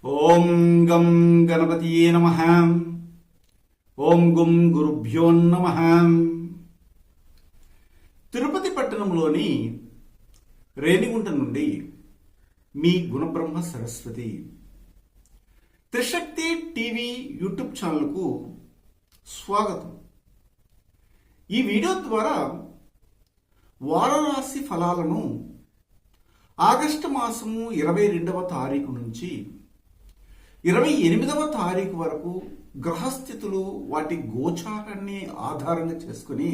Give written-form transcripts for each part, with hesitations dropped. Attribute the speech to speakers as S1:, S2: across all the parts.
S1: ఓం గం గణపతియే నమః. ఓం గుం గురుభ్యో నమః. తిరుపతి పట్టణంలోని రేణిగుంట నుండి మీ గుణబ్రహ్మ సరస్వతి. త్రిశక్తి టీవీ యూట్యూబ్ ఛానల్కు స్వాగతం. ఈ వీడియో ద్వారా వారరాశి ఫలాలను ఆగస్టు మాసము 22వ తారీఖు నుంచి 28వ తారీఖు వరకు గ్రహస్థితులు వాటి గోచారాన్ని ఆధారంగా చేసుకుని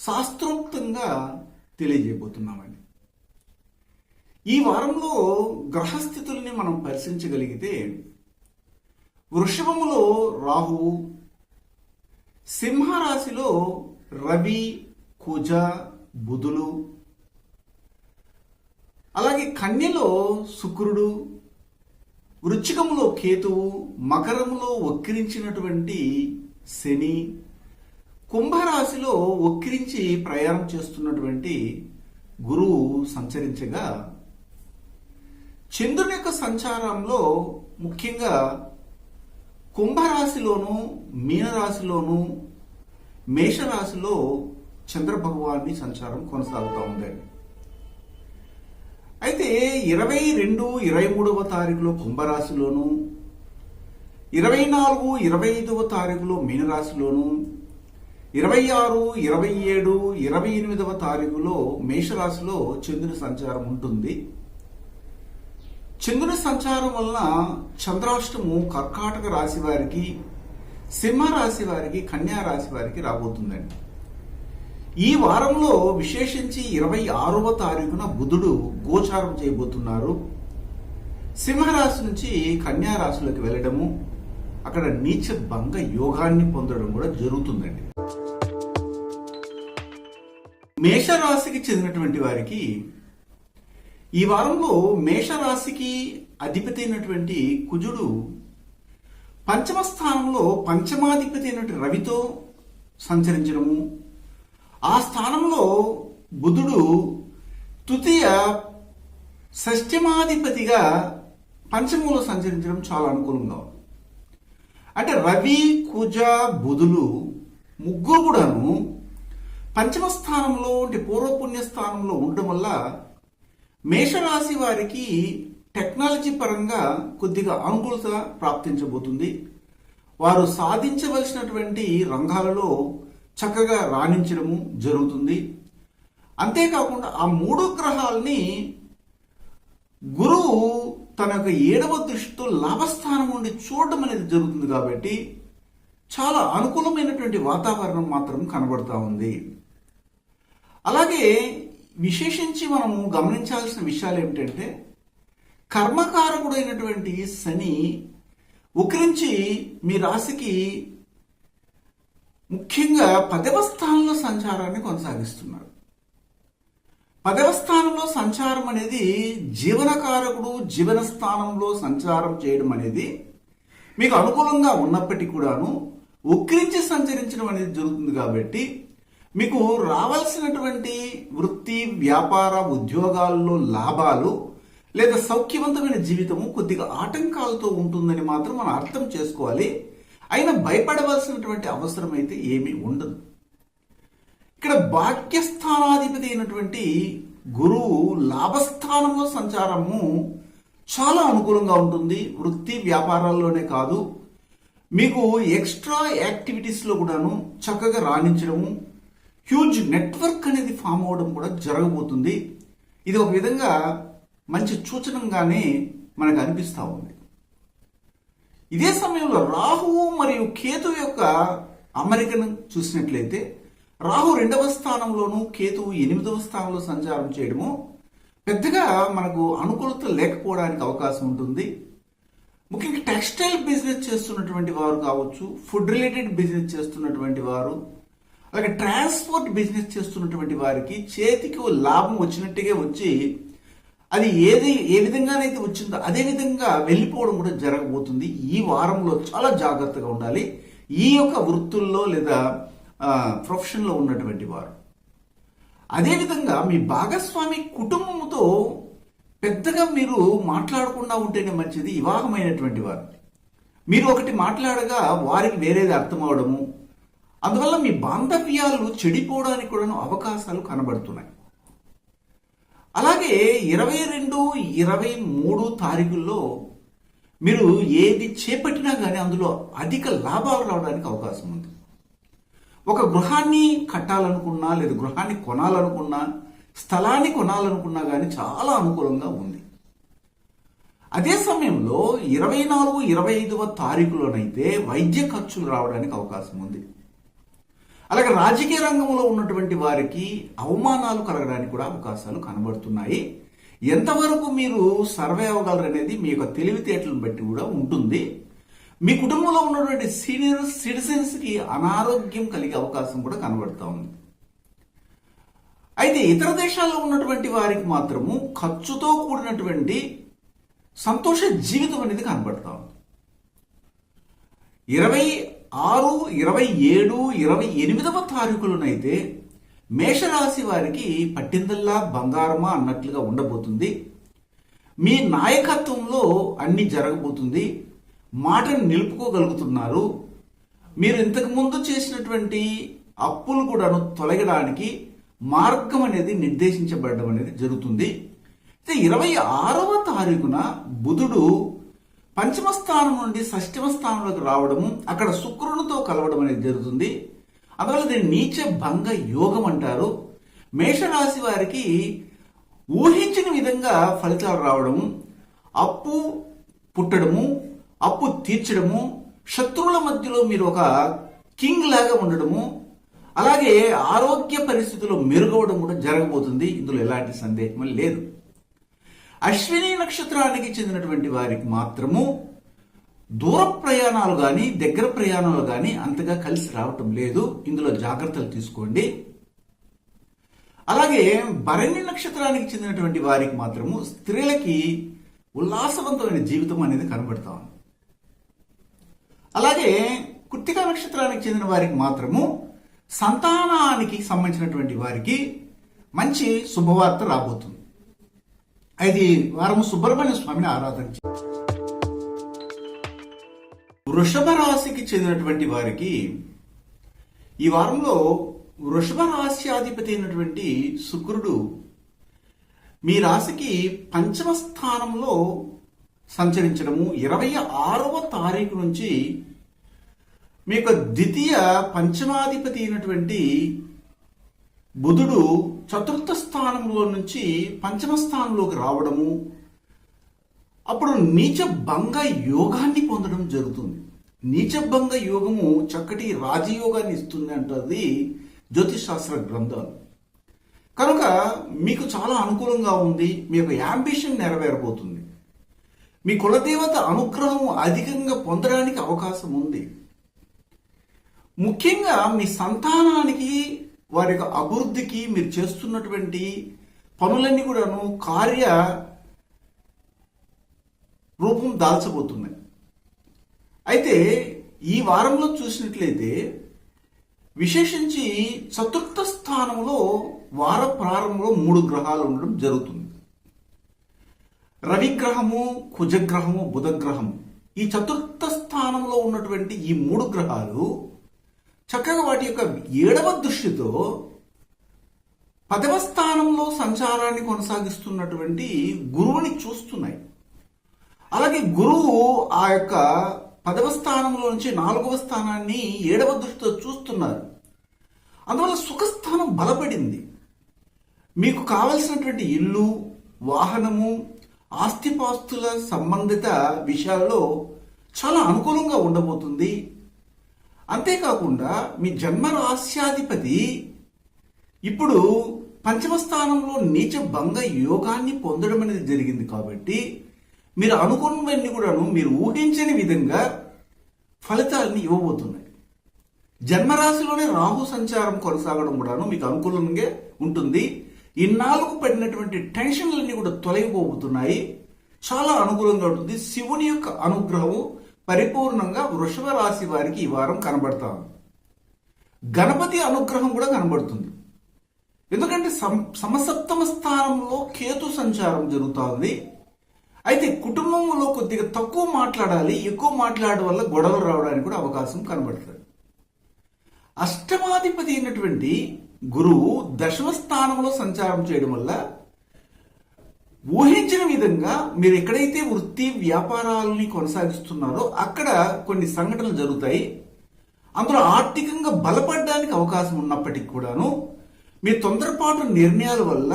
S1: శాస్త్రోక్తంగా తెలియజేయబోతున్నామండి. ఈ వారంలో గ్రహస్థితుల్ని మనం పరిశీలించగలిగితే వృషభములో రాహువు, సింహరాశిలో రవి, కుజ, బుధులు, అలాగే కన్యలో శుక్రుడు, వృశ్చికములో కేతువు, మకరములో వక్రించినటువంటి శని, కుంభరాశిలో వక్రించి ప్రయాణం చేస్తున్నటువంటి గురువు సంచరించగా, చంద్రుని యొక్క సంచారంలో ముఖ్యంగా కుంభరాశిలోను, మీనరాశిలోను, మేషరాశిలో చంద్ర భగవాన్ని సంచారం కొనసాగుతూ ఉందండి. అయితే 22, 23వ తారీఖులో కుంభరాశిలోను, 24, 25వ తారీఖులో మీనరాశిలోను, 26, 27, 28వ తారీఖులో మేషరాశిలో చంద్రుని సంచారం ఉంటుంది. చంద్రుని సంచారం వలన చంద్రాష్టము కర్కాటక రాశి వారికి, సింహరాశి వారికి, కన్యా రాశి వారికి రాబోతుందండి. ఈ వారంలో విశేషించి 26వ తారీఖున బుధుడు గోచారం చేయబోతున్నారు. సింహరాశి నుంచి కన్యా రాశిలోకి వెళ్ళడము, అక్కడ నీచ భంగ యోగాన్ని పొందడం కూడా జరుగుతుందండి. మేషరాశికి చెందినటువంటి వారికి ఈ వారంలో మేషరాశికి అధిపతి అయినటువంటి కుజుడు పంచమ స్థానంలో పంచమాధిపతి అయినటువంటి రవితో సంచరించడము, ఆ స్థానంలో బుధుడు తృతీయ షష్ఠమాధిపతిగా పంచమంలో సంచరించడం చాలా అనుకూలంగా ఉంది. అంటే రవి, కుజ, బుధులు ముగ్గురు కూడాను పంచమ స్థానంలో అంటే పూర్వపుణ్య స్థానంలో ఉండడం వల్ల మేషరాశి వారికి టెక్నాలజీ పరంగా కొద్దిగా అనుకూలత ప్రాప్తించబోతుంది. వారు సాధించవలసినటువంటి రంగాలలో చక్కగా రాణించడము జరుగుతుంది. అంతేకాకుండా ఆ 3 గ్రహాలని గురువు తన యొక్క 7వ దృష్టితో లాభస్థానం నుండి చూడడం అనేది జరుగుతుంది. కాబట్టి చాలా అనుకూలమైనటువంటి వాతావరణం మాత్రం కనబడతా ఉంది. అలాగే విశేషించి మనము గమనించాల్సిన విషయాలు ఏమిటంటే, కర్మకారకుడైనటువంటి శని ఉక్రించి మీ రాశికి ముఖ్యంగా 10వ స్థానంలో సంచారాన్ని కొనసాగిస్తున్నారు. 10వ స్థానంలో సంచారం అనేది జీవనకారకుడు జీవన స్థానంలో సంచారం చేయడం అనేది మీకు అనుకూలంగా ఉన్నప్పటికీ కూడాను ఉక్రించి సంచరించడం అనేది జరుగుతుంది. కాబట్టి మీకు రావాల్సినటువంటి వృత్తి, వ్యాపార, ఉద్యోగాల్లో లాభాలు లేదా సౌఖ్యవంతమైన జీవితము కొద్దిగా ఆటంకాలతో ఉంటుందని మాత్రం మనం అర్థం చేసుకోవాలి. అయినా భయపడవలసినటువంటి అవసరం అయితే ఏమీ ఉండదు. ఇక్కడ భాగ్యస్థానాధిపతి అయినటువంటి గురువు లాభస్థానంలో సంచారము చాలా అనుకూలంగా ఉంటుంది. వృత్తి వ్యాపారాల్లోనే కాదు, మీకు ఎక్స్ట్రా యాక్టివిటీస్లో కూడాను చక్కగా రాణించడము, హ్యూజ్ నెట్వర్క్ అనేది ఫామ్ అవడం కూడా జరగబోతుంది. ఇది ఒక విధంగా మంచి సూచనంగానే మనకు అనిపిస్తూ ఉంది. ఇదే సమయంలో రాహువు మరియు కేతు యొక్క అమరికను చూసినట్లయితే రాహు 2వ స్థానంలోను, కేతువు 8వ స్థానంలో సంచారం చేయడము పెద్దగా మనకు అనుకూలత లేకపోవడానికి అవకాశం ఉంటుంది. ముఖ్యంగా టెక్స్టైల్ బిజినెస్ చేస్తున్నటువంటి వారు కావచ్చు, ఫుడ్ రిలేటెడ్ బిజినెస్ చేస్తున్నటువంటి వారు, అలాగే ట్రాన్స్పోర్ట్ బిజినెస్ చేస్తున్నటువంటి వారికి చేతికి లాభం వచ్చినట్టుగా వచ్చి అది ఏ విధంగానైతే వచ్చిందో అదే విధంగా వెళ్ళిపోవడం కూడా జరగబోతుంది. ఈ వారంలో చాలా జాగ్రత్తగా ఉండాలి ఈ యొక్క వృత్తుల్లో లేదా ప్రొఫెషన్లో ఉన్నటువంటి వారు. అదేవిధంగా మీ భాగస్వామి కుటుంబంతో పెద్దగా మీరు మాట్లాడకుండా ఉంటేనే మంచిది. వివాహమైనటువంటి వారు మీరు ఒకటి మాట్లాడగా వారికి వేరేది అర్థం అవడము, అందువల్ల మీ బాంధవ్యాలు చెడిపోవడానికి కూడా అవకాశాలు కనబడుతున్నాయి. అలాగే 22, 23 తారీఖుల్లో మీరు ఏది చేపట్టినా కానీ అందులో అధిక లాభాలు రావడానికి అవకాశం ఉంది. ఒక గృహాన్ని కట్టాలనుకున్నా, లేదా గృహాన్ని కొనాలనుకున్నా, స్థలాన్ని కొనాలనుకున్నా కానీ చాలా అనుకూలంగా ఉంది. అదే సమయంలో 24, 25వ తారీఖులోనైతే వైద్య ఖర్చులు రావడానికి అవకాశం ఉంది. అలాగే రాజకీయ రంగంలో ఉన్నటువంటి వారికి అవమానాలు కలగడానికి కూడా అవకాశాలు కనబడుతున్నాయి. ఎంతవరకు మీరు సర్వే అవ్వగలరు అనేది మీ యొక్క తెలివితేటలను బట్టి కూడా ఉంటుంది. మీ కుటుంబంలో ఉన్నటువంటి సీనియర్ సిటిజన్స్కి అనారోగ్యం కలిగే అవకాశం కూడా కనబడుతూ ఉంది. అయితే ఇతర దేశాల్లో ఉన్నటువంటి వారికి మాత్రము ఖర్చుతో కూడినటువంటి సంతోష జీవితం అనేది కనబడతా ఉంది. 26, 27, 28వ తారీఖులనైతే మేషరాశి వారికి పట్టిందల్లా బంగారమా అన్నట్లుగా ఉండబోతుంది. మీ నాయకత్వంలో అన్ని జరగబోతుంది. మాటను నిలుపుకోగలుగుతున్నారు. మీరు ఇంతకు ముందు చేసినటువంటి అప్పులు కూడాను తొలగడానికి మార్గం అనేది నిర్దేశించబడడం అనేది జరుగుతుంది. 26వ తారీఖున బుధుడు పంచమ స్థానం నుండి షష్ఠమ స్థానంలోకి రావడము, అక్కడ శుక్రునితో కలవడం అనేది జరుగుతుంది. అందువల్ల దీన్ని నీచ భంగ యోగం అంటారు. మేషరాశి వారికి ఊహించిన విధంగా ఫలితాలు రావడము, అప్పు పుట్టడము, అప్పు తీర్చడము, శత్రువుల మధ్యలో మీరు ఒక కింగ్ లాగా ఉండడము, అలాగే ఆరోగ్య పరిస్థితుల్లో మెరుగవడం కూడా జరగబోతుంది. ఇందులో ఎలాంటి సందేహం లేదు. అశ్విని నక్షత్రానికి చెందినటువంటి వారికి మాత్రము దూర ప్రయాణాలు కానీ దగ్గర ప్రయాణాలు కానీ అంతగా కలిసి రావటం లేదు. ఇందులో జాగ్రత్తలు తీసుకోండి. అలాగే భరణి నక్షత్రానికి చెందినటువంటి వారికి మాత్రము స్త్రీలకి ఉల్లాసవంతమైన జీవితం అనేది కనబడతా ఉంది. అలాగే కృత్తిక నక్షత్రానికి చెందిన వారికి మాత్రము సంతానానికి సంబంధించినటువంటి వారికి మంచి శుభవార్త రాబోతుంది. అది వారము సుబ్రహ్మణ్య స్వామిని ఆరాధించి. వృషభ రాశికి చెందినటువంటి వారికి ఈ వారంలో వృషభ రాశ్యాధిపతి అయినటువంటి శుక్రుడు మీ రాశికి పంచమ స్థానంలో సంచరించడము, 26వ తారీఖు నుంచి మీ యొక్క ద్వితీయ పంచమాధిపతి అయినటువంటి బుధుడు చతుర్థ స్థానంలో నుంచి పంచమ స్థానంలోకి రావడము, అప్పుడు నీచభంగ యోగాన్ని పొందడం జరుగుతుంది. నీచభంగ యోగము చక్కటి రాజయోగాన్ని ఇస్తుంది అంటుంది జ్యోతిష్ శాస్త్ర గ్రంథాలు. కనుక మీకు చాలా అనుకూలంగా ఉంది. మీ యొక్క యాంబిషన్ నెరవేరబోతుంది. మీ కులదేవత అనుగ్రహం అధికంగా పొందడానికి అవకాశం ఉంది. ముఖ్యంగా మీ సంతానానికి, వారి యొక్క అభివృద్ధికి మీరు చేస్తున్నటువంటి పనులన్నీ కూడాను కార్య రూపం దాల్చబోతున్నాయి. అయితే ఈ వారంలో చూసినట్లయితే విశేషించి చతుర్థ స్థానంలో వార ప్రారంభంలో 3 గ్రహాలు ఉండడం జరుగుతుంది. రవిగ్రహము, కుజగ్రహము, బుధగ్రహము. ఈ చతుర్థ స్థానంలో ఉన్నటువంటి ఈ 3 గ్రహాలు చక్కగా వాటి యొక్క 7వ దృష్టితో 10వ స్థానంలో సంచారాన్ని కొనసాగిస్తున్నటువంటి గురువుని చూస్తున్నాయి. అలాగే గురువు ఆ యొక్క 10వ స్థానంలో నుంచి 4వ స్థానాన్ని 7వ దృష్టితో చూస్తున్నారు. అందువల్ల సుఖస్థానం బలపడింది. మీకు కావలసినటువంటి ఇల్లు, వాహనము, ఆస్తిపాస్తుల సంబంధిత విషయాల్లో చాలా అనుకూలంగా ఉండబోతుంది. అంతేకాకుండా మీ జన్మరాశ్యాధిపతి ఇప్పుడు పంచమ స్థానంలో నీచ భంగ యోగాన్ని పొందడం అనేది జరిగింది. కాబట్టి మీరు అనుకున్నవన్నీ కూడాను మీరు ఊహించని విధంగా ఫలితాలని ఇవ్వబోతున్నాయి. జన్మరాశిలోనే రాహు సంచారం కొనసాగడం కూడాను మీకు అనుకూలంగా ఉంటుంది. ఇన్నాళ్ళకు పడినటువంటి టెన్షన్లన్నీ కూడా తొలగిపోబోతున్నాయి. చాలా అనుకూలంగా ఉంటుంది. శివుని యొక్క అనుగ్రహము పరిపూర్ణంగా వృషభ రాశి వారికి ఈ వారం కనబడతా ఉంది. గణపతి అనుగ్రహం కూడా కనబడుతుంది. ఎందుకంటే సమసప్తమ స్థానంలో కేతు సంచారం జరుగుతుంది. అయితే కుటుంబంలో కొద్దిగా తక్కువ మాట్లాడాలి, ఎక్కువ మాట్లాడడం వల్ల గొడవలు రావడానికి కూడా అవకాశం కనబడుతుంది. అష్టమాధిపతి అయినటువంటి గురువు దశమ స్థానంలో సంచారం చేయడం వల్ల ఊహించిన విధంగా మీరు ఎక్కడైతే వృత్తి వ్యాపారాలని కొనసాగిస్తున్నారో అక్కడ కొన్ని సంఘటనలు జరుగుతాయి. అందులో ఆర్థికంగా బలపడడానికి అవకాశం ఉన్నప్పటికీ కూడాను మీ తొందరపాటు నిర్ణయాల వల్ల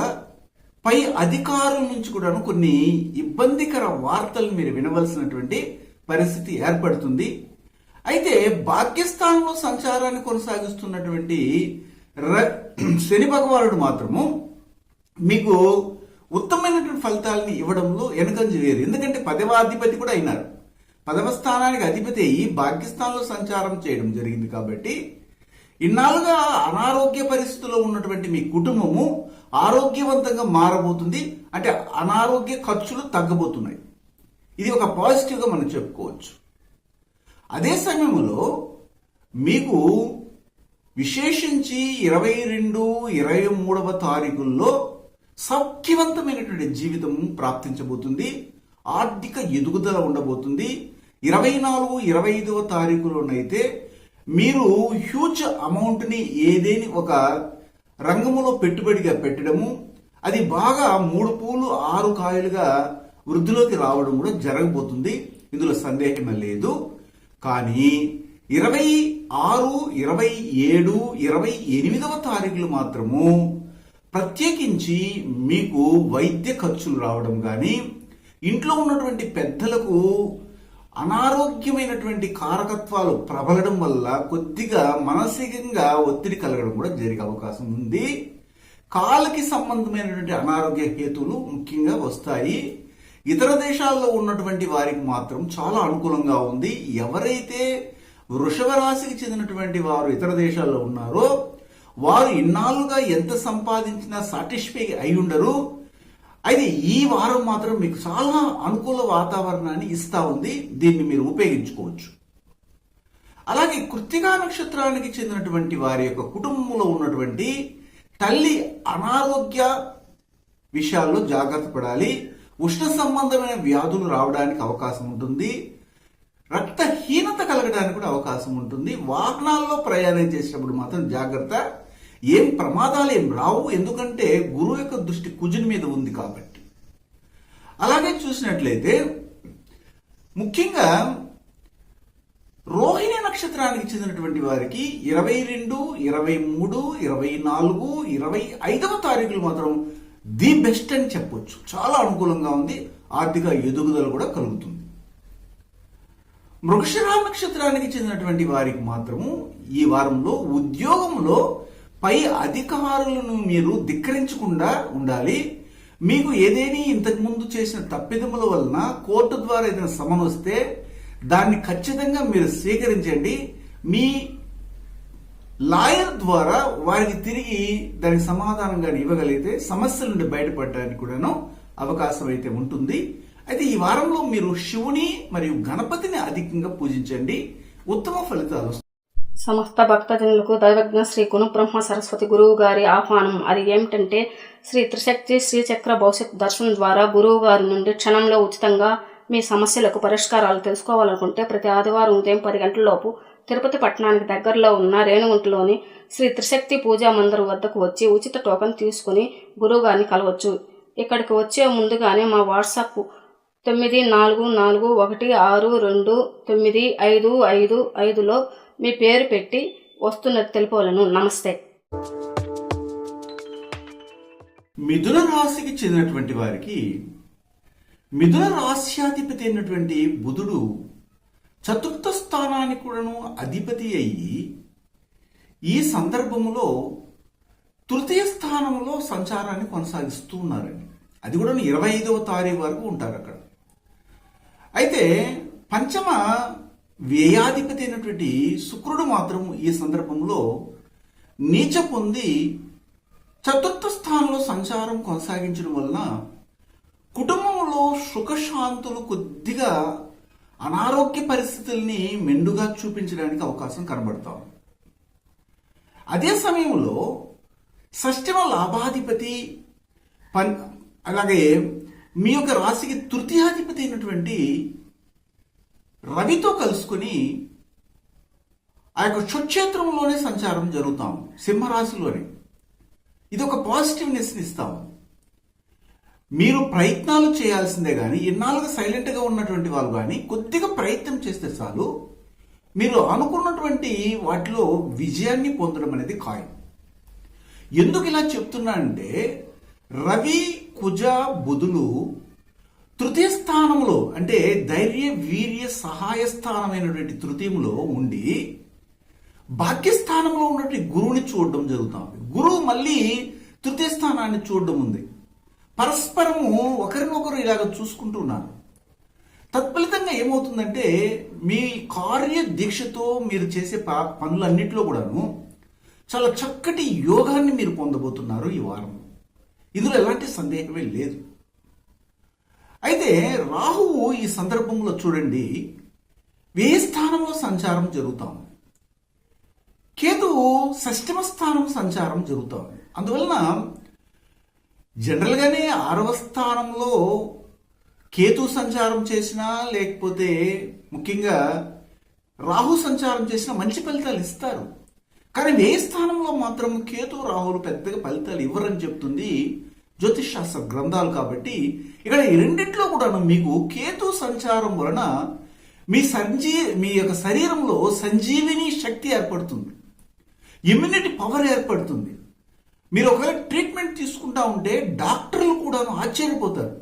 S1: పై అధికారుల నుంచి కూడాను కొన్ని ఇబ్బందికర వార్తలు మీరు వినవలసినటువంటి పరిస్థితి ఏర్పడుతుంది. అయితే భాగ్యస్థానంలో సంచారాన్ని కొనసాగిస్తున్నటువంటి శని భగవానుడు మాత్రము మీకు ఉత్తమమైనటువంటి ఫలితాలని ఇవ్వడంలో వెనకంజ వేరు. ఎందుకంటే పదవాధిపతి కూడా అయినారు. పదవ స్థానానికి అధిపతి అయ్యి భాగ్యస్థానంలో సంచారం చేయడం జరిగింది. కాబట్టి ఇన్నాళ్ళుగా అనారోగ్య పరిస్థితుల్లో ఉన్నటువంటి మీ కుటుంబము ఆరోగ్యవంతంగా మారబోతుంది. అంటే అనారోగ్య ఖర్చులు తగ్గబోతున్నాయి. ఇది ఒక పాజిటివ్గా మనం చెప్పుకోవచ్చు. అదే సమయంలో మీకు విశేషించి 22, 23వ తారీఖుల్లో సౌఖ్యవంతమైనటువంటి జీవితం ప్రాప్తించబోతుంది. ఆర్థిక ఎదుగుదల ఉండబోతుంది. 24, 25వ తారీఖులోనైతే మీరు హ్యూజ్ అమౌంట్ని ఏదేని ఒక రంగములో పెట్టుబడిగా పెట్టడము, అది బాగా 3 పూలు 6 కాయలుగా వృద్ధిలోకి రావడం కూడా జరగబోతుంది. ఇందులో సందేహమే లేదు. కానీ 26, 27, 28వ తారీఖులు మాత్రము ప్రత్యేకించి మీకు వైద్య ఖర్చులు రావడం కానీ, ఇంట్లో ఉన్నటువంటి పెద్దలకు అనారోగ్యమైనటువంటి కారకత్వాలు ప్రబలడం వల్ల కొద్దిగా మానసికంగా ఒత్తిడి కలగడం కూడా జరిగే అవకాశం ఉంది. కాళ్ళకి సంబంధమైనటువంటి అనారోగ్య హేతువులు ముఖ్యంగా వస్తాయి. ఇతర దేశాల్లో ఉన్నటువంటి వారికి మాత్రం చాలా అనుకూలంగా ఉంది. ఎవరైతే వృషభ రాశికి చెందినటువంటి వారు ఇతర దేశాల్లో ఉన్నారో వారు ఇన్నాళ్ళుగా ఎంత సంపాదించినా సాటిస్ఫై అయి ఉండరు. అయితే ఈ వారం మాత్రం మీకు చాలా అనుకూల వాతావరణాన్ని ఇస్తా ఉంది. దీన్ని మీరు ఉపయోగించుకోవచ్చు. అలాగే కృత్తికా నక్షత్రానికి చెందినటువంటి వారి యొక్క కుటుంబంలో ఉన్నటువంటి తల్లి అనారోగ్య విషయాల్లో జాగ్రత్త పడాలి. ఉష్ణ సంబంధమైన వ్యాధులు రావడానికి అవకాశం ఉంటుంది. రక్తహీనత కలగడానికి కూడా అవకాశం ఉంటుంది. వాహనాల్లో ప్రయాణం చేసేటప్పుడు మాత్రం జాగ్రత్త. ఏం ప్రమాదాలు ఏం రావు, ఎందుకంటే గురువు యొక్క దృష్టి కుజుని మీద ఉంది కాబట్టి. అలాగే చూసినట్లయితే ముఖ్యంగా రోహిణి నక్షత్రానికి చెందినటువంటి వారికి 22, 23, 24, 25వ తారీఖులు మాత్రం ది బెస్ట్ అని చెప్పొచ్చు. చాలా అనుకూలంగా ఉంది. ఆర్థిక ఎదుగుదల కూడా కలుగుతుంది. మృగశిర నక్షత్రానికి చెందినటువంటి వారికి మాత్రము ఈ వారంలో ఉద్యోగంలో పై అధికారులను మీరు ధిక్కరించకుండా ఉండాలి. మీకు ఏదేని ఇంతకుముందు చేసిన తప్పిదముల వలన కోర్టు ద్వారా ఏదైనా సమన్ వస్తే దాన్ని ఖచ్చితంగా మీరు స్వీకరించండి. మీ లాయర్ ద్వారా వారికి తిరిగి దానికి సమాధానంగా ఇవ్వగలిగితే సమస్యల నుండి బయటపడడానికి కూడాను అవకాశం అయితే ఉంటుంది. అయితే ఈ వారంలో మీరు శివుని మరియు గణపతిని అధికంగా పూజించండి. ఉత్తమ ఫలితాలు.
S2: సమస్త భక్తజనులకు దైవజ్ఞ శ్రీ గుణబ్రహ్మ సరస్వతి గురువు గారి ఆహ్వానం. అది ఏమిటంటే శ్రీ త్రిశక్తి శ్రీచక్ర భవిష్యత్ దర్శనం ద్వారా గురువు గారి నుండి క్షణంలో ఉచితంగా మీ సమస్యలకు పరిష్కారాలు తెలుసుకోవాలనుకుంటే ప్రతి ఆదివారం ఉదయం 10 గంటలలోపు తిరుపతి పట్టణానికి దగ్గరలో ఉన్న రేణుగుంటలోని శ్రీ త్రిశక్తి పూజా మందిరం వద్దకు వచ్చి ఉచిత టోకెన్ తీసుకుని గురువు గారిని కలవచ్చు. ఇక్కడికి వచ్చే ముందుగానే మా వాట్సాప్ 9441629555లో మీ పేరు పెట్టి వస్తున్నది తెలుపవలను. నమస్తే.
S1: మిథున రాశికి చెందినటువంటి వారికి మిథున రాశ్యాధిపతి అయినటువంటి బుధుడు చతుర్థ స్థానానికి కూడాను అధిపతి అయ్యి ఈ సందర్భంలో తృతీయ స్థానంలో సంచారాన్ని కొనసాగిస్తూ ఉన్నారండి. అది కూడా 25వ తారీఖు వరకు ఉంటారు అక్కడ. అయితే పంచమ వ్యయాధిపతి అయినటువంటి శుక్రుడు మాత్రం ఈ సందర్భంలో నీచ పొంది చతుర్థ స్థానంలో సంచారం కొనసాగించడం వలన కుటుంబంలో సుఖశాంతులు కొద్దిగా అనారోగ్య పరిస్థితుల్ని మెండుగా చూపించడానికి అవకాశం కనబడతాం. అదే సమయంలో షష్ఠమ లాభాధిపతి అలాగే మీ యొక్క రాశికి తృతీయాధిపతి అయినటువంటి రవితో కలుసుకుని ఆ యొక్క స్వక్షేత్రంలోనే సంచారం జరుగుతాం, సింహరాశిలోనే. ఇది ఒక పాజిటివ్నెస్ని ఇస్తాము. మీరు ప్రయత్నాలు చేయాల్సిందే కానీ, ఇన్నాళ్ళుగా సైలెంట్గా ఉన్నటువంటి వాళ్ళు కానీ కొద్దిగా ప్రయత్నం చేస్తే చాలు, మీరు అనుకున్నటువంటి వాటిలో విజయాన్ని పొందడం అనేది ఖాయం. ఎందుకు ఇలా చెప్తున్నా అంటే, రవి కుజ బుధులు తృతీయ స్థానంలో, అంటే ధైర్య వీర్య సహాయ స్థానమైనటువంటి తృతీయంలో ఉండి భాగ్యస్థానంలో ఉన్నటువంటి గురువుని చూడడం జరుగుతుంది. గురువు మళ్ళీ తృతీయ స్థానాన్ని చూడడం ఉంది. పరస్పరము ఒకరినొకరు ఇలాగ చూసుకుంటున్నారు. తత్ఫలితంగా ఏమవుతుందంటే, మీ కార్య దీక్షతో మీరు చేసే పనులన్నింటిలో కూడాను చాలా చక్కటి యోగాన్ని మీరు పొందబోతున్నారు ఈ వారం. ఇందులో ఎలాంటి సందేహమే లేదు. అయితే రాహువు ఈ సందర్భంలో చూడండి, వ్యయ స్థానంలో సంచారం జరుగుతాం, కేతువు షష్ఠమ స్థానం సంచారం జరుగుతాం. అందువలన జనరల్గానే 6వ స్థానంలో కేతు సంచారం చేసినా, లేకపోతే ముఖ్యంగా రాహు సంచారం చేసినా మంచి ఫలితాలు ఇస్తారు. కానీ వ్యయ స్థానంలో మాత్రం కేతు రాహులు పెద్దగా ఫలితాలు ఇవ్వరని చెప్తుంది జ్యోతిష్ శాస్త్ర గ్రంథాలు. కాబట్టి ఇక్కడ ఈ రెండిట్లో కూడా మీకు కేతు సంచారం వలన మీ యొక్క శరీరంలో సంజీవిని శక్తి ఏర్పడుతుంది, ఇమ్యూనిటీ పవర్ ఏర్పడుతుంది. మీరు ఒకవేళ ట్రీట్మెంట్ తీసుకుంటా ఉంటే డాక్టర్లు కూడా ఆశ్చర్యపోతారు,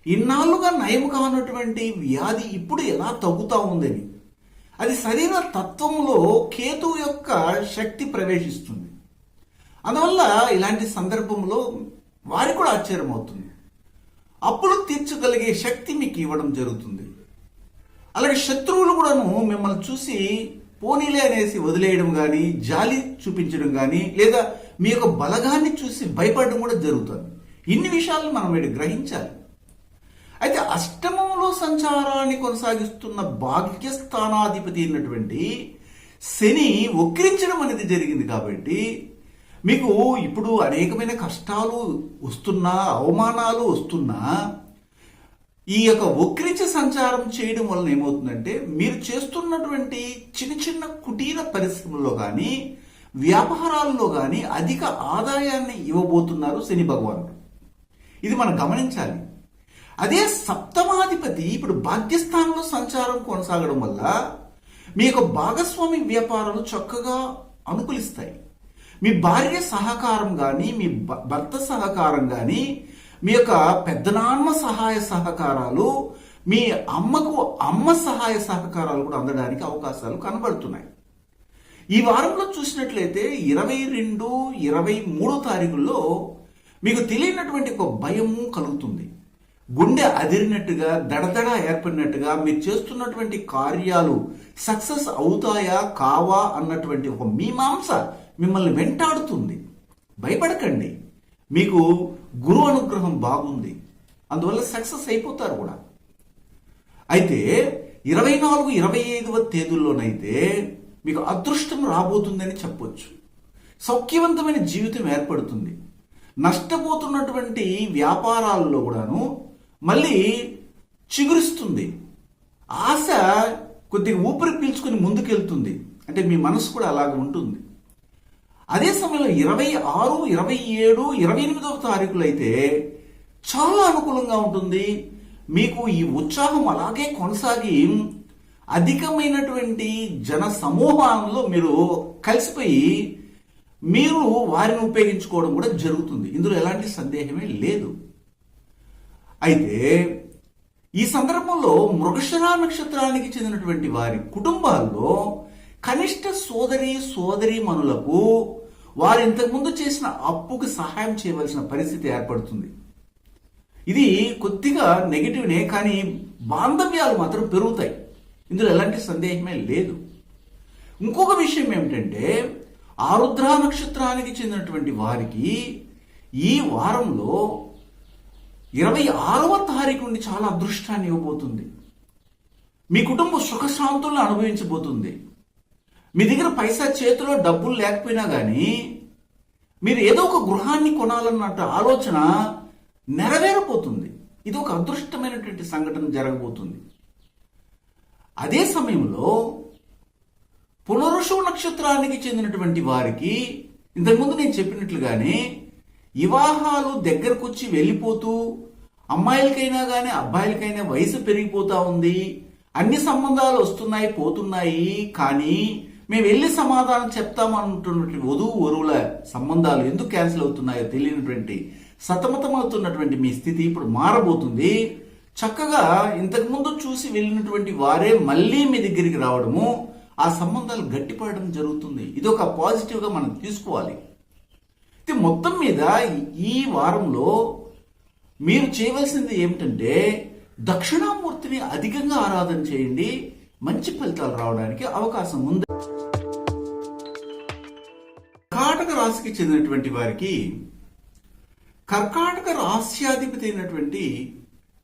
S1: ఇన్నాళ్ళుగా నయం కానటువంటి వ్యాధి ఇప్పుడు ఎలా తగ్గుతా ఉందని. అది శరీర తత్వంలో కేతు యొక్క శక్తి ప్రవేశిస్తుంది. అందువల్ల ఇలాంటి సందర్భంలో వారికి కూడా ఆశ్చర్యం అవుతుంది. అప్పులు తీర్చగలిగే శక్తి మీకు ఇవ్వడం జరుగుతుంది. అలాగే శత్రువులు కూడాను మిమ్మల్ని చూసి పోనీలే అనేసి వదిలేయడం కానీ, జాలి చూపించడం కానీ, లేదా మీ యొక్క బలగాన్ని చూసి భయపడడం కూడా జరుగుతుంది. ఇన్ని విషయాలను మనం వీడు గ్రహించాలి. అయితే అష్టమంలో సంచారాన్ని కొనసాగిస్తున్న భాగ్యస్థానాధిపతి అయినటువంటి శని వక్రించడం అనేది జరిగింది. కాబట్టి మీకు ఇప్పుడు అనేకమైన కష్టాలు వస్తున్నా, అవమానాలు వస్తున్నా, ఈ యొక్క వక్రించ సంచారం చేయడం వలన ఏమవుతుందంటే, మీరు చేస్తున్నటువంటి చిన్న చిన్న కుటీర పరిశ్రమల్లో కానీ, వ్యాపారాల్లో కానీ అధిక ఆదాయాన్ని ఇవ్వబోతున్నారు శని భగవానుడు. ఇది మనం గమనించాలి. అదే సప్తమాధిపతి ఇప్పుడు భాగ్యస్థానంలో సంచారం కొనసాగడం వల్ల మీ యొక్క భాగస్వామి వ్యాపారాలు చక్కగా అనుకూలిస్తాయి. మీ భార్య సహకారం కానీ, మీ భర్త సహకారం కానీ, మీ యొక్క పెద్దనాన్న సహాయ సహకారాలు, మీ అమ్మ సహాయ సహకారాలు కూడా అందడానికి అవకాశాలు కనబడుతున్నాయి. ఈ వారంలో చూసినట్లయితే 22, 23 తారీఖుల్లో మీకు తెలియనటువంటి ఒక భయము కలుగుతుంది. గుండె అదిరినట్టుగా, దడదడ ఏర్పడినట్టుగా మీరు చేస్తున్నటువంటి కార్యాలు సక్సెస్ అవుతాయా కావా అన్నటువంటి ఒక మీమాంస మిమ్మల్ని వెంటాడుతుంది. భయపడకండి, మీకు గురు అనుగ్రహం బాగుంది, అందువల్ల సక్సెస్ అయిపోతారు కూడా. అయితే 24, 25వ తేదీల్లోనైతే మీకు అదృష్టం రాబోతుందని చెప్పొచ్చు. సౌఖ్యవంతమైన జీవితం ఏర్పడుతుంది. నష్టపోతున్నటువంటి వ్యాపారాల్లో కూడాను మళ్ళీ చిగురిస్తుంది. ఆశ కొద్దిగా ఊపిరి పీల్చుకుని ముందుకెళ్తుంది. అంటే మీ మనసు కూడా అలాగ ఉంటుంది. అదే సమయంలో 26, 27, 28వ తారీఖులు అయితే చాలా అనుకూలంగా ఉంటుంది. మీకు ఈ ఉత్సాహం అలాగే కొనసాగి అధికమైనటువంటి జన సమూహాల్లో మీరు కలిసిపోయి మీరు వారిని ఉపయోగించుకోవడం కూడా జరుగుతుంది. ఇందులో ఎలాంటి సందేహమే లేదు. అయితే ఈ సందర్భంలో మృగశిర నక్షత్రానికి చెందినటువంటి వారి కుటుంబాల్లో కనిష్ట సోదరీమణులకు వారు ఇంతకుముందు చేసిన అప్పుకి సహాయం చేయవలసిన పరిస్థితి ఏర్పడుతుంది. ఇది కొద్దిగా నెగిటివ్నే, కానీ బాంధవ్యాలు మాత్రం పెరుగుతాయి. ఇందులో ఎలాంటి సందేహమే లేదు. ఇంకొక విషయం ఏమిటంటే, ఆరుద్ర నక్షత్రానికి చెందినటువంటి వారికి ఈ వారంలో 26వ తారీఖు నుండి చాలా అదృష్టాన్ని ఇవ్వబోతుంది. మీ కుటుంబం సుఖశాంతులను అనుభవించబోతుంది. మీ దగ్గర పైసా చేతిలో డబ్బులు లేకపోయినా కానీ మీరు ఏదో ఒక గృహాన్ని కొనాలన్నట్టు ఆలోచన నెరవేరబోతుంది. ఇది ఒక అదృష్టమైనటువంటి సంఘటన జరగబోతుంది. అదే సమయంలో పునరుషు నక్షత్రానికి చెందినటువంటి వారికి ఇంతకుముందు నేను చెప్పినట్లుగానే వివాహాలు దగ్గరకు వచ్చి వెళ్ళిపోతూ, అమ్మాయిలకైనా కానీ అబ్బాయిలకైనా వయసు పెరిగిపోతా ఉంది, అన్ని సంబంధాలు వస్తున్నాయి పోతున్నాయి, కానీ మేము వెళ్ళి సమాధానం చెప్తామంటున్నటువంటి వధువు వరువుల సంబంధాలు ఎందుకు క్యాన్సిల్ అవుతున్నాయో తెలియనటువంటి సతమతమవుతున్నటువంటి మీ స్థితి ఇప్పుడు మారబోతుంది. చక్కగా ఇంతకుముందు చూసి వెళ్ళినటువంటి వారే మళ్ళీ మీ దగ్గరికి రావడము, ఆ సంబంధాలు గట్టిపడడం జరుగుతుంది. ఇది ఒక పాజిటివ్గా మనం తీసుకోవాలి. ఇది మొత్తం మీద ఈ వారంలో మీరు చేయవలసింది ఏమిటంటే దక్షిణామూర్తిని అధికంగా ఆరాధన చేయండి. మంచి ఫలితాలు రావడానికి అవకాశం ఉంది. కర్కాటక రాశికి చెందినటువంటి వారికి కర్కాటక రాశ్యాధిపతి అయినటువంటి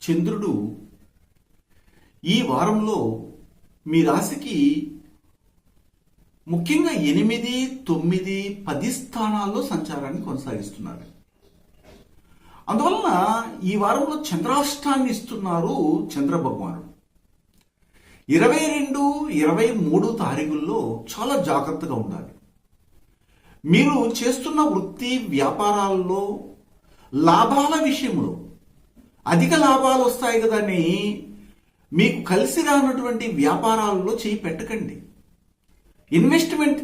S1: చంద్రుడు ఈ వారంలో మీ రాశికి ముఖ్యంగా 8, 9, 10 స్థానాల్లో సంచారాన్ని కొనసాగిస్తున్నారు. అందువలన ఈ వారంలో చంద్రాష్టాన్ని ఇస్తున్నారు చంద్ర భగవానుడు. 22, 23 తారీఖుల్లో చాలా జాగ్రత్తగా ఉండాలి. మీరు చేస్తున్న వృత్తి వ్యాపారాల్లో లాభాల విషయంలో అధిక లాభాలు వస్తాయి కదా అని మీకు కలిసి రానటువంటి వ్యాపారాల్లో చేయి పెట్టకండి. ఇన్వెస్ట్మెంట్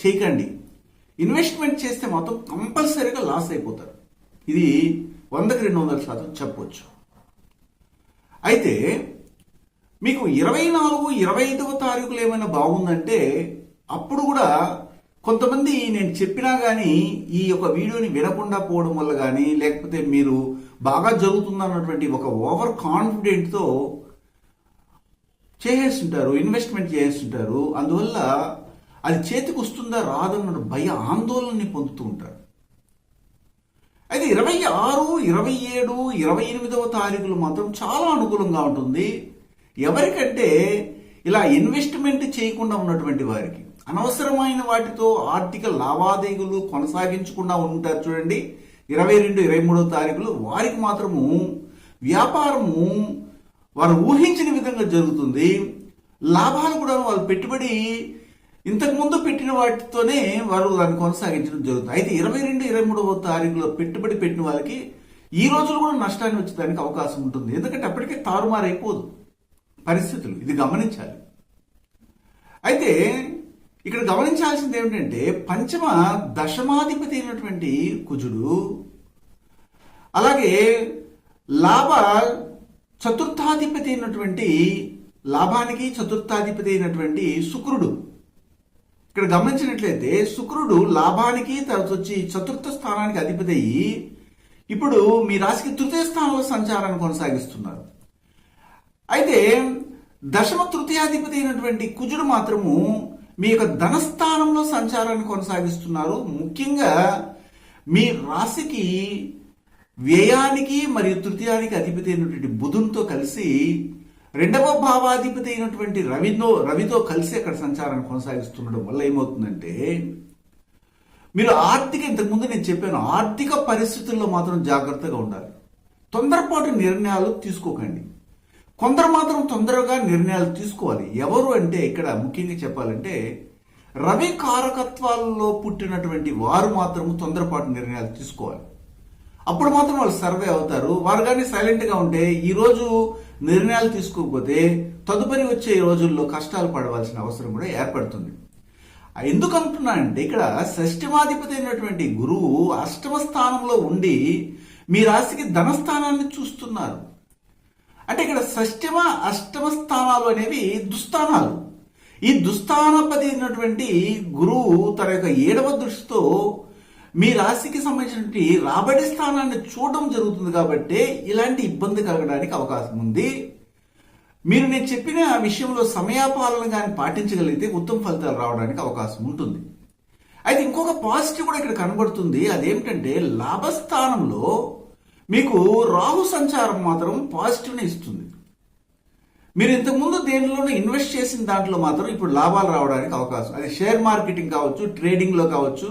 S1: చేయకండి. ఇన్వెస్ట్మెంట్ చేస్తే మాత్రం కంపల్సరీగా లాస్ అయిపోతారు. ఇది 100కి 200% చెప్పవచ్చు. అయితే మీకు 24, 25వ తారీఖులు ఏమైనా బాగుందంటే అప్పుడు కూడా కొంతమంది నేను చెప్పినా కానీ ఈ యొక్క వీడియోని వినకుండా పోవడం వల్ల కానీ, లేకపోతే మీరు బాగా జరుగుతుందన్నటువంటి ఒక ఓవర్ కాన్ఫిడెంట్తో చేసేస్తుంటారు, ఇన్వెస్ట్మెంట్ చేస్తుంటారు. అందువల్ల అది చేతికి వస్తుందా రాదన్న భయ ఆందోళనని పొందుతూ ఉంటారు. అయితే 26, 27, 28వ తారీఖులు మాత్రం చాలా అనుకూలంగా ఉంటుంది. ఎవరికంటే ఇలా ఇన్వెస్ట్మెంట్ చేయకుండా ఉన్నటువంటి వారికి, అనవసరమైన వాటితో ఆర్థిక లావాదేవీలు కొనసాగించకుండా ఉంటారు చూడండి, 22, 23వ తారీఖులు వారికి మాత్రము వ్యాపారము వారు ఊహించిన విధంగా జరుగుతుంది. లాభాలు కూడా వాళ్ళు పెట్టుబడి ఇంతకుముందు పెట్టిన వాటితోనే వారు దాన్ని కొనసాగించడం జరుగుతుంది. అయితే 22, 23వ తారీఖులో పెట్టుబడి పెట్టిన వాళ్ళకి ఈ రోజులు కూడా నష్టాన్ని వచ్చేదానికి అవకాశం ఉంటుంది. ఎందుకంటే అప్పటికే తారుమారైపోదు పరిస్థితులు. ఇది గమనించాలి. అయితే ఇక్కడ గమనించాల్సింది ఏమిటంటే పంచమ దశమాధిపతి అయినటువంటి కుజుడు, అలాగే లాభ చతుర్థాధిపతి అయినటువంటి లాభానికి చతుర్థాధిపతి అయినటువంటి శుక్రుడు. ఇక్కడ గమనించినట్లయితే శుక్రుడు లాభానికి తర్వాత వచ్చి చతుర్థ స్థానానికి అధిపతి అయ్యి ఇప్పుడు మీ రాశికి తృతీయ స్థానంలో సంచారాన్ని కొనసాగిస్తున్నారు. అయితే దశమ తృతీయాధిపతి అయినటువంటి కుజుడు మాత్రము మీ యొక్క ధనస్థానంలో సంచారాన్ని కొనసాగిస్తున్నారు. ముఖ్యంగా మీ రాశికి వ్యయానికి మరియు తృతీయానికి అధిపతి అయినటువంటి బుధునితో కలిసి 2వ భావాధిపతి అయినటువంటి రవితో కలిసి అక్కడ సంచారాన్ని కొనసాగిస్తుండడం వల్ల ఏమవుతుందంటే మీరు ఇంతకుముందు నేను చెప్పాను, ఆర్థిక పరిస్థితుల్లో మాత్రం జాగ్రత్తగా ఉండాలి. తొందరపాటు నిర్ణయాలు తీసుకోకండి. కొందరు మాత్రం తొందరగా నిర్ణయాలు తీసుకోవాలి. ఎవరు అంటే ఇక్కడ ముఖ్యంగా చెప్పాలంటే రవి కారకత్వాల్లో పుట్టినటువంటి వారు మాత్రం తొందరపాటు నిర్ణయాలు తీసుకోవాలి. అప్పుడు మాత్రం వాళ్ళు సర్వే అవుతారు. వారు కానీ సైలెంట్గా ఉంటే ఈరోజు నిర్ణయాలు తీసుకోకపోతే తదుపరి వచ్చే రోజుల్లో కష్టాలు పడవలసిన అవసరం కూడా ఏర్పడుతుంది. ఎందుకు అంటున్నానంటే ఇక్కడ షష్ఠమాధిపతి అయినటువంటి గురువు అష్టమ స్థానంలో ఉండి మీ రాశికి ధనస్థానాన్ని చూస్తున్నారు. అంటే ఇక్కడ షష్ఠమ అష్టమ స్థానాలు అనేవి దుస్థానాలు. ఈ దుస్థానపతి అయినటువంటి గురువు తన యొక్క 7వ దృష్టితో మీ రాశికి సంబంధించినటువంటి రాబడి స్థానాన్ని చూడడం జరుగుతుంది. కాబట్టి ఇలాంటి ఇబ్బంది కలగడానికి అవకాశం ఉంది. మీరు నేను చెప్పిన విషయంలో సమయాపాలన కానీ పాటించగలిగితే ఉత్తమ ఫలితాలు రావడానికి అవకాశం ఉంటుంది. అయితే ఇంకొక పాజిటివ్ కూడా ఇక్కడ కనబడుతుంది. అదేమిటంటే లాభస్థానంలో మీకు రాహు సంచారం మాత్రం పాజిటివ్ని ఇస్తుంది. మీరు ఇంతకుముందు దేనిలోనూ ఇన్వెస్ట్ చేసిన దాంట్లో మాత్రం ఇప్పుడు లాభాలు రావడానికి అవకాశం, అది షేర్ మార్కెటింగ్ కావచ్చు, ట్రేడింగ్లో కావచ్చు,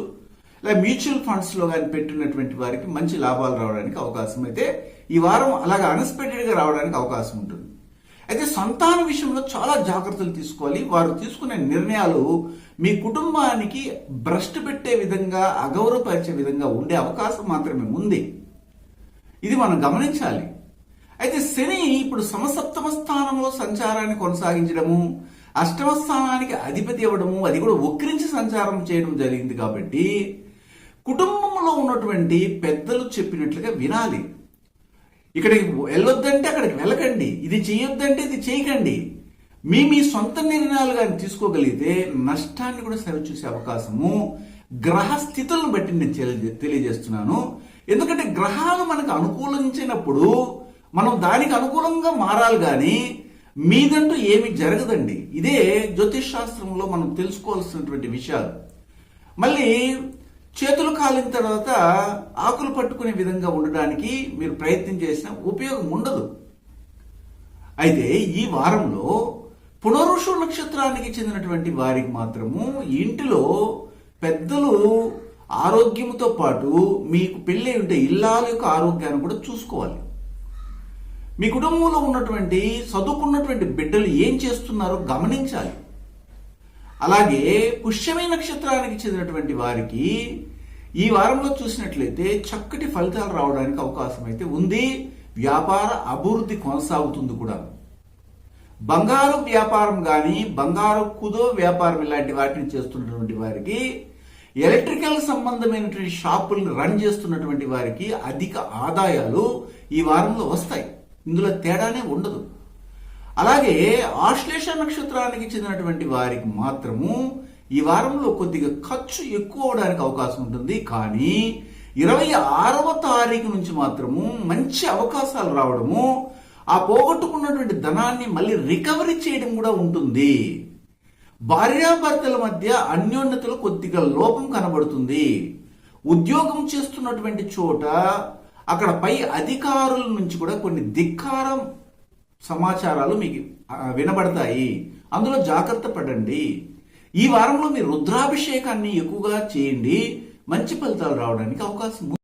S1: లేదా మ్యూచువల్ ఫండ్స్ లో కానీ పెట్టినటువంటి వారికి మంచి లాభాలు రావడానికి అవకాశం అయితే ఈ వారం అలాగా అన్ఎక్స్పెక్టెడ్ గా రావడానికి అవకాశం ఉంటుంది. అయితే సంతాన విషయంలో చాలా జాగ్రత్తలు తీసుకోవాలి. వారు తీసుకునే నిర్ణయాలు మీ కుటుంబానికి భ్రష్టు పెట్టే విధంగా, అగౌరవపరిచే విధంగా ఉండే అవకాశం మాత్రమే ఉంది. ఇది మనం గమనించాలి. అయితే శని ఇప్పుడు సమసప్తమ స్థానంలో సంచారాన్ని కొనసాగించడము, అష్టమ స్థానానికి అధిపతి అవ్వడము, అది కూడా వక్రించి సంచారం చేయడం జరిగింది. కాబట్టి కుటుంబంలో ఉన్నటువంటి పెద్దలు చెప్పినట్లుగా వినాలి. ఇక్కడికి వెళ్ళొద్దంటే అక్కడికి వెళ్ళకండి, ఇది చేయొద్దంటే ఇది చేయకండి. మీ సొంత నిర్ణయాలు కానీ తీసుకోగలిగితే నష్టాన్ని కూడా సరిచూసే అవకాశము గ్రహ స్థితులను బట్టి నేను తెలియజేస్తున్నాను. ఎందుకంటే గ్రహాలు మనకు అనుకూలించినప్పుడు మనం దానికి అనుకూలంగా మారాలి, కానీ మీదంటూ ఏమి జరగదండి. ఇదే జ్యోతిష్ శాస్త్రంలో మనం తెలుసుకోవాల్సినటువంటి విషయాలు. మళ్ళీ చేతులు కాలిన తర్వాత ఆకులు పట్టుకునే విధంగా ఉండడానికి మీరు ప్రయత్నం చేసిన ఉపయోగం ఉండదు. అయితే ఈ వారంలో పునరుషు నక్షత్రానికి చెందినటువంటి వారికి మాత్రము ఇంటిలో పెద్దలు ఆరోగ్యంతో పాటు మీకు పెళ్ళి ఉంటే ఇల్లాల యొక్క ఆరోగ్యాన్ని కూడా చూసుకోవాలి. మీ కుటుంబంలో ఉన్నటువంటి చదువుకున్నటువంటి బిడ్డలు ఏం చేస్తున్నారో గమనించాలి. అలాగే పుష్యమి నక్షత్రానికి చెందినటువంటి వారికి ఈ వారంలో చూసినట్లయితే చక్కటి ఫలితాలు రావడానికి అవకాశం అయితే ఉంది. వ్యాపార అభివృద్ధి కొనసాగుతుంది కూడా. బంగారు వ్యాపారం కానీ, బంగారు కుదో వ్యాపారం ఇలాంటి వాటిని చేస్తున్నటువంటి వారికి, ఎలక్ట్రికల్ సంబంధమైనటువంటి షాపులను రన్ చేస్తున్నటువంటి వారికి అధిక ఆదాయాలు ఈ వారంలో వస్తాయి. ఇందులో తేడానే ఉండదు. అలాగే ఆశ్లేష నక్షత్రానికి చెందినటువంటి వారికి మాత్రము ఈ వారంలో కొద్దిగా ఖర్చు ఎక్కువ అవడానికి అవకాశం ఉంటుంది. కానీ 26వ తారీఖు నుంచి మాత్రము మంచి అవకాశాలు రావడము, ఆ పోగొట్టుకున్నటువంటి ధనాన్ని మళ్ళీ రికవరీ చేయడం కూడా ఉంటుంది. భార్యాభర్తల మధ్య అన్యోన్యతలో కొద్దిగా లోపం కనబడుతుంది. ఉద్యోగం చేస్తున్నటువంటి చోట అక్కడ పై అధికారుల నుంచి కూడా కొన్ని ధిక్కారం సమాచారాలు మీకు వినబడతాయి. అందులో జాగ్రత్త పడండి. ఈ వారంలో మీరు రుద్రాభిషేకాన్ని ఎక్కువగా చేయండి, మంచి ఫలితాలు రావడానికి అవకాశం ఉంది.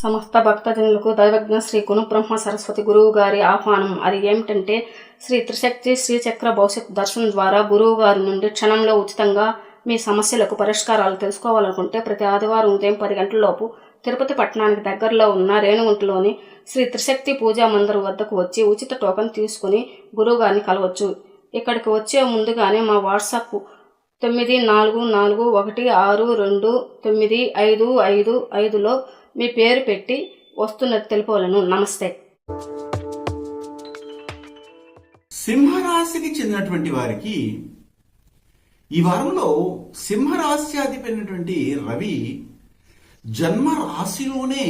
S2: సమస్త భక్తజనులకు దైవజ్ఞ శ్రీ గుణబ్రహ్మ సరస్వతి గురువు గారి ఆహ్వానం. అది ఏమిటంటే శ్రీ త్రిశక్తి శ్రీచక్ర భవిష్యత్ దర్శనం ద్వారా గురువు గారి నుండి క్షణంలో ఉచితంగా మీ సమస్యలకు పరిష్కారాలు తెలుసుకోవాలనుకుంటే ప్రతి ఆదివారం ఉదయం 10 గంటలలోపు తిరుపతి పట్టణానికి దగ్గరలో ఉన్న రేణుగుంటలోని శ్రీ త్రిశక్తి పూజా మందిరం వద్దకు వచ్చి ఉచిత టోకెన్ తీసుకుని గురువు గారిని కలవచ్చు. ఇక్కడికి వచ్చే ముందుగానే మా వాట్సాప్ 9441629555లో మీ పేరు పెట్టి వస్తున్నట్టు తెలుపవలను. నమస్తే.
S1: సింహరాశికి చెందినటువంటి వారికి ఈ వారంలో సింహరాశ్యాధిపతి రవి జన్మ రాశిలోనే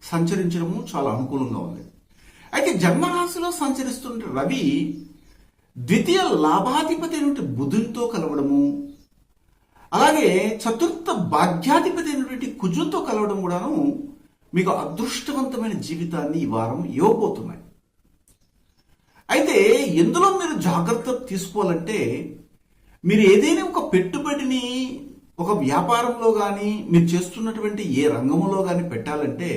S1: సంచరించడము చాలా అనుకూలంగా ఉంది. అయితే జన్మరాశిలో సంచరిస్తున్న రవి ద్వితీయ లాభాధిపతి అయినటువంటి బుధునితో కలవడము, అలాగే చతుర్థ భాగ్యాధిపతి అయినటువంటి కుజునితో కలవడం కూడాను మీకు అదృష్టవంతమైన జీవితాన్ని ఈ వారం ఇవ్వబోతున్నాయి. అయితే ఎందులో మీరు జాగ్రత్త తీసుకోవాలంటే, మీరు ఏదైనా ఒక పెట్టుబడిని ఒక వ్యాపారంలో కానీ మీరు చేస్తున్నటువంటి ఏ రంగంలో కానీ పెట్టాలంటే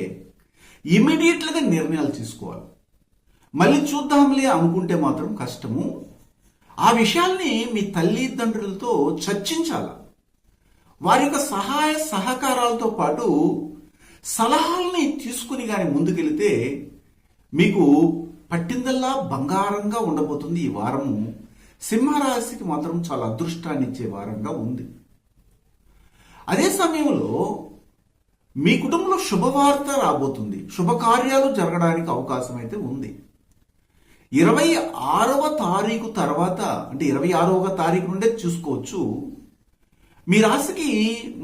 S1: ఇమీడియట్గా నిర్ణయాలు తీసుకోవాలి. మళ్ళీ చూద్దాంలే అనుకుంటే మాత్రం కష్టము. ఆ విషయాల్ని మీ తల్లిదండ్రులతో చర్చించాలి. వారి యొక్క సహాయ సహకారాలతో పాటు సలహాలని తీసుకుని కానీ ముందుకెళితే మీకు పట్టిందల్లా బంగారంగా ఉండబోతుంది. ఈ వారము సింహరాశికి మాత్రం చాలా అదృష్టాన్ని ఇచ్చే వారంగా ఉంది. అదే సమయంలో మీ కుటుంబంలో శుభవార్త రాబోతుంది. శుభకార్యాలు జరగడానికి అవకాశం అయితే ఉంది. 26వ తారీఖు తర్వాత, అంటే 26వ తారీఖు నుండే చూసుకోవచ్చు. మీ రాశికి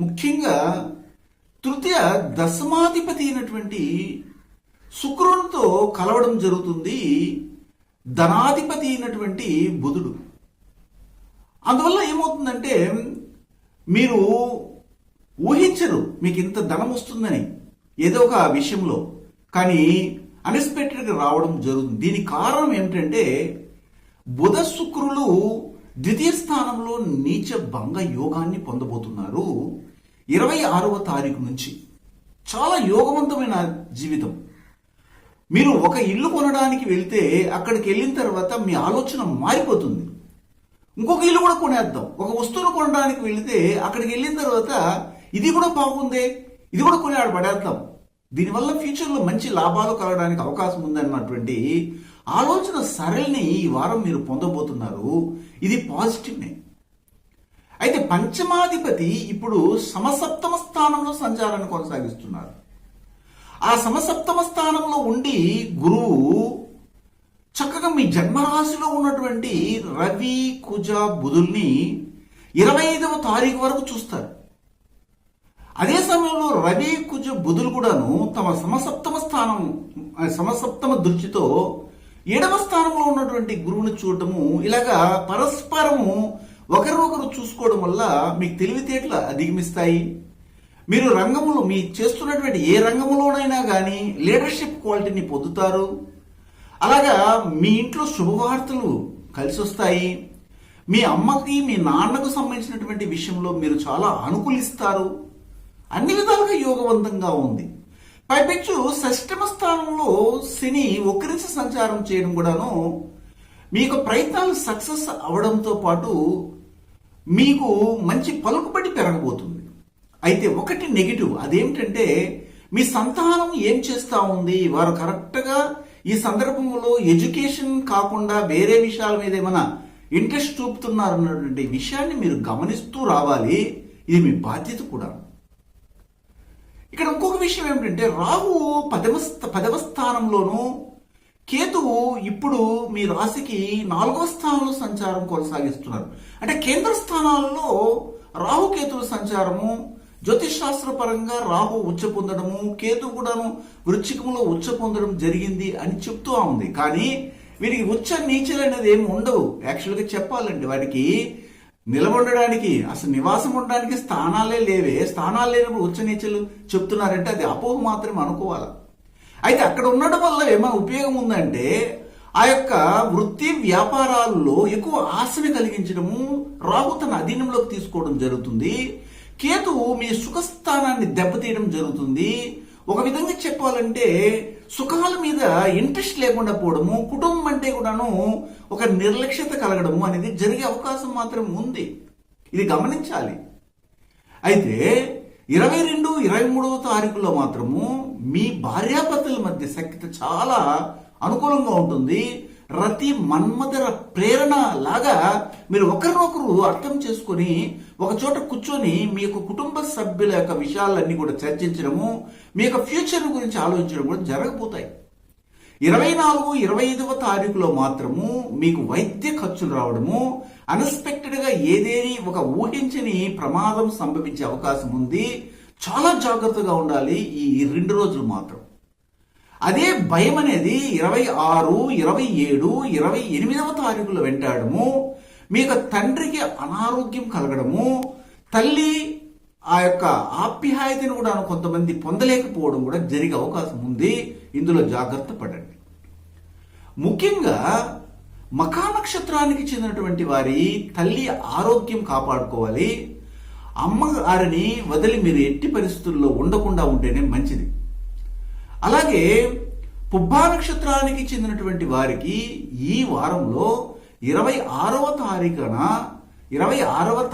S1: ముఖ్యంగా తృతీయ దశమాధిపతి అయినటువంటి శుక్రునితో కలవడం జరుగుతుంది. ధనాధిపతి అయినటువంటి బుధుడు. అందువల్ల ఏమవుతుందంటే మీరు ఊహించరు మీకు ఇంత ధనం వస్తుందని ఏదో ఒక విషయంలో, కానీ అన్ఎక్స్పెక్టెడ్గా రావడం జరుగుతుంది. దీనికి కారణం ఏమిటంటే బుధ శుక్రులు ద్వితీయ స్థానంలో నీచ భంగ యోగాన్ని పొందబోతున్నారు. 26వ తారీఖు నుంచి చాలా యోగవంతమైన జీవితం. మీరు ఒక ఇల్లు కొనడానికి వెళ్తే అక్కడికి వెళ్ళిన తర్వాత మీ ఆలోచన మారిపోతుంది. ఇంకొక ఇల్లు కూడా కొనేద్దాం. ఒక వస్తువును కొనడానికి వెళితే అక్కడికి వెళ్ళిన తర్వాత ఇది కూడా బాగుందే, ఇది కూడా కొని ఆడ పడేద్దాం, దీనివల్ల ఫ్యూచర్లో మంచి లాభాలు కలగడానికి అవకాశం ఉందన్నటువంటి ఆలోచన సరళిని ఈ వారం మీరు పొందబోతున్నారు. ఇది పాజిటివ్నే. అయితే పంచమాధిపతి ఇప్పుడు సమసప్తమ స్థానంలో సంచారాన్ని కొనసాగిస్తున్నారు. ఆ సమసప్తమ స్థానంలో ఉండి గురువు చక్కగా మీ జన్మరాశిలో ఉన్నటువంటి రవి, కుజ, బుధుల్ని 25వ తారీఖు వరకు చూస్తారు. అదే సమయంలో రవి, కుజ, బుధులు కూడాను తమ సమసప్తమ దృష్టితో 7వ స్థానంలో ఉన్నటువంటి గురువుని చూడటము, ఇలాగా పరస్పరము ఒకరినొకరు చూసుకోవడం వల్ల మీకు తెలివితేటలు అధిగమిస్తాయి. మీరు రంగంలో మీ చేస్తున్నటువంటి ఏ రంగంలోనైనా కానీ లీడర్షిప్ క్వాలిటీని పొందుతారు. అలాగా మీ ఇంట్లో శుభవార్తలు కలిసి వస్తాయి. మీ అమ్మకి, మీ నాన్నకు సంబంధించినటువంటి విషయంలో మీరు చాలా అనుకూలిస్తారు. అన్ని విధాలుగా యోగవంతంగా ఉంది. పైపెచ్చు షష్టమ స్థానంలో శని వక్రించి సంచారం చేయడం కూడాను మీకు ప్రయత్నాలు సక్సెస్ అవడంతో పాటు మీకు మంచి పలుకుబడి పెరగబోతుంది. అయితే ఒకటి నెగిటివ్, అదేమిటంటే మీ సంతానం ఏం చేస్తూ ఉంది, వారు కరెక్ట్గా ఈ సందర్భంలో ఎడ్యుకేషన్ కాకుండా వేరే విషయాల మీద ఏమైనా ఇంట్రెస్ట్ చూపుతున్నారన్నటువంటి విషయాన్ని మీరు గమనిస్తూ రావాలి. ఇది మీ బాధ్యత కూడా. ఇక్కడ ఇంకొక విషయం ఏమిటంటే రాహు 10వ స్థానంలోను, కేతువు ఇప్పుడు మీ రాశికి 4వ స్థానంలో సంచారం కొనసాగిస్తున్నారు. అంటే కేంద్ర స్థానాలలో రాహుకేతువుల సంచారము, జ్యోతిష్ శాస్త్ర పరంగా రాహు ఉచ్చ పొందడము, కేతు కూడాను వృశ్చికంలో ఉచ్చ పొందడం జరిగింది అని చెప్తూ ఉంది. కానీ వీరికి ఉచ్చ నీచలు అనేది ఏమి ఉండవు. యాక్చువల్గా చెప్పాలంటే వాటికి నిలబడడానికి, అసలు నివాసం ఉండడానికి స్థానాలే లేవే. స్థానాలు లేనప్పుడు ఉచ్చ నీచలు చెప్తున్నారంటే అది అపోహ మాత్రమే అనుకోవాలి. అయితే అక్కడ ఉండడం వల్ల ఏమైనా ఉపయోగం ఉందంటే ఆ యొక్క వృత్తి వ్యాపారాల్లో ఎక్కువ ఆశని కలిగించడము, రాహు తన అధీనంలోకి తీసుకోవడం జరుగుతుంది. కేతు మీ సుఖస్థానాన్ని దెబ్బతీయడం జరుగుతుంది. ఒక విధంగా చెప్పాలంటే సుఖాల మీద ఇంట్రెస్ట్ లేకుండా పోవడము, కుటుంబం అంటే కూడాను ఒక నిర్లక్ష్యత కలగడము అనేది జరిగే అవకాశం మాత్రం ఉంది. ఇది గమనించాలి. అయితే 22, 23వ తారీఖులో మాత్రము మీ భార్యాభర్తల మధ్య శక్తి చాలా అనుకూలంగా ఉంటుంది. రతి మన్మధర ప్రేరణ లాగా మీరు ఒకరినొకరు అర్థం చేసుకొని ఒక చోట కూర్చొని మీ యొక్క కుటుంబ సభ్యుల యొక్క విషయాలన్నీ కూడా చర్చించడము, మీ యొక్క ఫ్యూచర్ గురించి ఆలోచించడం కూడా జరగబోతాయి. 24, 25వ తారీఖులో మాత్రము మీకు వైద్య ఖర్చులు రావడము, అన్ఎక్స్పెక్టెడ్ గా ఏదేని ఒక ఊహించని ప్రమాదం సంభవించే అవకాశం ఉంది. చాలా జాగ్రత్తగా ఉండాలి ఈ 2 రోజులు మాత్రం. అదే భయం అనేది 26, 27, 28వ తారీఖులో వెంటాడము, మీ యొక్క తండ్రికి అనారోగ్యం కలగడము, తల్లి ఆ యొక్క ఆప్యాయతను కూడా కొంతమంది పొందలేకపోవడం కూడా జరిగే అవకాశం ఉంది. ఇందులో జాగ్రత్త పడండి. ముఖ్యంగా మఖా నక్షత్రానికి చెందినటువంటి వారి తల్లి ఆరోగ్యం కాపాడుకోవాలి. అమ్మగారిని వదిలి మీరు ఎట్టి పరిస్థితుల్లో ఉండకుండా ఉంటేనే మంచిది. అలాగే పుబ్బా నక్షత్రానికి చెందినటువంటి వారికి ఈ వారంలో 26వ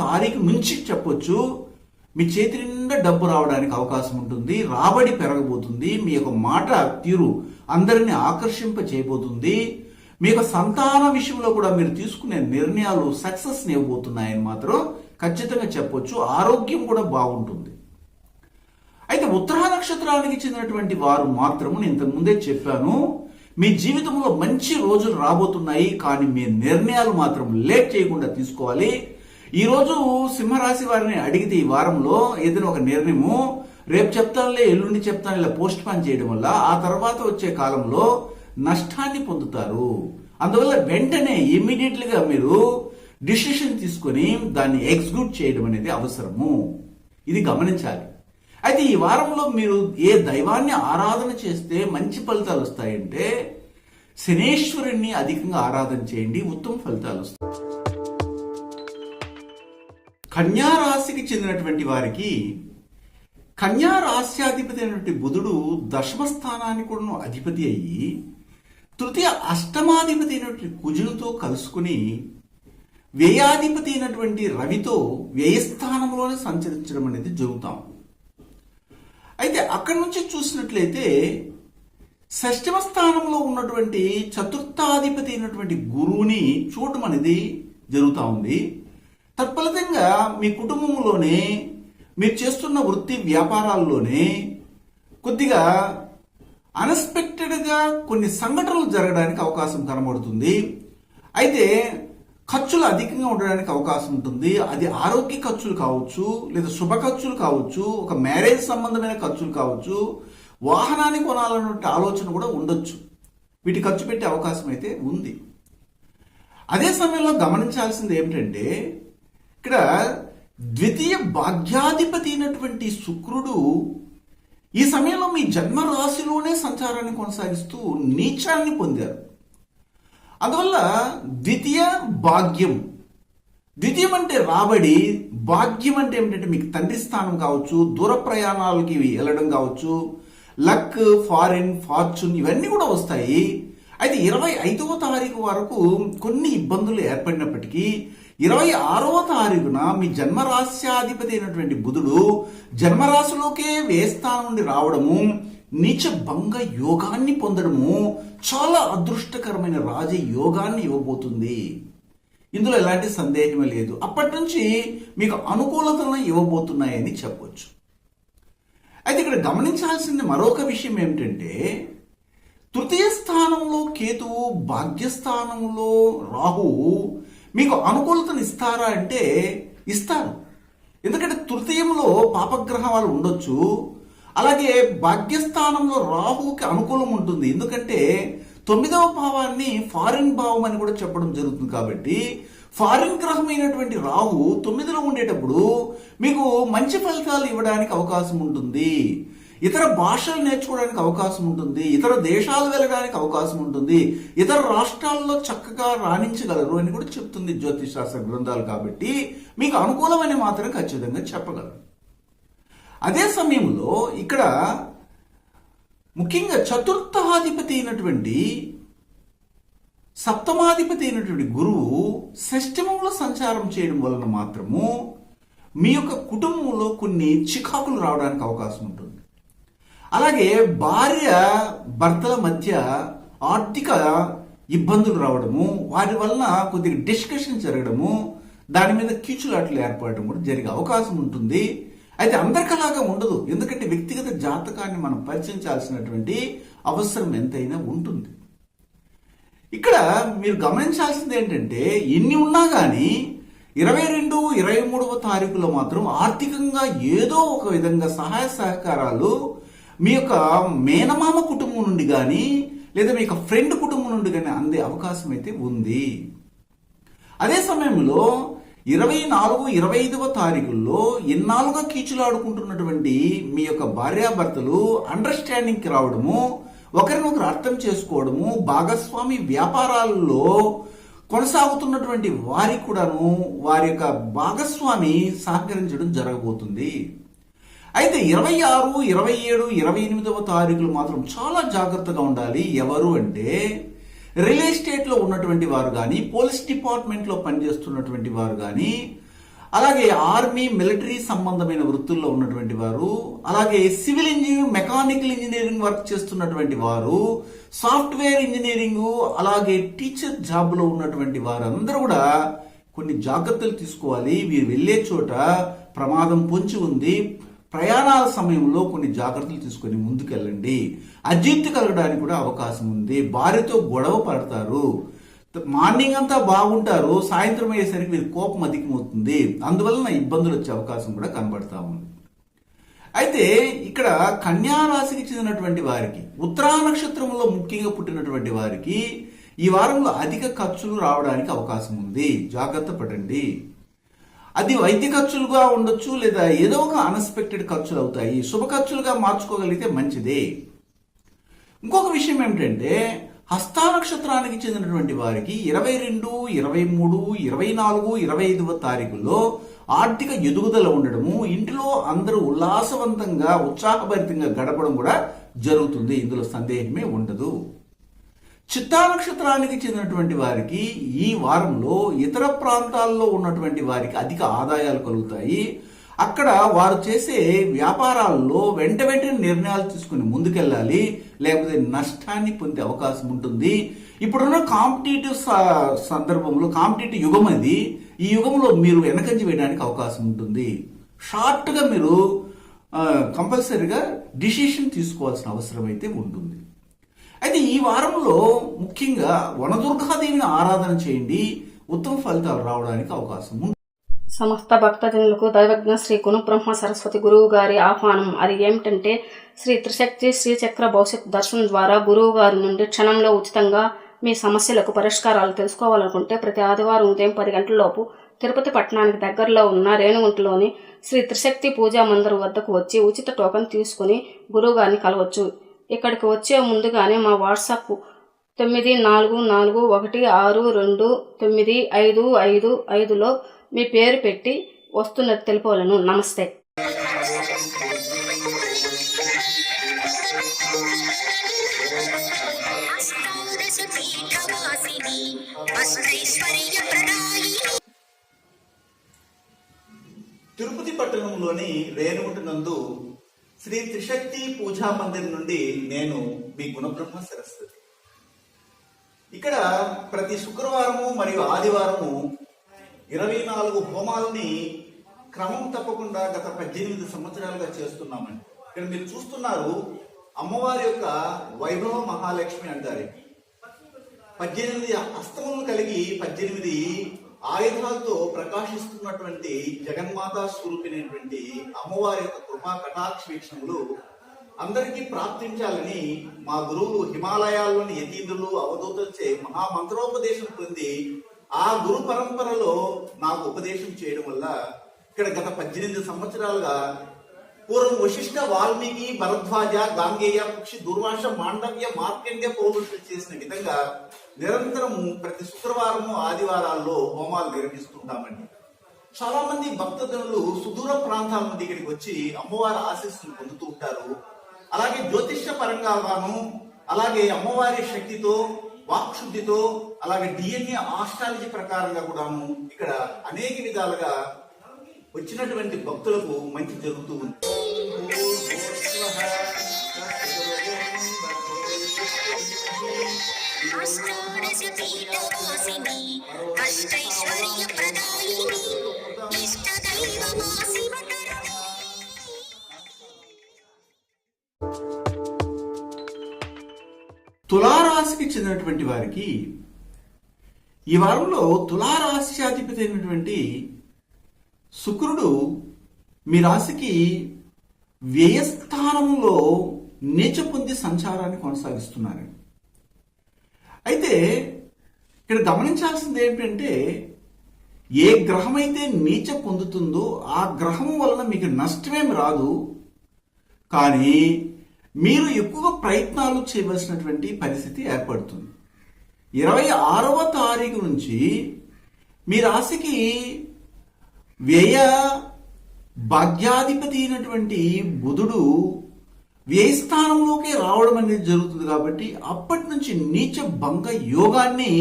S1: తారీఖు నుంచి చెప్పొచ్చు మీ చేతి నిండా డబ్బు రావడానికి అవకాశం ఉంటుంది. రాబడి పెరగబోతుంది. మీ యొక్క మాట తీరు అందరినీ ఆకర్షింప చేయబోతుంది. మీ యొక్క సంతాన విషయంలో కూడా మీరు తీసుకునే నిర్ణయాలు సక్సెస్ ఇవ్వబోతున్నాయని మాత్రం ఖచ్చితంగా చెప్పొచ్చు. ఆరోగ్యం కూడా బాగుంటుంది. అయితే ఉత్తరా నక్షత్రానికి చెందినటువంటి వారు మాత్రము నేను ఇంతకు ముందే చెప్పాను, మీ జీవితంలో మంచి రోజులు రాబోతున్నాయి. కానీ మీ నిర్ణయాలు మాత్రం లేట్ చేయకుండా తీసుకోవాలి. ఈ రోజు సింహరాశి వారిని అడిగితే ఈ వారంలో ఏదైనా ఒక నిర్ణయము రేపు చెప్తానులే, ఎల్లుండి చెప్తాను ఇలా పోస్ట్ పోన్ చేయడం వల్ల ఆ తర్వాత వచ్చే కాలంలో నష్టాన్ని పొందుతారు. అందువల్ల వెంటనే ఇమ్మీడియట్ గా మీరు డిసిషన్ తీసుకొని దాన్ని ఎగ్జిక్యూట్ చేయడం అనేది అవసరము. ఇది గమనించాలి. అయితే ఈ వారంలో మీరు ఏ దైవాన్ని ఆరాధన చేస్తే మంచి ఫలితాలు వస్తాయంటే శనేశ్వరుణ్ణి అధికంగా ఆరాధన చేయండి, ఉత్తమ ఫలితాలు వస్తాయి. కన్యా రాశికి చెందినటువంటి వారికి కన్యా రాశ్యాధిపతి అయినటువంటి బుధుడు దశమ స్థానానికి కూడా అధిపతి అయ్యి తృతీయ అష్టమాధిపతి అయినటువంటి కుజునితో కలుసుకుని వ్యయాధిపతి అయినటువంటి రవితో వ్యయస్థానంలోనే సంచరించడం అనేది జరుగుతాం. అయితే అక్కడి నుంచి చూసినట్లయితే షష్టమ స్థానంలో ఉన్నటువంటి చతుర్థాధిపతి అయినటువంటి గురువుని చూడటం అనేది జరుగుతూ ఉంది. తత్ఫలితంగా మీ కుటుంబంలోనే మీరు చేస్తున్న వృత్తి వ్యాపారాల్లోనే కొద్దిగా అన్ఎక్స్పెక్టెడ్గా కొన్ని సంఘటనలు జరగడానికి అవకాశం కనబడుతుంది. అయితే ఖర్చులు అధికంగా ఉండడానికి అవకాశం ఉంటుంది. అది ఆరోగ్య ఖర్చులు కావచ్చు, లేదా శుభ ఖర్చులు కావచ్చు, ఒక మ్యారేజ్ సంబంధమైన ఖర్చులు కావచ్చు, వాహనాన్ని కొనాలన్నటువంటి ఆలోచన కూడా ఉండొచ్చు. వీటి ఖర్చు పెట్టే అవకాశం అయితే ఉంది. అదే సమయంలో గమనించాల్సింది ఏమిటంటే ఇక్కడ ద్వితీయ భాగ్యాధిపతి అయినటువంటి శుక్రుడు ఈ సమయంలో మీ జన్మ రాశిలోనే సంచారాన్ని కొనసాగిస్తూ నీచాన్ని పొందారు. అందువల్ల ద్వితీయ భాగ్యం, ద్వితీయం అంటే రాబడి, భాగ్యం అంటే ఏమిటంటే మీకు తండ్రి స్థానం కావచ్చు, దూర ప్రయాణాలకి వెళ్ళడం కావచ్చు, లక్, ఫారిన్, ఫార్చ్యూన్ ఇవన్నీ కూడా వస్తాయి. అయితే 25వ తారీఖు వరకు కొన్ని ఇబ్బందులు ఏర్పడినప్పటికీ 26వ తారీఖున మీ జన్మరాశ్యాధిపతి అయినటువంటి బుధుడు జన్మరాశిలోకే వ్యయస్థానం నుండి రావడము, నీచ భంగ యోగాన్ని పొందడము చాలా అదృష్టకరమైన రాజయోగాన్ని ఇవ్వబోతుంది. ఇందులో ఎలాంటి సందేహమే లేదు. అప్పటి నుంచి మీకు అనుకూలతలను ఇవ్వబోతున్నాయని చెప్పొచ్చు. అయితే ఇక్కడ గమనించాల్సింది మరొక విషయం ఏమిటంటే తృతీయ స్థానంలో కేతువు, భాగ్యస్థానంలో రాహువు మీకు అనుకూలతను ఇస్తారా అంటే ఇస్తారు. ఎందుకంటే తృతీయంలో పాపగ్రహాలు ఉండొచ్చు, అలాగే భాగ్యస్థానంలో రాహువుకి అనుకూలం ఉంటుంది. ఎందుకంటే 9వ భావాన్ని ఫారిన్ భావం అని కూడా చెప్పడం జరుగుతుంది. కాబట్టి ఫారిన్ గ్రహమైనటువంటి రాహు 9లో ఉండేటప్పుడు మీకు మంచి ఫలితాలు ఇవ్వడానికి అవకాశం ఉంటుంది. ఇతర భాషలు నేర్చుకోవడానికి అవకాశం ఉంటుంది, ఇతర దేశాలు వెళ్ళడానికి అవకాశం ఉంటుంది, ఇతర రాష్ట్రాల్లో చక్కగా రాణించగలరు అని కూడా చెప్తుంది జ్యోతిష్ శాస్త్ర గ్రంథాలు. కాబట్టి మీకు అనుకూలమని మాత్రం ఖచ్చితంగా చెప్పగలరు. అదే సమయంలో ఇక్కడ ముఖ్యంగా చతుర్థాధిపతి అయినటువంటి సప్తమాధిపతి అయినటువంటి గురువు షష్టమంలో సంచారం చేయడం వలన మాత్రము మీ యొక్క కుటుంబంలో కొన్ని చికాకులు రావడానికి అవకాశం ఉంటుంది. అలాగే భార్య భర్తల మధ్య ఆర్థిక ఇబ్బందులు రావడము, వారి వలన కొద్దిగా డిస్కషన్ జరగడము, దాని మీద కీచులాటలు ఏర్పడడం కూడా జరిగే అవకాశం ఉంటుంది. అయితే అందరికలాగా ఉండదు, ఎందుకంటే వ్యక్తిగత జాతకాన్ని మనం పరిశీలించాల్సినటువంటి అవసరం ఎంతైనా ఉంటుంది. ఇక్కడ మీరు గమనించాల్సింది ఏంటంటే ఎన్ని ఉన్నా కానీ 22, 23వ తారీఖులో మాత్రం ఆర్థికంగా ఏదో ఒక విధంగా సహాయ సహకారాలు మీ యొక్క మేనమామ కుటుంబం నుండి కానీ లేదా మీ యొక్క ఫ్రెండ్ కుటుంబం నుండి కానీ అందే అవకాశం అయితే ఉంది. అదే సమయంలో 24, 25వ తారీఖుల్లో ఎన్నాళ్ళుగా కీచులాడుకుంటున్నటువంటి మీ యొక్క భార్యాభర్తలు అండర్స్టాండింగ్కి రావడము, ఒకరినొకరు అర్థం చేసుకోవడము, భాగస్వామి వ్యాపారాల్లో కొనసాగుతున్నటువంటి వారికి కూడాను వారి యొక్క భాగస్వామి సహకరించడం జరగబోతుంది. అయితే 26, 27, 28వ తారీఖులు మాత్రం చాలా జాగ్రత్తగా ఉండాలి. ఎవరు అంటే రియల్ ఎస్టేట్లో ఉన్నటువంటి వారు కానీ, పోలీస్ డిపార్ట్మెంట్లో పనిచేస్తున్నటువంటి వారు కానీ, అలాగే ఆర్మీ, మిలిటరీ సంబంధమైన వృత్తుల్లో ఉన్నటువంటి వారు, అలాగే civil engineering, mechanical engineering work చేస్తున్నటువంటి వారు, సాఫ్ట్వేర్ ఇంజనీరింగ్, అలాగే టీచర్ జాబ్లో ఉన్నటువంటి వారు అందరూ కూడా కొన్ని జాగ్రత్తలు తీసుకోవాలి. వీరు వెళ్ళే చోట ప్రమాదం పొంచి ఉంది. ప్రయాణాల సమయంలో కొన్ని జాగ్రత్తలు తీసుకొని ముందుకెళ్ళండి. అజీర్తి కలగడానికి కూడా అవకాశం ఉంది. భార్యతో గొడవ పడతారు. మార్నింగ్ అంతా బాగుంటారు, సాయంత్రం అయ్యేసరికి వీరి కోపం అధికమవుతుంది. అందువలన ఇబ్బందులు వచ్చే అవకాశం కూడా కనబడతా ఉంది. అయితే ఇక్కడ కన్యా రాశికి చెందినటువంటి వారికి, ఉత్తరా నక్షత్రంలో ముఖ్యంగా పుట్టినటువంటి వారికి ఈ వారంలో అధిక ఖర్చులు రావడానికి అవకాశం ఉంది. జాగ్రత్త పడండి. అది వైద్య ఖర్చులుగా ఉండొచ్చు, లేదా ఏదో ఒక అన్ఎక్స్పెక్టెడ్ ఖర్చులు అవుతాయి. శుభ ఖర్చులుగా మార్చుకోగలిగితే మంచిదే. ఇంకొక విషయం ఏమిటంటే హస్తా నక్షత్రానికి చెందినటువంటి వారికి 22, 23, 24, 25వ తారీఖుల్లో ఆర్థిక ఎదుగుదల ఉండడము, ఇంటిలో అందరూ ఉల్లాసవంతంగా ఉత్సాహభరితంగా గడపడం కూడా జరుగుతుంది. ఇందులో సందేహమే ఉండదు. చిత్తా నక్షత్రానికి చెందినటువంటి వారికి ఈ వారంలో ఇతర ప్రాంతాల్లో ఉన్నటువంటి వారికి అధిక ఆదాయాలు కలుగుతాయి. అక్కడ వారు చేసే వ్యాపారాల్లో వెంట వెంటనే నిర్ణయాలు తీసుకుని ముందుకెళ్ళాలి, లేకపోతే నష్టాన్ని పొందే అవకాశం ఉంటుంది. ఇప్పుడున్న కాంపిటేటివ్ సందర్భంలో, కాంపిటేటివ్ యుగం అది, ఈ యుగంలో మీరు వెనకంజ వేయడానికి అవకాశం ఉంటుంది. షార్ట్గా మీరు కంపల్సరీగా డిసిషన్ తీసుకోవాల్సిన అవసరం అయితే ఉంటుంది. అయితే ఈ వారంలో ముఖ్యంగా వనదుర్గాదేవిని ఆరాధన చేయండి, ఉత్తమ ఫలితాలు రావడానికి అవకాశం ఉంటుంది.
S2: సమస్త భక్తజనులకు దైవజ్ఞ శ్రీ గుణబ్రహ్మ సరస్వతి గురువు గారి ఆహ్వానం. అది ఏమిటంటే శ్రీ త్రిశక్తి శ్రీచక్ర భవిష్యత్ దర్శనం ద్వారా గురువు గారి నుండి క్షణంలో ఉచితంగా మీ సమస్యలకు పరిష్కారాలు తెలుసుకోవాలనుకుంటే ప్రతి ఆదివారం ఉదయం 10 గంటలలోపు తిరుపతి పట్టణానికి దగ్గరలో ఉన్న రేణుగుంటలోని శ్రీ త్రిశక్తి పూజా మందిరం వద్దకు వచ్చి ఉచిత టోకెన్ తీసుకుని గురువు గారిని కలవచ్చు. ఇక్కడికి వచ్చే ముందుగానే మా వాట్సాప్ 9441629555లో మీ పేరు పెట్టి వస్తున్నది తెలుపవలను. నమస్తే.
S1: తిరుపతి పట్టణంలోని రేణుగుంట నందు శ్రీ త్రిశక్తి పూజా మందిర్ నుండి నేను మీ గుణబ్రహ్మ సరస్వతి. ఇక్కడ ప్రతి శుక్రవారము మరియు ఆదివారము 24 హోమాలని క్రమం తప్పకుండా గత 18 సంవత్సరాలుగా చేస్తున్నామండి. ఇక్కడ మీరు చూస్తున్నారు, అమ్మవారి యొక్క వైభవ మహాలక్ష్మి అంటారు. 18 హస్తములు కలిగి 18 ఆయుధాలతో ప్రకాశిస్తున్నటువంటి జగన్మాతా స్వరూపినటువంటి అమ్మవారి యొక్క కృపా కటాక్ష వీక్షణములు అందరికీ ప్రాప్తించాలని మా గురువులు హిమాలయాల్లోని యతీంద్రులు అవధూతలచే మహామంత్రోపదేశం పొంది ఆ గురు పరంపరలో నాకు ఉపదేశం చేయడం వల్ల ఇక్కడ గత 18 సంవత్సరాలుగా పూర్వం వశిష్ఠ, వాల్మీకి, భరద్వాజ, గాంగేయ, పక్షి, దుర్వాస, మాండవ్య, మార్కండ్య పౌరుషులు చేసిన విధంగా నిరంతరము ప్రతి శుక్రవారము ఆదివారాల్లో హోమాలు నిర్వహిస్తుంటామండి. చాలా మంది భక్తజనులు సుదూర ప్రాంతాల నుండి ఇక్కడికి వచ్చి అమ్మవారి ఆశీస్సులు పొందుతూ ఉంటారు. అలాగే జ్యోతిష్య పరంగా గాను, అలాగే అమ్మవారి శక్తితో, వాక్శుద్ధితో, అలాగే DNA ఆస్ట్రాలజీ ప్రకారంగా కూడాను ఇక్కడ అనేక విధాలుగా వచ్చినటువంటి భక్తులకు మంచి జరుగుతూ ఉంది. తులారాశికి చెందినటువంటి వారికి ఈ వారంలో తులారాశియాధిపతి అయినటువంటి శుక్రుడు మీ రాశికి వ్యయస్థానంలో నీచ పొంది సంచారాన్ని కొనసాగిస్తున్నారు. అయితే ఇక్కడ గమనించాల్సింది ఏంటంటే, ఏ గ్రహం అయితే నీచ పొందుతుందో ఆ గ్రహం వలన మీకు నష్టమేమి రాదు, కానీ మీరు ఎక్కువ ప్రయత్నాలు చేయవలసినటువంటి పరిస్థితి ఏర్పడుతుంది. 26వ తారీఖు నుంచి మీ రాశికి వ్యయ భాగ్యాధిపతి అయినటువంటి బుధుడు వ్యయస్థానంలోకి రావడం అనేది జరుగుతుంది. కాబట్టి అప్పటి నుంచి నీచ భంగ యోగాన్ని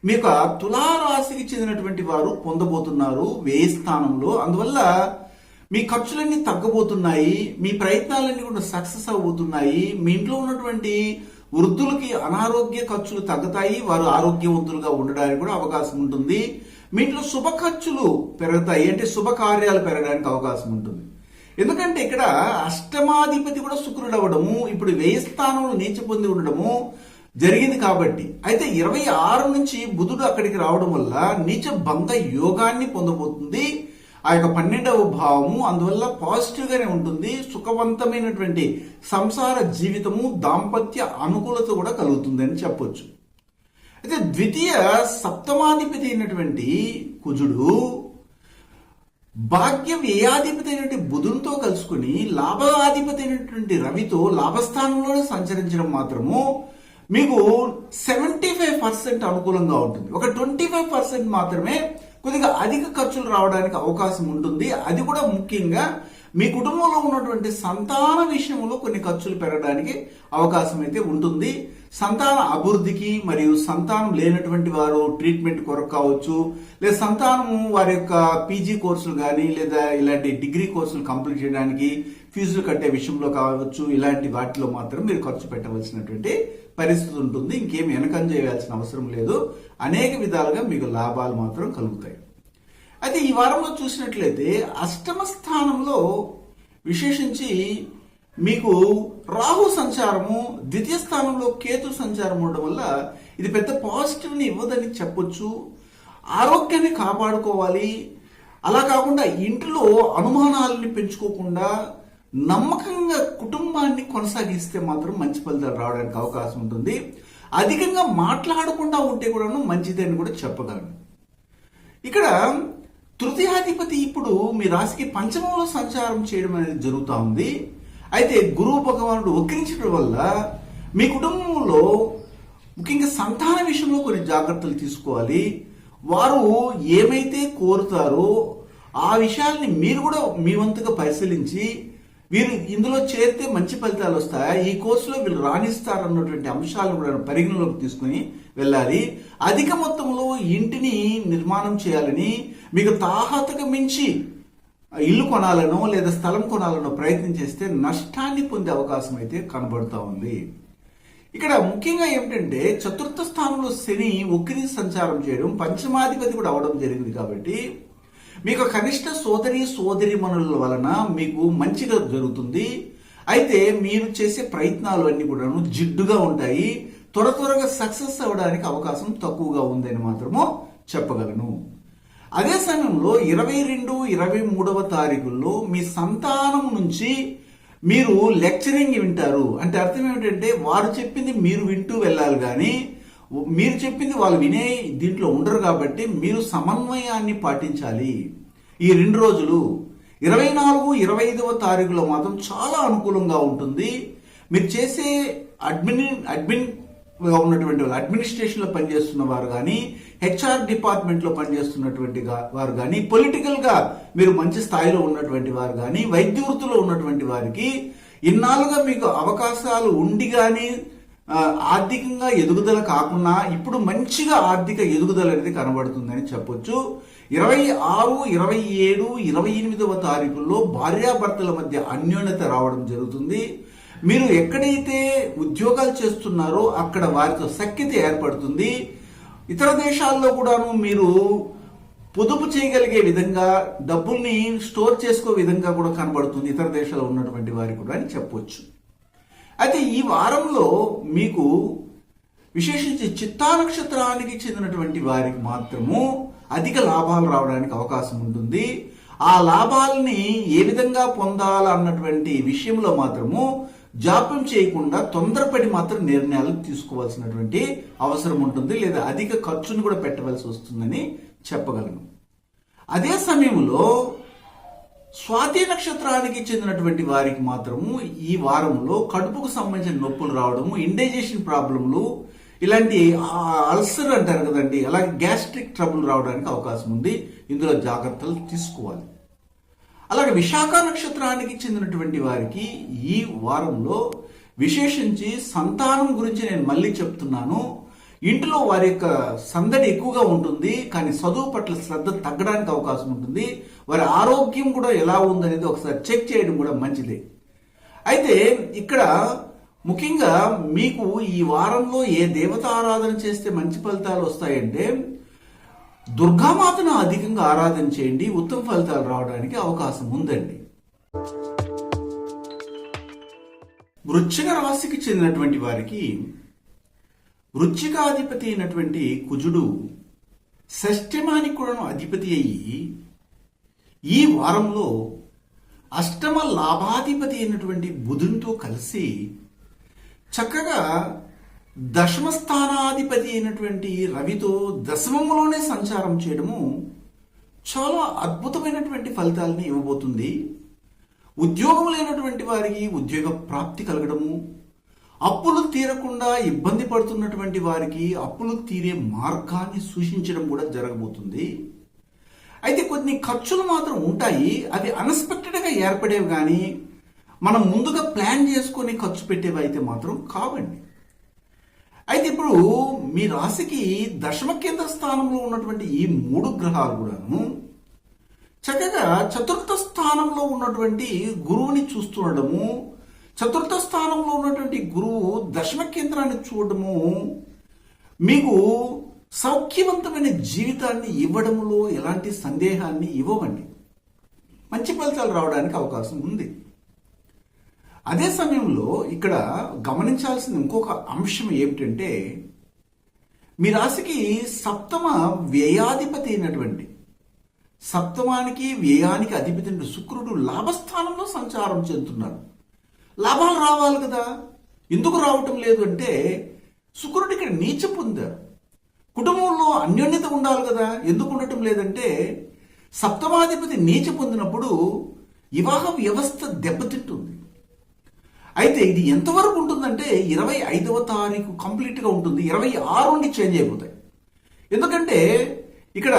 S1: మీకు తులారాశికి చెందినటువంటి వారు పొందబోతున్నారు వ్యయస్థానంలో. అందువల్ల మీ ఖర్చులన్నీ తగ్గబోతున్నాయి, మీ ప్రయత్నాలన్నీ కూడా సక్సెస్ అవబోతున్నాయి. మీ ఇంట్లో ఉన్నటువంటి వృద్ధులకి అనారోగ్య ఖర్చులు తగ్గుతాయి, వారు ఆరోగ్యవంతులుగా ఉండడానికి కూడా అవకాశం ఉంటుంది. మీ ఇంట్లో శుభ ఖర్చులు పెరుగుతాయి, అంటే శుభకార్యాలు పెరగడానికి అవకాశం ఉంటుంది. ఎందుకంటే ఇక్కడ అష్టమాధిపతి కూడా శుక్రుడు అవ్వడము, ఇప్పుడు వ్యయస్థానంలో నీచ పొంది ఉండడము జరిగింది. కాబట్టి అయితే 26 నుంచి బుధుడు అక్కడికి రావడం వల్ల నీచ భంగ యోగాన్ని పొందబోతుంది ఆ యొక్క 12వ భావము. అందువల్ల పాజిటివ్ గానే ఉంటుంది. సుఖవంతమైనటువంటి సంసార జీవితము, దాంపత్య అనుకూలత కూడా కలుగుతుంది అని చెప్పొచ్చు. అయితే ద్వితీయ సప్తమాధిపతి అయినటువంటి కుజుడు భాగ్య వ్యయాధిపతి అయినటువంటి బుధునితో కలుసుకుని లాభాధిపతి అయినటువంటి రవితో లాభస్థానంలోనే సంచరించడం మాత్రము మీకు 75% అనుకూలంగా ఉంటుంది. ఒక 25% మాత్రమే కొద్దిగా అధిక ఖర్చులు రావడానికి అవకాశం ఉంటుంది. అది కూడా ముఖ్యంగా మీ కుటుంబంలో ఉన్నటువంటి సంతాన విషయంలో కొన్ని ఖర్చులు పెరగడానికి అవకాశం అయితే ఉంటుంది. సంతాన అభివృద్ధికి మరియు సంతానం లేనటువంటి వారు ట్రీట్మెంట్ కొరకు కావచ్చు, లేదా సంతానము వారి యొక్క పీజీ కోర్సులు కానీ లేదా ఇలాంటి డిగ్రీ కోర్సులు కంప్లీట్ చేయడానికి ఫీజులు కట్టే విషయంలో కావచ్చు, ఇలాంటి వాటిలో మాత్రం మీరు ఖర్చు పెట్టవలసినటువంటి పరిస్థితి ఉంటుంది. ఇంకేం వెనకంజ చేయాల్సిన అవసరం లేదు. అనేక విధాలుగా మీకు లాభాలు మాత్రం కలుగుతాయి. అయితే ఈ వారంలో చూసినట్లయితే అష్టమ స్థానంలో విశేషించి మీకు రాహు సంచారము, ద్వితీయ స్థానంలో కేతు సంచారం ఉండడం వల్ల ఇది పెద్ద పాజిటివ్ని ఇవ్వదని చెప్పొచ్చు. ఆరోగ్యాన్ని కాపాడుకోవాలి. అలా కాకుండా ఇంట్లో అనుమానాలని పెంచుకోకుండా నమ్మకంగా కుటుంబాన్ని కొనసాగిస్తే మాత్రం మంచి ఫలితాలు రావడానికి అవకాశం ఉంటుంది. అధికంగా మాట్లాడకుండా ఉంటే కూడా మంచిదని కూడా చెప్పగలను. ఇక్కడ తృతీయాధిపతి ఇప్పుడు మీ రాశికి పంచమంలో సంచారం చేయడం అనేది జరుగుతూ ఉంది. అయితే గురువు భగవానుడు వక్రించడం వల్ల మీ కుటుంబంలో ముఖ్యంగా సంతాన విషయంలో కొన్ని జాగ్రత్తలు తీసుకోవాలి. వారు ఏమైతే కోరుతారో ఆ విషయాల్ని మీరు కూడా మీ వంతుగా పరిశీలించి వీరు ఇందులో చేరితే మంచి ఫలితాలు వస్తాయా, ఈ కోర్సులో వీళ్ళు రాణిస్తారన్నటువంటి అంశాలను కూడా పరిగణలోకి తీసుకుని వెళ్ళాలి. అధిక మొత్తంలో ఇంటిని నిర్మాణం చేయాలని, మీకు తాహతకు మించి ఇల్లు కొనాలనో లేదా స్థలం కొనాలనో ప్రయత్నం చేస్తే నష్టాన్ని పొందే అవకాశం అయితే కనబడుతూ ఉంది. ఇక్కడ ముఖ్యంగా ఏమిటంటే చతుర్థ స్థానంలో శని వక్రీ సంచారం చేయడం, పంచమాధిపతి కూడా అవడం జరిగింది కాబట్టి మీకు కనిష్ట సోదరిమణుల వలన మీకు మంచిగా జరుగుతుంది. అయితే మీరు చేసే ప్రయత్నాలు అన్ని కూడా జిడ్డుగా ఉంటాయి. త్వరగా సక్సెస్ అవ్వడానికి అవకాశం తక్కువగా ఉందని మాత్రము చెప్పగలను. అదే సమయంలో 22, 23వ తారీఖుల్లో మీ సంతానం నుంచి మీరు లెక్చరింగ్ వింటారు. అంటే అర్థం ఏమిటంటే వారు చెప్పింది మీరు వింటూ వెళ్ళాలి, కానీ మీరు చెప్పింది వాళ్ళు వినే దీంట్లో ఉండరు. కాబట్టి మీరు సమన్వయాన్ని పాటించాలి. ఈ 2 రోజులు 24, 25వ తారీఖులో మాత్రం చాలా అనుకూలంగా ఉంటుంది. మీరు చేసే అడ్మిన్ ఉన్నటువంటి వాళ్ళు, అడ్మినిస్ట్రేషన్ లో పనిచేస్తున్న వారు కానీ, హెచ్ఆర్ డిపార్ట్మెంట్ లో పనిచేస్తున్నటువంటి వారు కానీ, పొలిటికల్ గా మీరు మంచి స్థాయిలో ఉన్నటువంటి వారు కానీ, వైద్య వృత్తిలో ఉన్నటువంటి వారికి ఇన్నాళ్ళుగా మీకు అవకాశాలు ఉండి కానీ ఆర్థికంగా ఎదుగుదల కాకుండా ఇప్పుడు మంచిగా ఆర్థిక ఎదుగుదల అనేది కనబడుతుందని చెప్పొచ్చు. 26, 27, 28వ తారీఖుల్లో భార్యాభర్తల మధ్య అన్యోన్యత రావడం జరుగుతుంది. మీరు ఎక్కడైతే ఉద్యోగాలు చేస్తున్నారో అక్కడ వారితో సఖ్యత ఏర్పడుతుంది. ఇతర దేశాల్లో కూడాను మీరు పొదుపు చేయగలిగే విధంగా, డబ్బుల్ని స్టోర్ చేసుకో విధంగా కూడా కనబడుతుంది ఇతర దేశాల్లో ఉన్నటువంటి వారికి కూడా అని చెప్పొచ్చు. అయితే ఈ వారంలో మీకు విశేషించి చిత్తా నక్షత్రానికి చెందినటువంటి వారికి మాత్రము అధిక లాభాలు రావడానికి అవకాశం ఉంటుంది. ఆ లాభాలని ఏ విధంగా పొందాలన్నటువంటి విషయంలో మాత్రము జాప్యం చేయకుండా తొందరపడి మాత్రం నిర్ణయాలు తీసుకోవాల్సినటువంటి అవసరం ఉంటుంది, లేదా అధిక ఖర్చును కూడా పెట్టవలసి వస్తుందని చెప్పగలను. అదే సమయంలో స్వాతి నక్షత్రానికి చెందినటువంటి వారికి మాత్రము ఈ వారంలో కడుపుకు సంబంధించిన నొప్పులు రావడము, ఇండైజెషన్ ప్రాబ్లంలు, ఇలాంటి అల్సర్ అంటారు కదండి, అలాగే గ్యాస్ట్రిక్ ట్రబుల్ రావడానికి అవకాశం ఉంది. ఇందులో జాగ్రత్తలు తీసుకోవాలి. అలాగే విశాఖ నక్షత్రానికి చెందినటువంటి వారికి ఈ వారంలో విశేషించి సంతానం గురించి నేను మళ్ళీ చెప్తున్నాను. ఇంట్లో వారి యొక్క సందడి ఎక్కువగా ఉంటుంది, కానీ చదువు పట్ల శ్రద్ధ తగ్గడానికి అవకాశం ఉంటుంది. వారి ఆరోగ్యం కూడా ఎలా ఉందనేది ఒకసారి చెక్ చేయడం కూడా మంచిదే. అయితే ఇక్కడ ముఖ్యంగా మీకు ఈ వారంలో ఏ దేవత ఆరాధన చేస్తే మంచి ఫలితాలు వస్తాయంటే దుర్గామాతను అధికంగా ఆరాధన చేయండి, ఉత్తమ ఫలితాలు రావడానికి అవకాశం ఉందండి. వృశ్చిక రాశికి చెందినటువంటి వారికి వృశ్చికాధిపతి అయినటువంటి కుజుడు షష్ఠమానికి కూడా అధిపతి అయ్యి ఈ వారంలో అష్టమ లాభాధిపతి అయినటువంటి బుధునితో కలిసి చక్కగా దశమ స్థానాధిపతి అయినటువంటి రవితో దశమంలోనే సంచారం చేయడము చాలా అద్భుతమైనటువంటి ఫలితాలని ఇవ్వబోతుంది. ఉద్యోగం లేనటువంటి వారికి ఉద్యోగ ప్రాప్తి కలగడము, అప్పులు తీరకుండా ఇబ్బంది పడుతున్నటువంటి వారికి అప్పులు తీరే మార్గాన్ని సూచించడం కూడా జరగబోతుంది. అయితే కొన్ని ఖర్చులు మాత్రం ఉంటాయి, అవి అన్ఎక్స్పెక్టెడ్గా ఏర్పడేవి, కానీ మనం ముందుగా ప్లాన్ చేసుకొని ఖర్చు పెట్టేవి అయితే మాత్రం కావండి. అయితే ఇప్పుడు మీ రాశికి దశమ కేంద్ర స్థానంలో ఉన్నటువంటి ఈ 3 గ్రహాలు కూడాను చక్కగా చతుర్థ స్థానంలో ఉన్నటువంటి గురువుని చూస్తుండడము, చతుర్థ స్థానంలో ఉన్నటువంటి గురువు దశమ కేంద్రాన్ని చూడడము మీకు సౌఖ్యవంతమైన జీవితాన్ని ఇవ్వడంలో ఎలాంటి సందేహాన్ని ఇవ్వవండి. మంచి ఫలితాలు రావడానికి అవకాశం ఉంది. అదే సమయంలో ఇక్కడ గమనించాల్సిన ఇంకొక అంశం ఏమిటంటే, మీ రాశికి సప్తమ వ్యయాధిపతి అయినటువంటి, సప్తమానికి వ్యయానికి అధిపతి శుక్రుడు లాభస్థానంలో సంచారం చెందుతున్నారు. లాభాలు రావాలి కదా, ఎందుకు రావటం లేదు అంటే శుక్రుడు ఇక్కడ నీచ పొందారు. కుటుంబంలో అన్యోన్యత ఉండాలి కదా, ఎందుకు ఉండటం లేదంటే సప్తమాధిపతి నీచ పొందినప్పుడు వివాహ వ్యవస్థ దెబ్బతింటుంది. అయితే ఇది ఎంతవరకు ఉంటుందంటే 25వ తారీఖు కంప్లీట్గా ఉంటుంది, 26 నుండి చేంజ్ అయిపోతాయి. ఎందుకంటే ఇక్కడ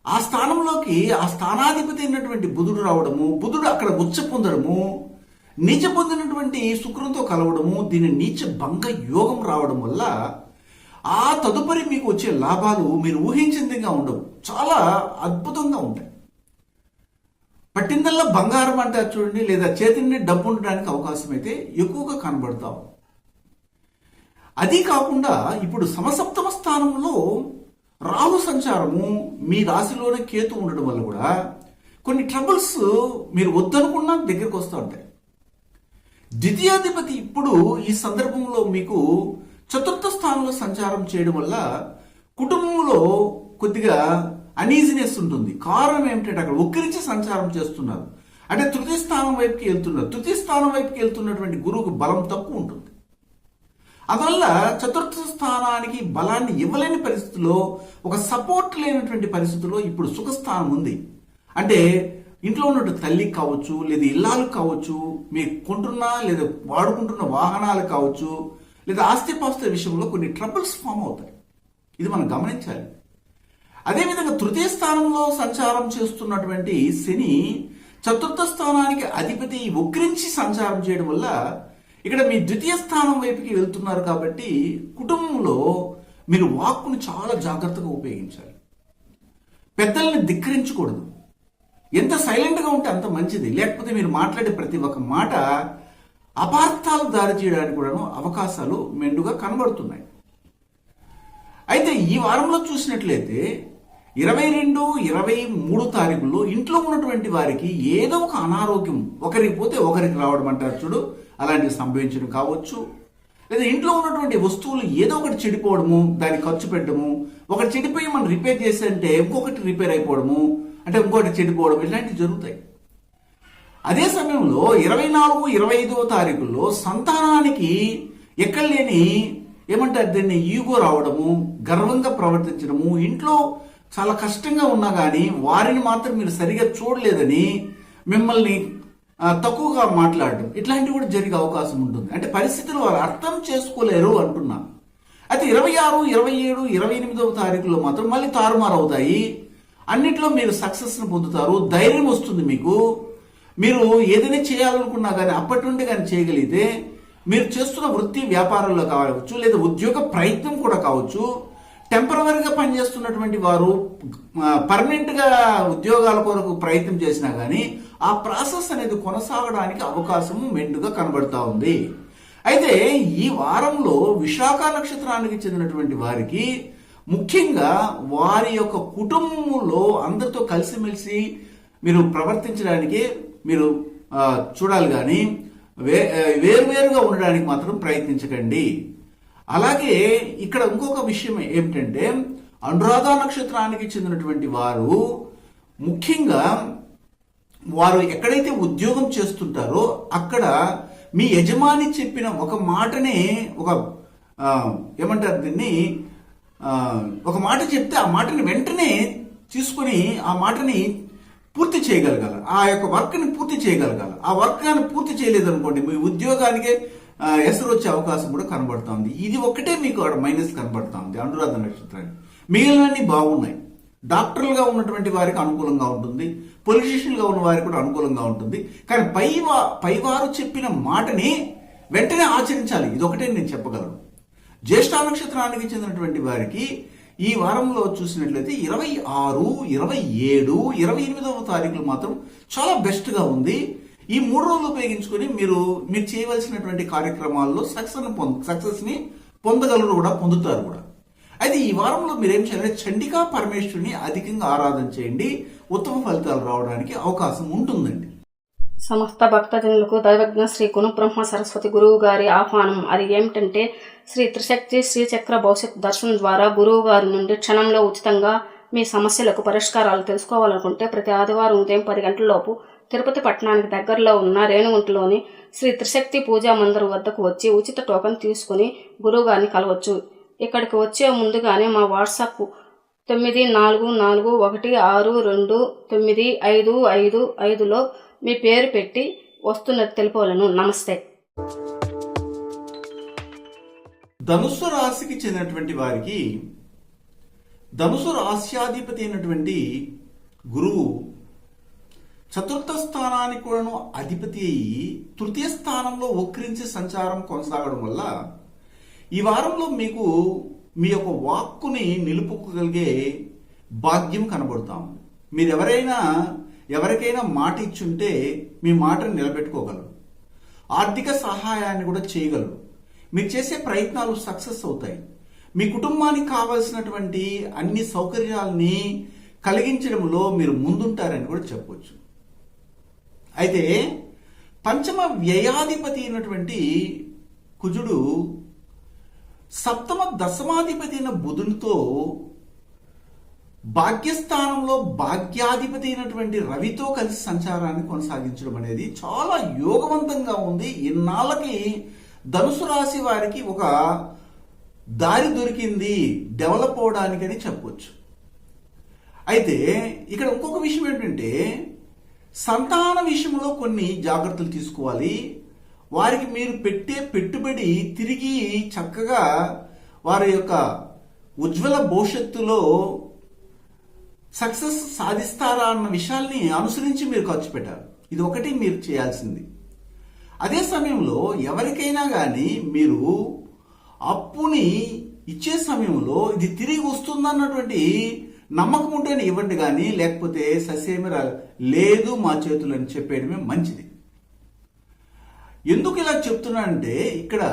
S1: ఆ స్థానంలోకి ఆ స్థానాధిపతి అయినటువంటి బుధుడు రావడము, బుధుడు అక్కడ ఉచ్చ పొందడము, నీచ పొందినటువంటి శుక్రునితో కలవడము, దీని నీచ భంగ యోగం రావడం వల్ల ఆ తదుపరి మీకు వచ్చే లాభాలు మీరు ఊహించిందిగా ఉండవు, చాలా అద్భుతంగా ఉంటాయి. పట్టిందల్లా బంగారం అంటారు చూడండి, లేదా చేతిని డబ్బు ఉండడానికి అవకాశం అయితే ఎక్కువగా కనబడతాం. అది కాకుండా ఇప్పుడు సమసప్తమ స్థానంలో రాహు సంచారము, మీ రాశిలోనే కేతు ఉండడం వల్ల కూడా కొన్ని ట్రబుల్స్ మీరు వద్దనుకున్నా దగ్గరికి వస్తూ ఉంటాయి. ద్వితీయాధిపతి ఇప్పుడు ఈ సందర్భంలో మీకు చతుర్థ స్థానంలో సంచారం చేయడం వల్ల కుటుంబంలో కొద్దిగా అనీజినెస్ ఉంటుంది. కారణం ఏమిటంటే అక్కడ ఒక్కరించి సంచారం చేస్తున్నారు, అంటే తృతీయ స్థానం వైపుకి వెళ్తున్నారు. తృతీయ స్థానం వైపుకి వెళ్తున్నటువంటి గురువుకు బలం తక్కువ ఉంటుంది. అందువల్ల చతుర్థ స్థానానికి బలాన్ని ఇవ్వలేని పరిస్థితిలో, ఒక సపోర్ట్ లేనటువంటి పరిస్థితిలో ఇప్పుడు సుఖస్థానం ఉంది. అంటే ఇంట్లో ఉన్నటువంటి తల్లికి కావచ్చు, లేదా ఇల్లాలకు కావచ్చు, మీరు కొంటున్న లేదా వాడుకుంటున్న వాహనాలు కావచ్చు, లేదా ఆస్తిపాస్తుల విషయంలో కొన్ని ట్రబుల్స్ ఫామ్ అవుతాయి. ఇది మనం గమనించాలి. అదేవిధంగా తృతీయ స్థానంలో సంచారం చేస్తున్నటువంటి శని చతుర్థ స్థానానికి అధిపతి వక్రించి సంచారం చేయడం వల్ల ఇక్కడ మీ ద్వితీయ స్థానం వైపుకి వెళ్తున్నారు. కాబట్టి కుటుంబంలో మీరు వాక్కును చాలా జాగ్రత్తగా ఉపయోగించాలి. పెద్దల్ని ధిక్కరించకూడదు. ఎంత సైలెంట్గా ఉంటే అంత మంచిది. లేకపోతే మీరు మాట్లాడే ప్రతి ఒక్క మాట అపార్థాలు దారి చేయడానికి కూడా అవకాశాలు మెండుగా కనబడుతున్నాయి. అయితే ఈ వారంలో చూసినట్లయితే 22, 23 తారీఖుల్లో ఇంట్లో ఉన్నటువంటి వారికి ఏదో ఒక అనారోగ్యం, ఒకరికి పోతే ఒకరికి రావడం అంటారు చూడు, అలాంటివి సంభవించడం కావచ్చు. లేదా ఇంట్లో ఉన్నటువంటి వస్తువులు ఏదో ఒకటి చెడిపోవడము, దాన్ని ఖర్చు పెట్టడము, ఒకటి చెడిపోయి మనం రిపేర్ చేస్తే ఇంకొకటి రిపేర్ అయిపోవడము, అంటే ఇంకొకటి చెడిపోవడం, ఇలాంటివి జరుగుతాయి. అదే సమయంలో 24, 25వ తారీఖుల్లో సంతానానికి ఎక్కడ లేని ఏమంటారు దీన్ని ఈగో రావడము, గర్వంగా ప్రవర్తించడము, ఇంట్లో చాలా కష్టంగా ఉన్నా కానీ వారిని మాత్రం మీరు సరిగా చూడలేదని మిమ్మల్ని తక్కువగా మాట్లాడడం, ఇట్లాంటివి కూడా జరిగే అవకాశం ఉంటుంది. అంటే పరిస్థితులు వారు అర్థం చేసుకోలేరు అంటున్నా. అయితే 26, 27, 28వ తారీఖులో మాత్రం మళ్ళీ తారుమారు అవుతాయి. అన్నిట్లో మీరు సక్సెస్ను పొందుతారు, ధైర్యం వస్తుంది మీకు. మీరు ఏదైనా చేయాలనుకున్నా కానీ అప్పటి నుండి కానీ చేయగలిగితే మీరు చేస్తున్న వృత్తి వ్యాపారంలో కావచ్చు, లేదా ఉద్యోగ ప్రయత్నం కూడా కావచ్చు, టెంపరవరీగా పనిచేస్తున్నటువంటి వారు పర్మనెంట్గా ఉద్యోగాల కొరకు ప్రయత్నం చేసినా కానీ ఆ ప్రాసెస్ అనేది కొనసాగడానికి అవకాశం మెండుగా కనబడతా ఉంది. అయితే ఈ వారంలో విశాఖ నక్షత్రానికి చెందినటువంటి వారికి ముఖ్యంగా వారి యొక్క కుటుంబంలో అందరితో కలిసిమెలిసి మీరు ప్రవర్తించడానికి మీరు చూడాలి, కానీ వేరువేరుగా ఉండడానికి మాత్రం ప్రయత్నించకండి. అలాగే ఇక్కడ ఇంకొక విషయం ఏమిటంటే, అనురాధ నక్షత్రానికి చెందినటువంటి వారు ముఖ్యంగా వారు ఎక్కడైతే ఉద్యోగం చేస్తుంటారో అక్కడ మీ యజమాని చెప్పిన ఒక మాటనే ఏమంటారు దీన్ని, ఒక మాట చెప్తే ఆ మాటని వెంటనే తీసుకొని ఆ మాటని పూర్తి చేయగలగాలి, ఆ యొక్క వర్క్ని పూర్తి చేయగలగాలి. ఆ వర్క్ కానీ పూర్తి చేయలేదనుకోండి, మీ ఉద్యోగానికి ఎసరు వచ్చే అవకాశం కూడా కనబడుతోంది. ఇది ఒక్కటే మీకు మైనస్ కనబడుతోంది అనురాధ నక్షత్రానికి. మిగిలినన్ని బాగున్నాయి. డాక్టర్లుగా ఉన్నటువంటి వారికి అనుకూలంగా ఉంటుంది, పొలిటీషియన్గా ఉన్న వారికి కూడా అనుకూలంగా ఉంటుంది. కానీ పైవారు చెప్పిన మాటని వెంటనే ఆచరించాలి. ఇదొకటే నేను చెప్పగలను. జ్యేష్ఠ నక్షత్రానికి చెందినటువంటి వారికి ఈ వారంలో చూసినట్లయితే 26, 27, 28వ తారీఖులు మాత్రం చాలా బెస్ట్గా ఉంది. ఈ 3 రోజులు ఉపయోగించుకొని మీరు చేయవలసినటువంటి కార్యక్రమాల్లో సక్సెస్ ని పొందగలరు కూడా, పొందుతారు కూడా. అయితే ఈ వారంలో మీరేం చేయాలంటే చండికా పరమేశ్వరుని అధికంగా ఆరాధన చేయండి. ఉత్తమ ఫలితాలు రావడానికి అవకాశం ఉంటుందండి.
S2: సమస్త భక్తజనులకు దైవజ్ఞ శ్రీ గుణబ్రహ్మ సరస్వతి గురువు గారి ఆహ్వానం. అది ఏమిటంటే శ్రీ త్రిశక్తి శ్రీచక్ర భవిష్యత్ దర్శనం ద్వారా గురువు గారి నుండి క్షణంలో ఉచితంగా మీ సమస్యలకు పరిష్కారాలు తెలుసుకోవాలనుకుంటే ప్రతి ఆదివారం ఉదయం 10 గంటలలోపు తిరుపతి పట్టణానికి దగ్గరలో ఉన్న రేణుగుంటలోని శ్రీ త్రిశక్తి పూజా మందిరం వద్దకు వచ్చి ఉచిత టోకెన్ తీసుకుని గురువుగారిని కలవచ్చు. ఇక్కడికి వచ్చే ముందుగానే మా వాట్సాప్ 9441629555లో మీ పేరు పెట్టి వస్తున్నది తెలుపవలను. నమస్తే.
S1: ధనుస్సు రాశికి చెందినటువంటి వారికి ధనుసు రాశ్యాధిపతి అయినటువంటి గురువు చతుర్థ స్థానానికి కూడాను అధిపతి అయ్యి తృతీయ స్థానంలో వక్రించి సంచారం కొనసాగడం వల్ల ఈ వారంలో మీకు మీ యొక్క వాక్కుని నిలుపుకోగలిగే భాగ్యం కనబడుతాం. మీరు ఎవరికైనా మాట ఇచ్చుంటే మీ మాటను నిలబెట్టుకోగలరు. ఆర్థిక సహాయాన్ని కూడా చేయగలరు. మీరు చేసే ప్రయత్నాలు సక్సెస్ అవుతాయి. మీ కుటుంబానికి కావలసినటువంటి అన్ని సౌకర్యాలని కలిగించడంలో మీరు ముందుంటారని కూడా చెప్పవచ్చు. అయితే పంచమ వ్యయాధిపతి అయినటువంటి కుజుడు సప్తమ దశమాధిపతి అయిన బుధునితో భాగ్యస్థానంలో భాగ్యాధిపతి అయినటువంటి రవితో కలిసి సంచారాన్ని కొనసాగించడం అనేది చాలా యోగవంతంగా ఉంది. ఇన్నాళ్ళకి ధనుసు రాశి వారికి ఒక దారి దొరికింది డెవలప్ అవడానికని చెప్పొచ్చు. అయితే ఇక్కడ ఇంకొక విషయం ఏంటంటే సంతాన విషయంలో కొన్ని జాగ్రత్తలు తీసుకోవాలి. వారికి మీరు పెట్టే పెట్టుబడి తిరిగి చక్కగా వారి యొక్క ఉజ్వల భవిష్యత్తులో సక్సెస్ సాధిస్తారా అన్న విషయాల్ని అనుసరించి మీరు ఖర్చు పెట్టాలి. ఇది ఒకటి మీరు చేయాల్సింది. అదే సమయంలో ఎవరికైనా కానీ మీరు అప్పుని ఇచ్చే సమయంలో ఇది తిరిగి వస్తుందన్నటువంటి నమ్మకం ఉంటేనే ఇవ్వండి, కానీ లేకపోతే ససేమిర లేదు మా చేతులు అని చెప్పేయడమే మంచిది. ఎందుకు ఇలా చెప్తున్నానంటే ఇక్కడ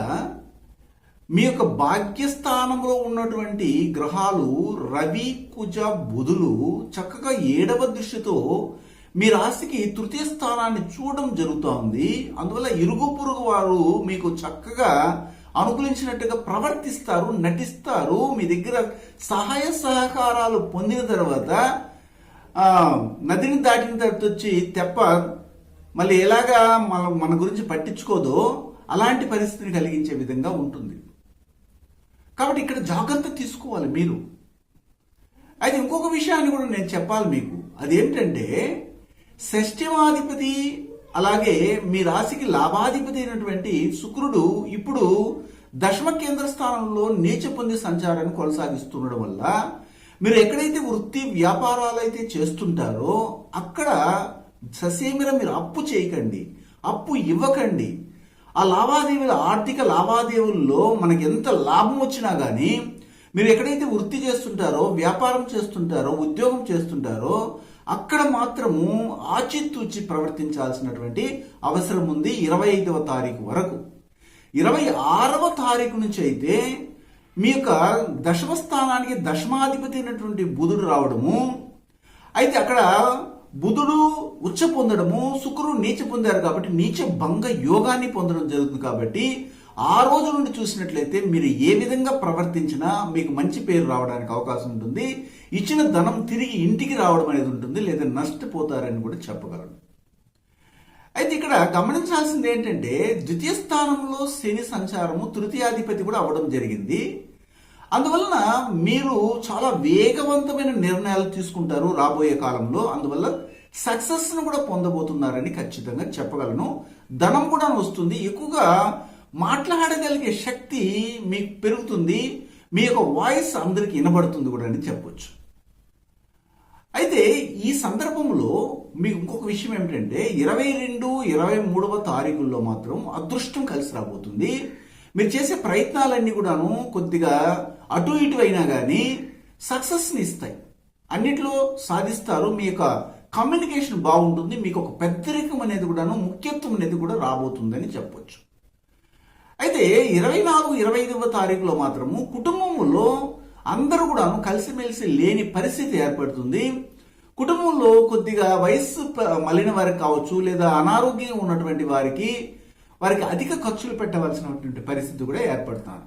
S1: మీ యొక్క భాగ్యస్థానంలో ఉన్నటువంటి గ్రహాలు రవి, కుజ, బుధులు చక్కగా 7వ దృష్టితో మీ రాశికి తృతీయ స్థానాన్ని చూడడం జరుగుతోంది. అందువల్ల ఇరుగు పొరుగు వారు మీకు చక్కగా అనుకూలించినట్టుగా ప్రవర్తిస్తారు, నటిస్తారు. మీ దగ్గర సహాయ సహకారాలు పొందిన తర్వాత నదిని దాటిన తర్వాత వచ్చి తెప్ప మళ్ళీ ఎలాగా మన గురించి పట్టించుకోదో అలాంటి పరిస్థితిని కలిగించే విధంగా ఉంటుంది. కాబట్టి ఇక్కడ జాగ్రత్త తీసుకోవాలి మీరు. అయితే ఇంకొక విషయాన్ని కూడా నేను చెప్పాలి మీకు. అదేంటంటే షష్ఠమాధిపతి అలాగే మీ రాశికి లాభాధిపతి అయినటువంటి శుక్రుడు ఇప్పుడు దశమ కేంద్ర స్థానంలో నీచ పొంది సంచారాన్ని కొనసాగిస్తుండడం వల్ల మీరు ఎక్కడైతే వృత్తి వ్యాపారాలు అయితే చేస్తుంటారో అక్కడ ససేమిర మీరు అప్పు చేయకండి, అప్పు ఇవ్వకండి. ఆ లావాదేవీల ఆర్థిక లావాదేవీల్లో మనకి ఎంత లాభం వచ్చినా కానీ మీరు ఎక్కడైతే వృత్తి చేస్తుంటారో, వ్యాపారం చేస్తుంటారో, ఉద్యోగం చేస్తుంటారో అక్కడ మాత్రము ఆచితూచి ప్రవర్తించాల్సినటువంటి అవసరం ఉంది 25వ తారీఖు వరకు. 26వ తారీఖు నుంచి అయితే మీ యొక్క దశమ స్థానానికి దశమాధిపతి అయినటువంటి బుధుడు రావడము, అయితే అక్కడ బుధుడు ఉచ్చ పొందడము, శుక్రుడు నీచ పొందారు కాబట్టి నీచ భంగ యోగాన్ని పొందడం జరుగుతుంది. కాబట్టి ఆ రోజు నుండి చూసినట్లయితే మీరు ఏ విధంగా ప్రవర్తించినా మీకు మంచి పేరు రావడానికి అవకాశం ఉంటుంది. ఇచ్చిన ధనం తిరిగి ఇంటికి రావడం అనేది ఉంటుంది, లేదా నష్టపోతారని కూడా చెప్పగలను. అయితే ఇక్కడ గమనించాల్సింది ఏంటంటే ద్వితీయ స్థానంలో శని సంచారము తృతీయాధిపతి కూడా అవ్వడం జరిగింది. అందువలన మీరు చాలా వేగవంతమైన నిర్ణయాలు తీసుకుంటారు రాబోయే కాలంలో. అందువల్ల సక్సెస్ను కూడా పొందబోతున్నారని ఖచ్చితంగా చెప్పగలను. ధనం కూడా వస్తుంది. ఎక్కువగా మాట్లాడగలిగే శక్తి మీకు పెరుగుతుంది, మీ యొక్క వాయిస్ అందరికి వినబడుతుంది కూడా అని చెప్పొచ్చు. అయితే ఈ సందర్భంలో మీకు ఇంకొక విషయం ఏమిటంటే 22, 23వ తారీఖుల్లో మాత్రం అదృష్టం కలిసి రాబోతుంది. మీరు చేసే ప్రయత్నాలన్నీ కూడాను కొద్దిగా అటు ఇటు అయినా కానీ సక్సెస్ని ఇస్తాయి, అన్నిట్లో సాధిస్తారు. మీ యొక్క కమ్యూనికేషన్ బాగుంటుంది, మీకు ఒక పెద్దరికం అనేది కూడాను, ముఖ్యత్వం అనేది కూడా రాబోతుందని చెప్పొచ్చు. అయితే 24, 25వ తారీఖులో మాత్రము కుటుంబంలో అందరూ కూడాను కలిసిమెలిసి లేని పరిస్థితి ఏర్పడుతుంది. కుటుంబంలో కొద్దిగా వయస్సు మళ్ళిన వారికి కావచ్చు, లేదా అనారోగ్యంగా ఉన్నటువంటి వారికి అధిక ఖర్చులు పెట్టవలసినటువంటి పరిస్థితి కూడా ఏర్పడుతుంది.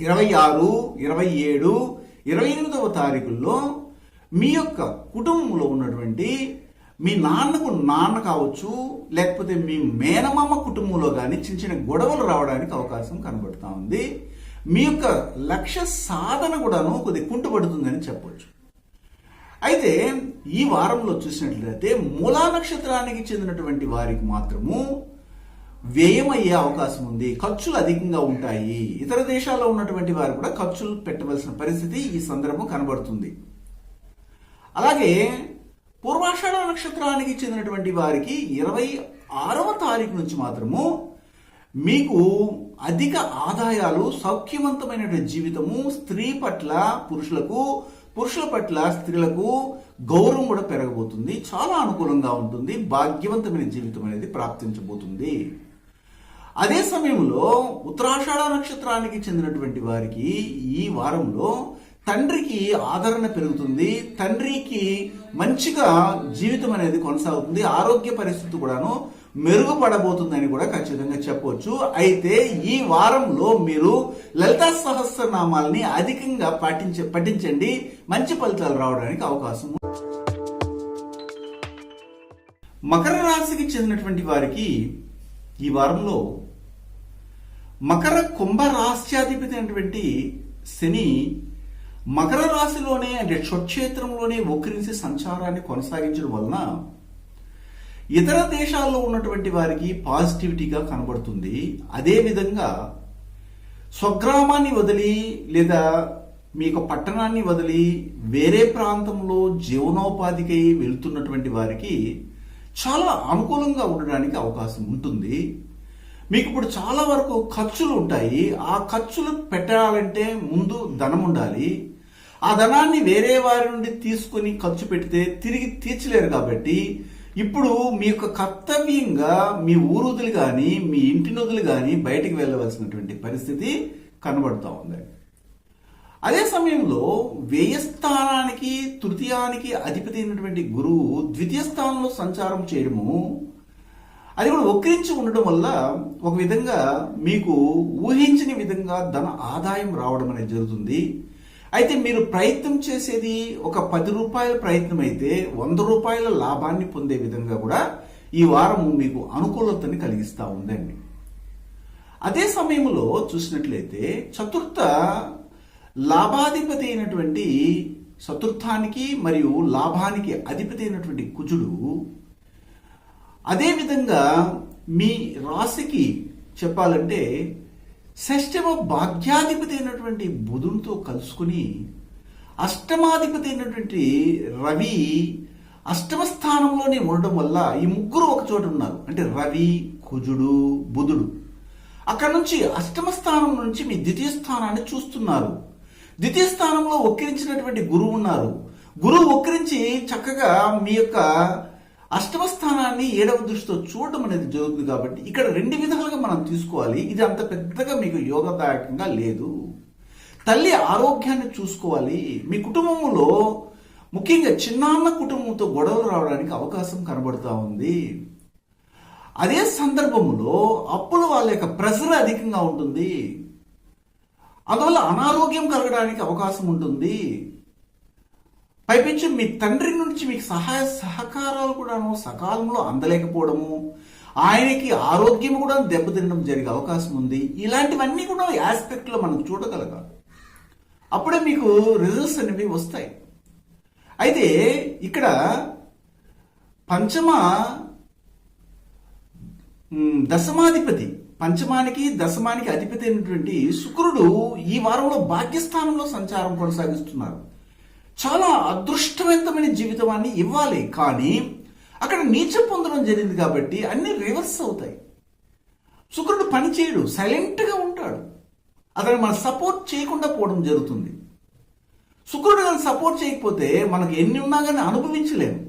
S1: 26, 27, 28వ తారీఖుల్లో మీ యొక్క కుటుంబంలో ఉన్నటువంటి మీ నాన్న కావచ్చు, లేకపోతే మీ మేనమామ కుటుంబంలో కానీ చిన్న చిన్న గొడవలు రావడానికి అవకాశం కనబడుతూ ఉంది. మీ యొక్క లక్ష్య సాధన కూడాను కొద్దిగా కుంటుపడుతుందని చెప్పొచ్చు. అయితే ఈ వారంలో చూసినట్లయితే మూలా నక్షత్రానికి చెందినటువంటి వారికి మాత్రము వ్యయం అయ్యే అవకాశం ఉంది, ఖర్చులు అధికంగా ఉంటాయి. ఇతర దేశాల్లో ఉన్నటువంటి వారు కూడా ఖర్చులు పెట్టవలసిన పరిస్థితి ఈ సందర్భం కనబడుతుంది. అలాగే పూర్వాషాఢ నక్షత్రానికి చెందినటువంటి వారికి 26వ తారీఖు నుంచి మాత్రము మీకు అధిక ఆదాయాలు, సౌఖ్యవంతమైనటువంటి జీవితము, స్త్రీ పట్ల పురుషులకు, పురుషుల పట్ల స్త్రీలకు గౌరవం కూడా పెరగబోతుంది. చాలా అనుకూలంగా ఉంటుంది, భాగ్యవంతమైన జీవితం అనేది ప్రాప్తించబోతుంది. అదే సమయంలో ఉత్తరాషాఢ నక్షత్రానికి చెందినటువంటి వారికి ఈ వారంలో తండ్రికి ఆదరణ పెరుగుతుంది, తండ్రికి మంచిగా జీవితం అనేది కొనసాగుతుంది, ఆరోగ్య పరిస్థితి కూడాను మెరుగుపడబోతుందని కూడా ఖచ్చితంగా చెప్పవచ్చు. అయితే ఈ వారంలో మీరు లలితా సహస్రనామాలని అధికంగా పఠించండి, మంచి ఫలితాలు రావడానికి అవకాశం. మకర రాశికి చెందినటువంటి వారికి ఈ వారంలో మకర కుంభ రాశ్యాధిపతి అయినటువంటి శని మకర రాశిలోనే అంటే స్వక్షేత్రంలోనే వక్రించి సంచారాన్ని కొనసాగించడం వలన ఇతర దేశాల్లో ఉన్నటువంటి వారికి పాజిటివిటీగా కనబడుతుంది. అదేవిధంగా స్వగ్రామాన్ని వదిలి లేదా మీ యొక్క పట్టణాన్ని వదిలి వేరే ప్రాంతంలో జీవనోపాధికై వెళ్తున్నటువంటి వారికి చాలా అనుకూలంగా ఉండడానికి అవకాశం ఉంటుంది. మీకు ఇప్పుడు చాలా వరకు ఖర్చులు ఉంటాయి. ఆ ఖర్చులు పెట్టాలంటే ముందు ధనం ఉండాలి. ఆ ధనాన్ని వేరే వారి నుండి తీసుకొని ఖర్చు పెడితే తిరిగి తీర్చలేరు. కాబట్టి ఇప్పుడు మీ యొక్క కర్తవ్యంగా మీ ఊరుదులు కానీ మీ ఇంటి నదులు కానీ బయటికి వెళ్ళవలసినటువంటి పరిస్థితి కనబడుతూ ఉంది. అదే సమయంలో వ్యయస్థానానికి తృతీయానికి అధిపతి అయినటువంటి గురువు ద్వితీయ స్థానంలో సంచారం చేయడము, అది కూడా వక్రించి ఉండడం వల్ల ఒక విధంగా మీకు ఊహించని విధంగా ధన ఆదాయం రావడం అనేది జరుగుతుంది. అయితే మీరు ప్రయత్నం చేసేది ఒక 10 రూపాయల ప్రయత్నం అయితే 100 రూపాయల లాభాన్ని పొందే విధంగా కూడా ఈ వారం మీకు అనుకూలతని కలిగిస్తూ ఉందండి. అదే సమయంలో చూసినట్లయితే చతుర్థ లాభాధిపతి అయినటువంటి చతుర్థానికి మరియు లాభానికి అధిపతి అయినటువంటి కుజుడు అదేవిధంగా మీ రాశికి చెప్పాలంటే షష్టమ భాగ్యాధిపతి అయినటువంటి బుధునితో కలుసుకుని అష్టమాధిపతి అయినటువంటి రవి అష్టమ స్థానంలోనే ఉండడం వల్ల ఈ ముగ్గురు ఒక చోట ఉన్నారు. అంటే రవి, కుజుడు, బుధుడు అక్కడ నుంచి అష్టమ స్థానం నుంచి మీ ద్వితీయ స్థానాన్ని చూస్తున్నారు. ద్వితీయ స్థానంలో వక్రించినటువంటి గురువు ఉన్నారు. గురువు వక్రించి చక్కగా మీ యొక్క అష్టమ స్థానాన్ని 7వ దృష్టితో చూడడం అనేది జరుగుతుంది. కాబట్టి ఇక్కడ 2 విధాలుగా మనం తీసుకోవాలి. ఇది అంత పెద్దగా మీకు యోగదాయకంగా లేదు. తల్లి ఆరోగ్యాన్ని చూసుకోవాలి. మీ కుటుంబంలో ముఖ్యంగా చిన్నాన్న కుటుంబంతో గొడవలు రావడానికి అవకాశం కనబడుతూ ఉంది. అదే సందర్భంలో అప్పుల వాళ్ళ యొక్క ప్రెషర్ అధికంగా ఉంటుంది. అందువల్ల అనారోగ్యం కలగడానికి అవకాశం ఉంటుంది. పైపించి మీ తండ్రి నుంచి మీకు సహాయ సహకారాలు కూడాను సకాలంలో అందలేకపోవడము, ఆయనకి ఆరోగ్యం కూడా దెబ్బతినడం జరిగే అవకాశం ఉంది. ఇలాంటివన్నీ కూడా ఆస్పెక్ట్లో మనం చూడగలగాలి. అప్పుడే మీకు రిజల్ట్స్ అనేవి వస్తాయి. అయితే ఇక్కడ దశమాధిపతి పంచమానికి దశమానికి అధిపతి అయినటువంటి శుక్రుడు ఈ వారంలో భాగ్యస్థానంలో సంచారం కొనసాగిస్తున్నారు. చాలా అదృష్టవంతమైన జీవితాన్ని ఇవ్వాలి, కానీ అక్కడ నీచం పొందడం జరిగింది కాబట్టి అన్ని రివర్స్ అవుతాయి. శుక్రుడు పని చేయడు, సైలెంట్గా ఉంటాడు. అతను మన సపోర్ట్ చేయకుండా పోవడం జరుగుతుంది. శుక్రుడు కానీ సపోర్ట్ చేయకపోతే మనకు ఎన్ని ఉన్నా కానీ అనుభవించలేము.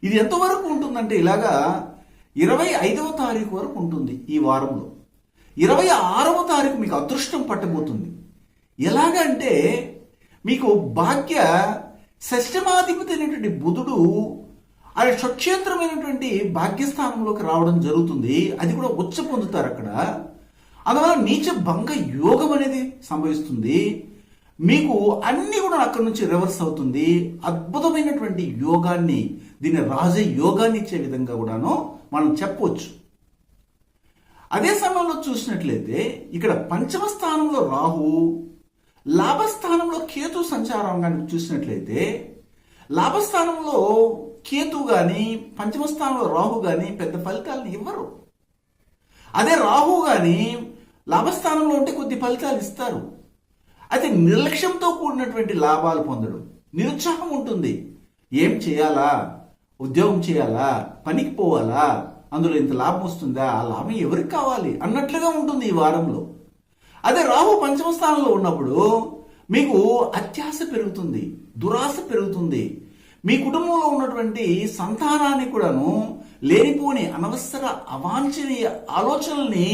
S1: ఇది ఎంతవరకు ఉంటుందంటే ఇలాగా 25వ తారీఖు వరకు ఉంటుంది. ఈ వారంలో 26వ తారీఖు మీకు అదృష్టం పట్టబోతుంది. ఎలాగంటే మీకు భాగ్య షష్టమాధిపతి అయినటువంటి బుధుడు ఆయన స్వక్షేత్రమైనటువంటి భాగ్యస్థానంలోకి రావడం జరుగుతుంది. అది కూడా ఉచ్చ పొందుతారు అక్కడ. అందువల్ల నీచ భంగ యోగం అనేది సంభవిస్తుంది. మీకు అన్ని కూడా అక్కడి నుంచి రివర్స్ అవుతుంది. అద్భుతమైనటువంటి యోగాన్ని, దీన్ని రాజ యోగాన్ని ఇచ్చే విధంగా కూడాను మనం చెప్పవచ్చు. అదే సమయంలో చూసినట్లయితే ఇక్కడ పంచమ స్థానంలో రాహు, లాభస్థానంలో కేతు సంచారం కానీ చూసినట్లయితే లాభస్థానంలో కేతు కానీ పంచమ స్థానంలో రాహు కానీ పెద్ద ఫలితాలను ఇవ్వరు. అదే రాహు కానీ లాభస్థానంలో ఉంటే కొద్ది ఫలితాలు ఇస్తారు. అయితే నిర్లక్ష్యంతో కూడినటువంటి లాభాలు పొందడం, నిరుత్సాహం ఉంటుంది. ఏం చేయాలా, ఉద్యోగం చేయాలా, పనికి పోవాలా, అందులో ఇంత లాభం వస్తుందా, ఆ లాభం ఎవరికి కావాలి అన్నట్లుగా ఉంటుంది ఈ వారంలో. అదే రాహు పంచమ స్థానంలో ఉన్నప్పుడు మీకు అత్యాశ పెరుగుతుంది, దురాశ పెరుగుతుంది. మీ కుటుంబంలో ఉన్నటువంటి సంతానాన్ని కూడాను లేనిపోని అనవసర అవాంఛనీయ ఆలోచనల్ని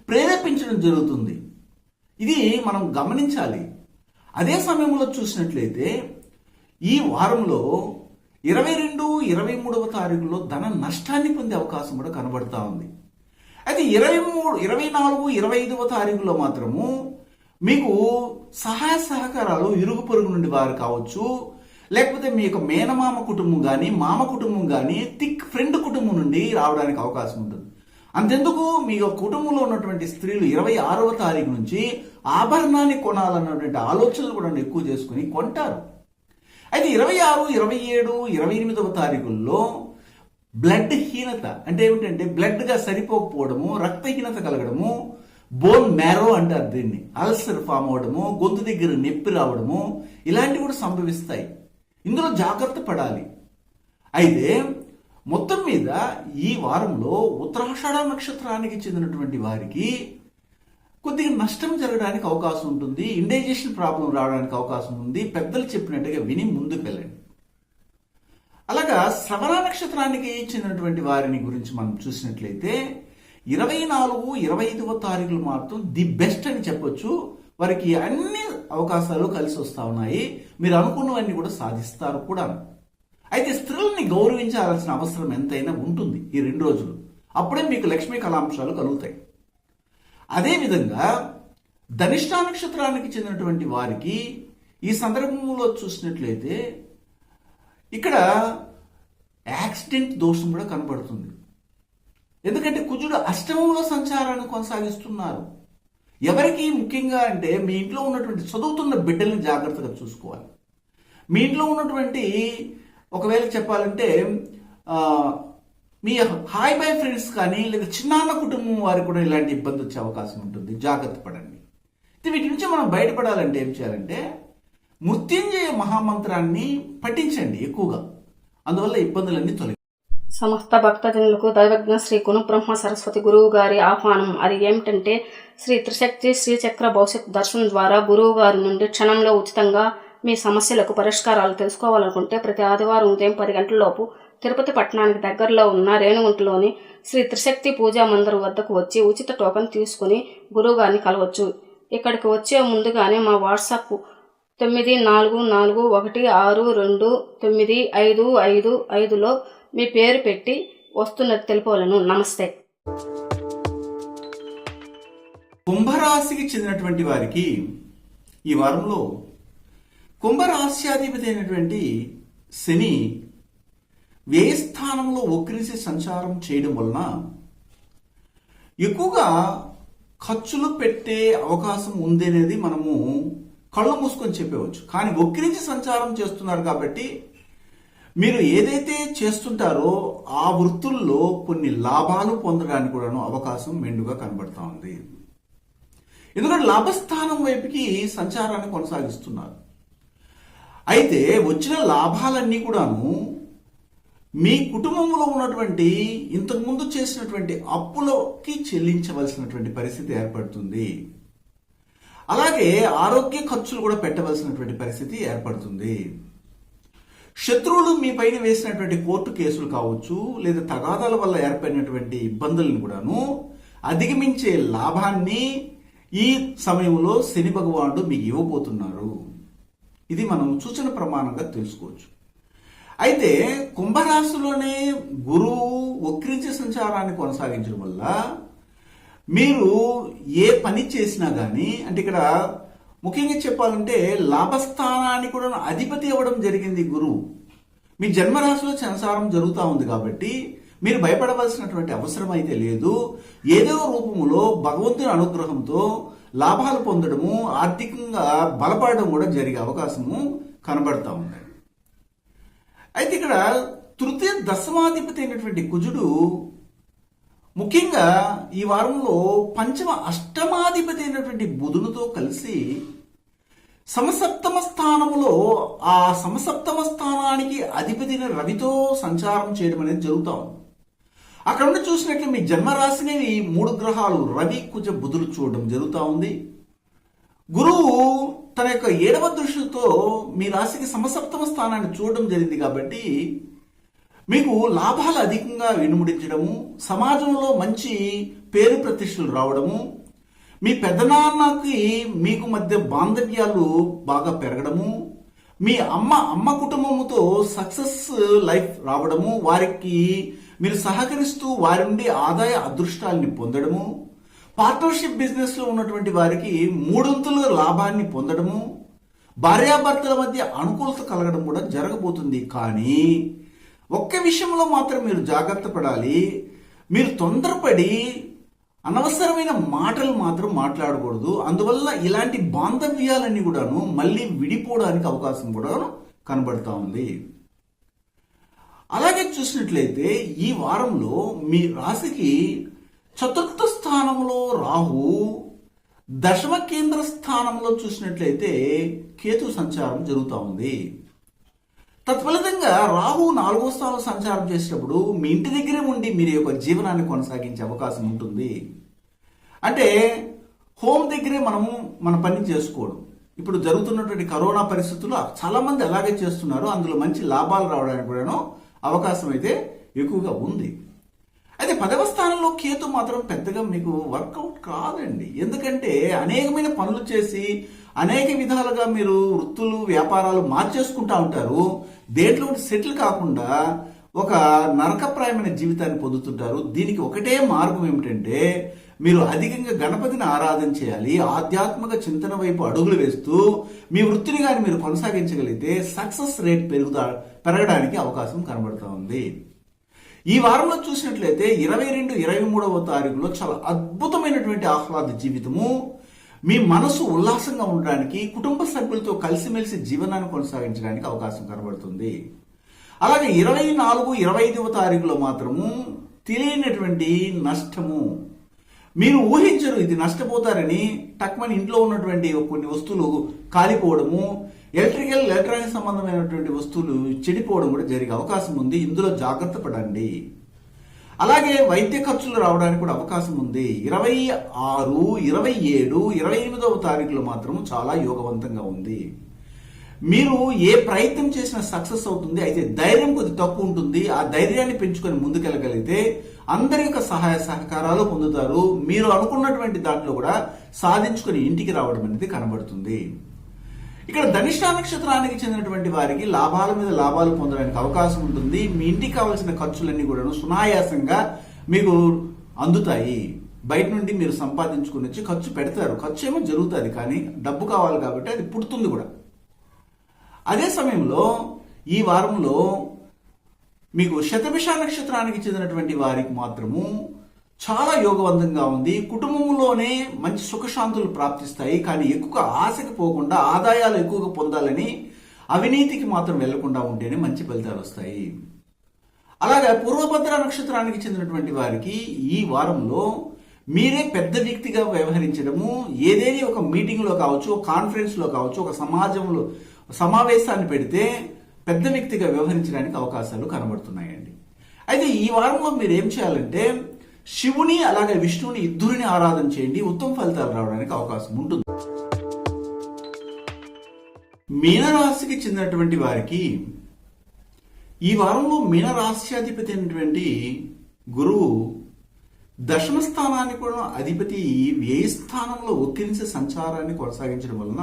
S1: ప్రేరేపించడం జరుగుతుంది. ఇది మనం గమనించాలి. అదే సమయంలో చూసినట్లయితే ఈ వారంలో 22, 23వ తారీఖులో ధన నష్టాన్ని పొందే అవకాశం కూడా కనబడతా ఉంది. అయితే 23, 24, 25వ తారీఖులో మాత్రము మీకు సహాయ సహకారాలు ఇరుగు పొరుగు నుండి వారు కావచ్చు, లేకపోతే మీ యొక్క మేనమామ కుటుంబం కానీ మామ కుటుంబం కానీ థిక్ ఫ్రెండ్ కుటుంబం నుండి రావడానికి అవకాశం ఉంటుంది. అంతెందుకు మీ యొక్క కుటుంబంలో ఉన్నటువంటి స్త్రీలు 26వ తారీఖు నుంచి ఆభరణాన్ని కొనాలన్నటువంటి ఆలోచనలు కూడా ఎక్కువ చేసుకుని కొంటారు. అయితే 26, 27, 28వ తారీఖుల్లో బ్లడ్ హీనత అంటే ఏమిటంటే బ్లడ్గా సరిపోకపోవడము, రక్తహీనత కలగడము, బోన్ మ్యారో అంటారు దీన్ని, అల్సర్ ఫామ్ అవడము, గొంతు దగ్గర నొప్పి రావడము, ఇలాంటివి కూడా సంభవిస్తాయి. ఇందులో జాగ్రత్త పడాలి. అయితే మొత్తం మీద ఈ వారంలో ఉత్తరాషాఢ నక్షత్రానికి చెందినటువంటి వారికి కొద్దిగా నష్టం జరగడానికి అవకాశం ఉంటుంది. ఇండైజెషన్ ప్రాబ్లం రావడానికి అవకాశం ఉంది. పెద్దలు చెప్పినట్టుగా విని ముందుకు వెళ్ళండి. అలాగా శ్రవణ నక్షత్రానికి చెందినటువంటి వారిని గురించి మనం చూసినట్లయితే 24, 25వ తారీఖులు మాత్రం ది బెస్ట్ అని చెప్పొచ్చు. వారికి అన్ని అవకాశాలు కలిసి వస్తూ ఉన్నాయి. మీరు అనుకున్నవన్నీ కూడా సాధిస్తారు కూడా. అయితే స్త్రీలని గౌరవించాల్సిన అవసరం ఎంతైనా ఉంటుంది ఈ 2 రోజులు. అప్పుడే మీకు లక్ష్మీ కళాంశాలు కలుగుతాయి. అదేవిధంగా ధనిష్ట నక్షత్రానికి చెందినటువంటి వారికి ఈ సందర్భంలో చూసినట్లయితే ఇక్కడ యాక్సిడెంట్ దోషం కూడా కనబడుతుంది. ఎందుకంటే కుజుడు అష్టమంలో సంచారాన్ని కొనసాగిస్తున్నారు. ఎవరికి ముఖ్యంగా అంటే మీ ఇంట్లో ఉన్నటువంటి చదువుతున్న బిడ్డల్ని జాగ్రత్తగా చూసుకోవాలి. మీ ఇంట్లో ఉన్నటువంటి ఒకవేళ చెప్పాలంటే మీ హాయ్ బై ఫ్రెండ్స్ కానీ లేదా చిన్నాన్న కుటుంబం వారికి కూడా ఇలాంటి ఇబ్బంది వచ్చే అవకాశం ఉంటుంది. జాగ్రత్త పడండి. వీటి నుంచి మనం బయటపడాలంటే ఏం చేయాలంటే మృత్యుంజయ మహామంత్రాన్ని పఠించండి ఎక్కువగా. అందువల్ల ఇబ్బందులన్నీ తొలగి.
S2: సమస్త భక్తజనులకు దైవజ్ఞ శ్రీ గుణబ్రహ్మ సరస్వతి గురువు గారి ఆహ్వానం. అది ఏమిటంటే శ్రీ త్రిశక్తి శ్రీచక్ర భవిష్యత్ దర్శనం ద్వారా గురువు గారి నుండి క్షణంలో ఉచితంగా మీ సమస్యలకు పరిష్కారాలు తెలుసుకోవాలనుకుంటే ప్రతి ఆదివారం ఉదయం 10 గంటల లోపు తిరుపతి పట్టణానికి దగ్గరలో ఉన్న రేణుగుంటలోని శ్రీ త్రిశక్తి పూజా మందిరం వద్దకు వచ్చి ఉచిత టోకెన్ తీసుకుని గురువుగారిని కలవచ్చు. ఇక్కడికి వచ్చే ముందుగానే మా వాట్సాప్ 9441629555లో మీ పేరు పెట్టి వస్తున్నట్టు తెలుపవలను. నమస్తే.
S1: కుంభరాశికి చెందినటువంటి వారికి ఈ వారంలో కుంభరాశ్యాధిపతి అయినటువంటి శని వ్యయస్థానంలో వక్రించి సంచారం చేయడం వలన ఎక్కువగా ఖర్చులు పెట్టే అవకాశం ఉంది అనేది మనము కళ్ళు మూసుకొని చెప్పవచ్చు. కానీ వక్రించి సంచారం చేస్తున్నారు కాబట్టి మీరు ఏదైతే చేస్తుంటారో ఆ వృత్తుల్లో కొన్ని లాభాలు పొందడానికి కూడాను అవకాశం మెండుగా కనబడతా ఉంది. ఎందుకంటే లాభస్థానం వైపుకి సంచారాన్ని కొనసాగిస్తున్నారు. అయితే వచ్చిన లాభాలన్నీ కూడాను మీ కుటుంబంలో ఉన్నటువంటి ఇంతకుముందు చేసినటువంటి అప్పులకి చెల్లించవలసినటువంటి పరిస్థితి ఏర్పడుతుంది. అలాగే ఆరోగ్య ఖర్చులు కూడా పెట్టవలసినటువంటి పరిస్థితి ఏర్పడుతుంది. శత్రువులు మీ పైన వేసినటువంటి కోర్టు కేసులు కావచ్చు, లేదా తగాదాల వల్ల ఏర్పడినటువంటి ఇబ్బందులను కూడాను అధిగమించే లాభాన్ని ఈ సమయంలో శని భగవానుడు మీకు ఇవ్వబోతున్నారు. ఇది మనం సూచన ప్రమాణంగా తెలుసుకోవచ్చు. అయితే కుంభరాశిలోనే గురువు వక్రించే సంచారాన్ని కొనసాగించడం వల్ల మీరు ఏ పని చేసినా కానీ, అంటే ఇక్కడ ముఖ్యంగా చెప్పాలంటే లాభస్థానానికి కూడా అధిపతి అవ్వడం జరిగింది గురువు. మీ జన్మరాశిలో సంచారం జరుగుతూ ఉంది కాబట్టి మీరు భయపడవలసినటువంటి అవసరం అయితే లేదు. ఏదో రూపంలో భగవంతుని అనుగ్రహంతో లాభాలు పొందడము, ఆర్థికంగా బలపడడం కూడా జరిగే అవకాశము కనబడతా ఉంది. అయితే ఇక్కడ తృతీయ దశమాధిపతి అయినటువంటి కుజుడు ముఖ్యంగా ఈ వారంలో పంచమ అష్టమాధిపతి అయినటువంటి బుధునితో కలిసి సమసప్తమ స్థానంలో, ఆ సమసప్తమ స్థానానికి అధిపతి రవితో సంచారం చేయడం అనేది జరుగుతా ఉంది. అక్కడ నుండి చూసినట్లు మీ జన్మరాశిని ఈ 3 గ్రహాలు రవి, కుజ, బుధులు చూడడం జరుగుతూ ఉంది. గురువు తన యొక్క 7వ దృష్టితో మీ రాశికి సమసప్తమ స్థానాన్ని చూడడం జరిగింది కాబట్టి మీకు లాభాలు అధికంగా వెనుముడించడము, సమాజంలో మంచి పేరు ప్రతిష్టలు రావడము, మీ పెద్దనాన్నకి మీకు మధ్య బాంధవ్యాలు బాగా పెరగడము, మీ అమ్మ కుటుంబముతో సక్సెస్ లైఫ్ రావడము, వారికి మీరు సహకరిస్తూ వారి నుండి ఆదాయ అదృష్టాలని పొందడము, పార్ట్నర్షిప్ బిజినెస్ లో ఉన్నటువంటి వారికి 3 లాభాన్ని పొందడము, భార్యాభర్తల మధ్య అనుకూలత కలగడం కూడా జరగబోతుంది. కానీ ఒక్క విషయంలో మాత్రం మీరు జాగ్రత్త పడాలి. మీరు తొందరపడి అనవసరమైన మాటలు మాత్రం మాట్లాడకూడదు. అందువల్ల ఇలాంటి బాంధవ్యాలన్నీ కూడాను మళ్ళీ విడిపోవడానికి అవకాశం కూడా కనబడతా ఉంది. అలాగే చూసినట్లయితే ఈ వారంలో మీ రాశికి చతుర్థ స్థానంలో రాహు, దశమ కేంద్ర స్థానంలో చూసినట్లయితే కేతు సంచారం జరుగుతూ ఉంది. తత్ఫలితంగా రాహు 4వ స్థానంలో సంచారం చేసేటప్పుడు మీ ఇంటి దగ్గరే ఉండి మీరు యొక్క జీవనాన్ని కొనసాగించే అవకాశం ఉంటుంది. అంటే హోమ్ దగ్గరే మనము మన పని చేసుకోవడం. ఇప్పుడు జరుగుతున్నటువంటి కరోనా పరిస్థితుల్లో చాలా మంది అలాగే చేస్తున్నారు. అందులో మంచి లాభాలు రావడానికి కూడా అవకాశం అయితే ఎక్కువగా ఉంది. అయితే 10వ స్థానంలో కేతు మాత్రం పెద్దగా మీకు వర్కౌట్ కాదండి. ఎందుకంటే అనేకమైన పనులు చేసి అనేక విధాలుగా మీరు వృత్తులు, వ్యాపారాలు మార్చేసుకుంటా ఉంటారు. దేంట్లో సెటిల్ కాకుండా ఒక నరకప్రాయమైన జీవితాన్ని పొందుతుంటారు. దీనికి ఒకటే మార్గం ఏమిటంటే మీరు అధికంగా గణపతిని ఆరాధన చేయాలి. ఆధ్యాత్మిక చింతన వైపు అడుగులు వేస్తూ మీ వృత్తిని కానీ మీరు కొనసాగించగలిగితే సక్సెస్ రేట్ పెరగడానికి అవకాశం కనబడుతూ ఉంది. ఈ వారంలో చూసినట్లయితే 22, 23వ తారీఖులో చాలా అద్భుతమైనటువంటి ఆహ్లాద జీవితము, మీ మనసు ఉల్లాసంగా ఉండడానికి, కుటుంబ సభ్యులతో కలిసిమెలిసి జీవనాన్ని కొనసాగించడానికి అవకాశం కనబడుతుంది. అలాగే 24, 25వ తారీఖులో మాత్రము తెలియనటువంటి నష్టము, మీరు ఊహించరు ఇది నష్టపోతారని, టక్మని ఇంట్లో ఉన్నటువంటి కొన్ని వస్తువులు కాలిపోవడము, ఎలక్ట్రానిక్ సంబంధమైనటువంటి వస్తువులు చెడిపోవడం కూడా జరిగే అవకాశం ఉంది. ఇందులో జాగ్రత్త పడండి. అలాగే వైద్య ఖర్చులు రావడానికి కూడా అవకాశం ఉంది. 26, 27, 28వ తారీఖులో మాత్రం చాలా యోగవంతంగా ఉంది. మీరు ఏ ప్రయత్నం చేసినా సక్సెస్ అవుతుంది. అయితే ధైర్యం కొద్ది తక్కువ ఉంటుంది. ఆ ధైర్యాన్ని పెంచుకొని ముందుకెళ్ళగలిగితే అందరి యొక్క సహాయ సహకారాలు పొందుతారు. మీరు అనుకున్నటువంటి దాంట్లో కూడా సాధించుకొని ఇంటికి రావడం అనేది కనబడుతుంది. ఇక్కడ ధనిష్ట నక్షత్రానికి చెందినటువంటి వారికి లాభాల మీద లాభాలు పొందడానికి అవకాశం ఉంటుంది. మీ ఇంటికి కావాల్సిన ఖర్చులన్నీ కూడా సునాయాసంగా మీకు అందుతాయి. బయట నుండి మీరు సంపాదించుకుని వచ్చి ఖర్చు పెడతారు. ఖర్చు ఏమో జరుగుతుంది, కానీ డబ్బు కావాలి కాబట్టి అది పుడుతుంది కూడా. అదే సమయంలో ఈ వారంలో మీకు శతభిష నక్షత్రానికి చెందినటువంటి వారికి మాత్రము చాలా యోగవంతంగా ఉంది. కుటుంబంలోనే మంచి సుఖశాంతులు ప్రాప్తిస్తాయి. కానీ ఎక్కువ ఆశకి పోకుండా ఆదాయాలు ఎక్కువగా పొందాలని అవినీతికి మాత్రం వెళ్లకుండా ఉంటేనే మంచి ఫలితాలు వస్తాయి. అలాగే పూర్వభద్ర నక్షత్రానికి చెందినటువంటి వారికి ఈ వారంలో మీరే పెద్ద వ్యక్తిగా వ్యవహరించడము, ఏదేని ఒక మీటింగ్లో కావచ్చు, ఒక కాన్ఫరెన్స్లో కావచ్చు, ఒక సమావేశాన్ని పెడితే పెద్ద వ్యక్తిగా వ్యవహరించడానికి అవకాశాలు కనబడుతున్నాయండి. అయితే ఈ వారంలో మీరు ఏం చేయాలంటే శివుని అలాగే విష్ణువుని ఇద్దరిని ఆరాధన చేయండి, ఉత్తమ ఫలితాలు రావడానికి అవకాశం ఉంటుంది. మీనరాశికి చెందినటువంటి వారికి ఈ వారంలో మీనరాశ్యాధిపతి అయినటువంటి గురువు దశమ స్థానాన్ని కూడా అధిపతి వ్యయ స్థానంలో ఒక్కించే సంచారాన్ని కొనసాగించడం వలన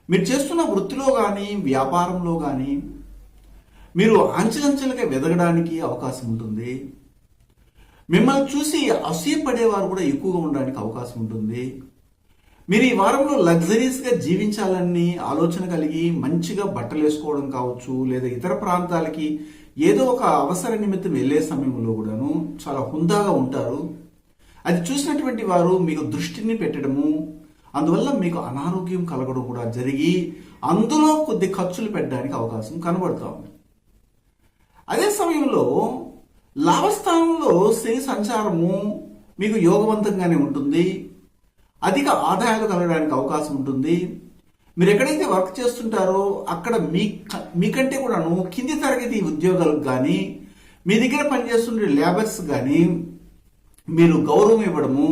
S1: మీరు చేస్తున్న వృత్తిలో కానీ వ్యాపారంలో కానీ మీరు అంచెలంచెలుగా ఎదగడానికి అవకాశం ఉంటుంది. మిమ్మల్ని చూసి అసూయపడేవారు కూడా ఎక్కువగా ఉండడానికి అవకాశం ఉంటుంది. మీరు ఈ వారంలో లగ్జరీస్గా జీవించాలని ఆలోచన కలిగి మంచిగా బట్టలు వేసుకోవడం కావచ్చు, లేదా ఇతర ప్రాంతాలకి ఏదో ఒక అవసర నిమిత్తం వెళ్ళే సమయంలో కూడాను చాలా హుందాగా ఉంటారు. అది చూసినటువంటి వారు మీకు దృష్టిని పెట్టడము, అందువల్ల మీకు అనారోగ్యం కలగడం కూడా జరిగి అందులో కొద్ది ఖర్చులు పెట్టడానికి అవకాశం కనబడుతూ ఉంది. అదే సమయంలో లాభస్థానంలో శని సంచారము మీకు యోగవంతంగానే ఉంటుంది. అధిక ఆదాయాలు కలగడానికి అవకాశం ఉంటుంది. మీరు ఎక్కడైతే వర్క్ చేస్తుంటారో అక్కడ మీకంటే కూడాను కింది తరగతి ఉద్యోగాలకు కానీ, మీ దగ్గర పనిచేస్తుండే లేబర్స్ కానీ మీరు గౌరవం ఇవ్వడము,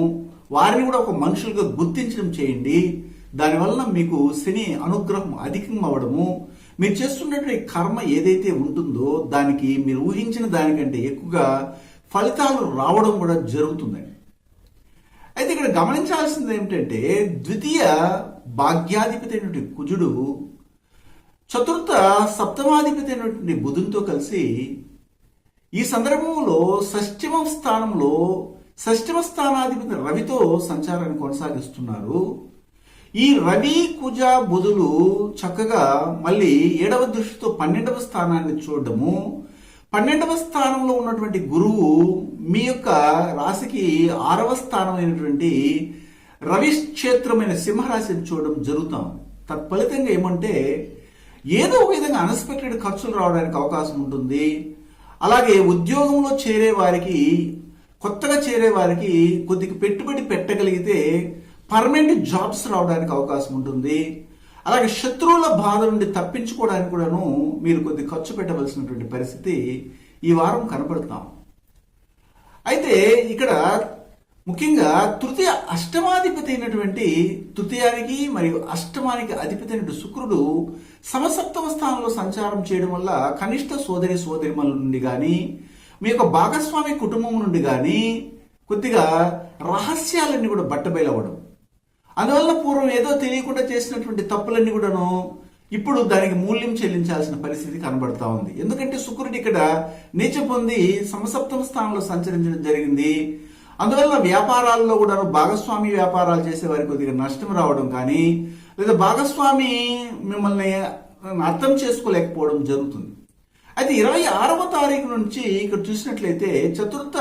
S1: వారిని కూడా ఒక మనుషులుగా గుర్తించడం చేయండి. దానివల్ల మీకు శని అనుగ్రహం అధికం అవ్వడము, మీరు చేస్తున్నటువంటి కర్మ ఏదైతే ఉంటుందో దానికి మీరు ఊహించిన దానికంటే ఎక్కువగా ఫలితాలు రావడం కూడా జరుగుతుందండి. అయితే ఇక్కడ గమనించాల్సింది ఏమిటంటే ద్వితీయ భాగ్యాధిపతి అయినటువంటి కుజుడు చతుర్థ సప్తమాధిపతి అయినటువంటి బుధునితో కలిసి ఈ సందర్భంలో షష్ఠమ స్థానాధిపతి రవితో సంచారాన్ని కొనసాగిస్తున్నారు. ఈ రవి కుజ బుధులు చక్కగా మళ్ళీ 7వ దృష్టితో 12వ స్థానాన్ని చూడడము, 12వ స్థానంలో ఉన్నటువంటి గురువు మీ యొక్క రాశికి 6వ స్థానం అయినటువంటి రవి క్షేత్రమైన సింహరాశిని చూడడం జరుగుతాం. తత్ఫలితంగా ఏమంటే ఏదో ఒక విధంగా అన్ఎక్స్పెక్టెడ్ ఖర్చులు రావడానికి అవకాశం ఉంటుంది. అలాగే ఉద్యోగంలో చేరే వారికి, కొత్తగా చేరే వారికి కొద్దిగా పెట్టుబడి పెట్టగలిగితే పర్మనెంట్ జాబ్స్ రావడానికి అవకాశం ఉంటుంది. అలాగే శత్రువుల బాధ నుండి తప్పించుకోవడానికి కూడాను మీరు కొద్ది ఖర్చు పెట్టవలసినటువంటి పరిస్థితి ఈ వారం కనపడుతున్నాం. అయితే ఇక్కడ ముఖ్యంగా తృతీయ అష్టమాధిపతి అయినటువంటి తృతీయానికి మరియు అష్టమానికి అధిపతి అయినటువంటి శుక్రుడు సమసప్తమ స్థానంలో సంచారం చేయడం వల్ల కనిష్ట సోదరిమణుల నుండి కానీ, మీ యొక్క భాగస్వామి కుటుంబం నుండి కానీ కొద్దిగా రహస్యాలన్నీ కూడా బట్టబయలవ్వడం, అందువల్ల పూర్వం ఏదో తెలియకుండా చేసినటువంటి తప్పులన్నీ కూడాను ఇప్పుడు దానికి మూల్యం చెల్లించాల్సిన పరిస్థితి కనబడతా ఉంది. ఎందుకంటే శుక్రుడు ఇక్కడ నీచ పొంది సమసప్తమ స్థానంలో సంచరించడం జరిగింది. అందువల్ల వ్యాపారాల్లో కూడా భాగస్వామి వ్యాపారాలు చేసే వారికి కొద్దిగా నష్టం రావడం కానీ, లేదా భాగస్వామి మిమ్మల్ని అర్థం చేసుకోలేకపోవడం జరుగుతుంది. అయితే 26వ తారీఖు నుంచి ఇక్కడ చూసినట్లయితే చతుర్థ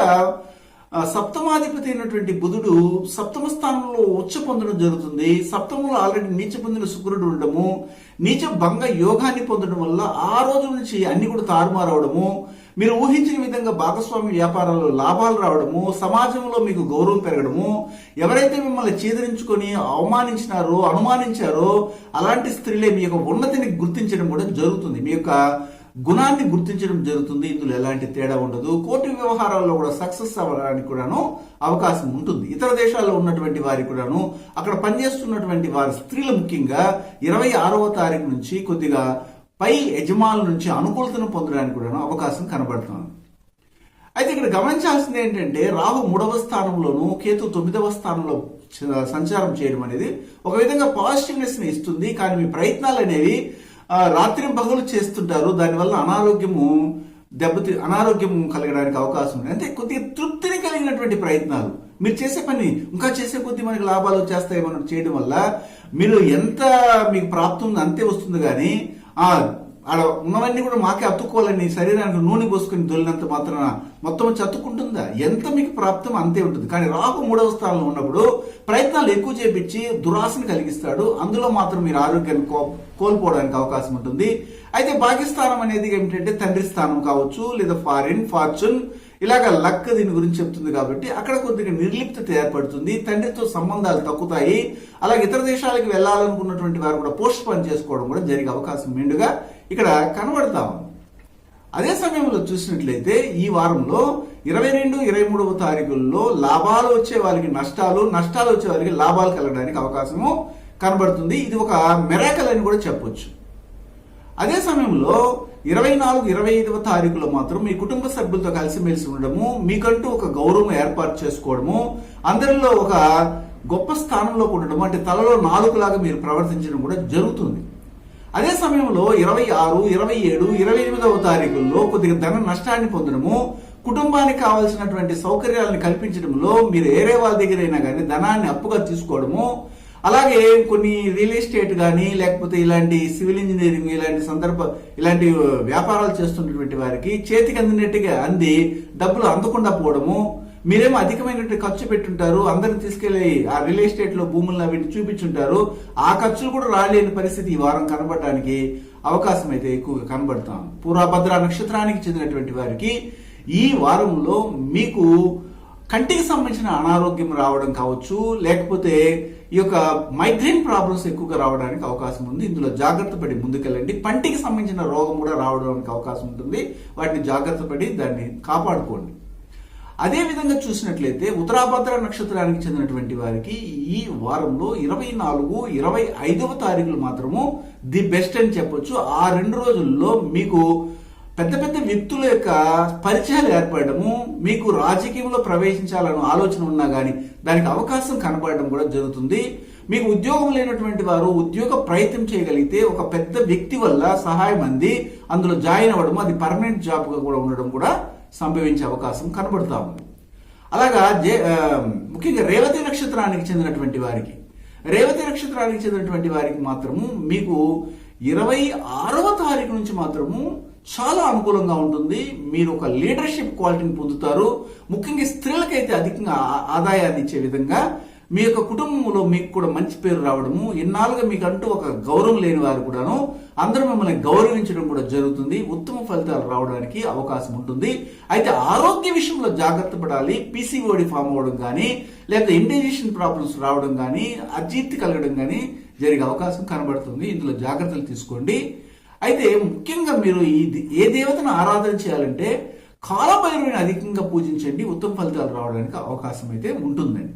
S1: సప్తమాధిపతి అయినటువంటి బుధుడు సప్తమ స్థానంలో ఉచ్చ పొందడం జరుగుతుంది. సప్తమంలో ఆల్రెడీ నీచ పొందిన శుక్రుడు ఉండడము, నీచ భంగ యోగాన్ని పొందడం వల్ల ఆ రోజు నుంచి అన్ని కూడా తారుమారవడము, మీరు ఊహించిన విధంగా భాగస్వామి వ్యాపారాల్లో లాభాలు రావడము, సమాజంలో మీకు గౌరవం పెరగడము, ఎవరైతే మిమ్మల్ని చీదరించుకొని అవమానించినారో అనుమానించారో అలాంటి స్త్రీలే మీ యొక్క ఉన్నతిని గుర్తించడం కూడా జరుగుతుంది. మీ యొక్క గుణాన్ని గుర్తించడం జరుగుతుంది. ఇందులో ఎలాంటి తేడా ఉండదు. కోర్టు వ్యవహారాల్లో కూడా సక్సెస్ అవ్వడానికి కూడాను అవకాశం ఉంటుంది. ఇతర దేశాల్లో ఉన్నటువంటి వారికి కూడాను, అక్కడ పనిచేస్తున్నటువంటి వారి స్త్రీలు ముఖ్యంగా 26వ తారీఖు నుంచి కొద్దిగా పై యజమానుల నుంచి అనుకూలతను పొందడానికి కూడా అవకాశం కనబడుతుంది. అయితే ఇక్కడ గమనించాల్సింది ఏంటంటే రాహు 3వ స్థానంలోను కేతు 9వ స్థానంలో సంచారం చేయడం అనేది ఒక విధంగా పాజిటివ్నెస్ ని ఇస్తుంది. కానీ మీ ప్రయత్నాలు అనేవి రాత్రి పగలు చేస్తుంటారు. దానివల్ల అనారోగ్యం కలగడానికి అవకాశం ఉంది. అంటే కొద్దిగా తృప్తిని కలిగినటువంటి ప్రయత్నాలు మీరు చేసే పని ఇంకా చేసే కొద్ది మనకి లాభాలు వచ్చేస్తాయేమో చేయడం వల్ల మీరు ఎంత మీకు ప్రాప్తి ఉందో అంతే వస్తుంది. కానీ ఆడ ఉన్నవన్నీ కూడా మాకే అతుక్కోవాలని శరీరానికి నూనె పోసుకుని దొల్లినంత మాత్రాన మొత్తం వచ్చి అతుక్కుంటుందా? ఎంత మీకు ప్రాప్తం అంతే ఉంటుంది. కానీ రాహు 3వ స్థానంలో ఉన్నప్పుడు ప్రయత్నాలు ఎక్కువ చేపించి దురాశను కలిగిస్తాడు. అందులో మాత్రం మీరు ఆరోగ్యాన్ని కోల్పోవడానికి అవకాశం ఉంటుంది. అయితే భాగ్యస్థానం అనేది ఏమిటంటే తండ్రి స్థానం కావచ్చు, లేదా ఫార్చ్యూన్, ఇలాగ లక్ దీని గురించి చెప్తుంది. కాబట్టి అక్కడ కొద్దిగా నిర్లిప్తత ఏర్పడుతుంది. తండ్రితో సంబంధాలు తగ్గుతాయి. అలాగే ఇతర దేశాలకు వెళ్లాలనుకున్నటువంటి వారు కూడా పోస్ట్ పోన్ చేసుకోవడం కూడా జరిగే అవకాశం మెండుగా ఇక్కడ కనబడతా ఉంది. అదే సమయంలో చూసినట్లయితే ఈ వారంలో 22, 23వ తారీఖుల్లో లాభాలు వచ్చే వారికి నష్టాలు వచ్చే వారికి లాభాలు కలగడానికి అవకాశము కనబడుతుంది. ఇది ఒక మిరాకల్ అని కూడా చెప్పొచ్చు. అదే సమయంలో 24, 25వ తారీఖులో మాత్రం మీ కుటుంబ సభ్యులతో కలిసిమెలిసి ఉండడము, మీకంటూ ఒక గౌరవం ఏర్పాటు చేసుకోవడము, అందరిలో ఒక గొప్ప స్థానంలో ఉండడము, అంటే తలలో నాలుగులాగా మీరు ప్రవర్తించడం కూడా జరుగుతుంది. అదే సమయంలో 26, 27, 28వ తారీఖుల్లో కొద్దిగా ధన నష్టాన్ని పొందడము, కుటుంబానికి కావాల్సినటువంటి సౌకర్యాలను కల్పించడంలో మీరు ఏరే వాళ్ళ దగ్గరైనా కానీ ధనాన్ని అప్పుగా తీసుకోవడము, అలాగే కొన్ని రియల్ ఎస్టేట్ కానీ లేకపోతే ఇలాంటి సివిల్ ఇంజనీరింగ్ ఇలాంటి వ్యాపారాలు చేస్తున్నటువంటి వారికి చేతికి అందినట్టుగా అంది డబ్బులు అందకుండా పోవడము, మీరేమో అధికమైనటువంటి ఖర్చు పెట్టుంటారు, అందరిని తీసుకెళ్లి ఆ రియల్ ఎస్టేట్ లో భూములను అవి చూపించుంటారు, ఆ ఖర్చులు కూడా రాలేని పరిస్థితి ఈ వారం కనబడటానికి అవకాశం అయితే ఎక్కువగా కనబడతాం. పూర్వభద్ర నక్షత్రానికి చెందినటువంటి వారికి ఈ వారంలో మీకు కంటికి సంబంధించిన అనారోగ్యం రావడం కావచ్చు, లేకపోతే ఈ యొక్క మైగ్రేన్ ప్రాబ్లమ్స్ ఎక్కువగా రావడానికి అవకాశం ఉంది. ఇందులో జాగ్రత్త పడి ముందుకెళ్ళండి. పంటికి సంబంధించిన రోగం కూడా రావడానికి అవకాశం ఉంటుంది. వాటిని జాగ్రత్త పడి దాన్ని కాపాడుకోండి. అదే విధంగా చూసినట్లయితే ఉత్తరాభద్ర నక్షత్రానికి చెందినటువంటి వారికి ఈ వారంలో 24, 25వ తారీఖులు మాత్రము ది బెస్ట్ అని చెప్పొచ్చు. ఆ 2 రోజుల్లో మీకు పెద్ద పెద్ద వ్యక్తుల యొక్క పరిచయాలు ఏర్పడము, మీకు రాజకీయంలో ప్రవేశించాలని ఆలోచన ఉన్నా కానీ దానికి అవకాశం కనబడడం కూడా జరుగుతుంది. మీకు ఉద్యోగం లేనటువంటి వారు ఉద్యోగ ప్రయత్నం చేయగలిగితే ఒక పెద్ద వ్యక్తి వల్ల సహాయం అంది అందులో జాయిన్ అవ్వడం, అది పర్మనెంట్ జాబ్ గా కూడా ఉండడం కూడా సంభవించే అవకాశం కనబడతా ఉంది. అలాగా ముఖ్యంగా రేవతి నక్షత్రానికి చెందినటువంటి వారికి మాత్రము మీకు 26వ తారీఖు నుంచి మాత్రము చాలా అనుకూలంగా ఉంటుంది. మీరు ఒక లీడర్షిప్ క్వాలిటీని పొందుతారు. ముఖ్యంగా స్త్రీలకైతే అధికంగా ఆదాయాన్ని ఇచ్చే విధంగా మీ యొక్క కుటుంబంలో మీకు కూడా మంచి పేరు రావడము, ఇన్నాళ్ళుగా మీకంటూ ఒక గౌరవం లేని వారు కూడాను అందరూ మిమ్మల్ని గౌరవించడం కూడా జరుగుతుంది. ఉత్తమ ఫలితాలు రావడానికి అవకాశం ఉంటుంది. అయితే ఆరోగ్య విషయంలో జాగ్రత్త పడాలి. పీసీఓడి ఫామ్ అవ్వడం కానీ, లేదా ఇండైజెషన్ ప్రాబ్లమ్స్ రావడం కానీ, అజీర్తి కలగడం కానీ జరిగే అవకాశం కనబడుతుంది. ఇందులో జాగ్రత్తలు తీసుకోండి. అయితే ముఖ్యంగా మీరు ఏ దేవతను ఆరాధన చేయాలంటే కాలభైరవుని అధికంగా పూజించండి. ఉత్తమ ఫలితాలు రావడానికి అవకాశం అయితే ఉంటుందండి.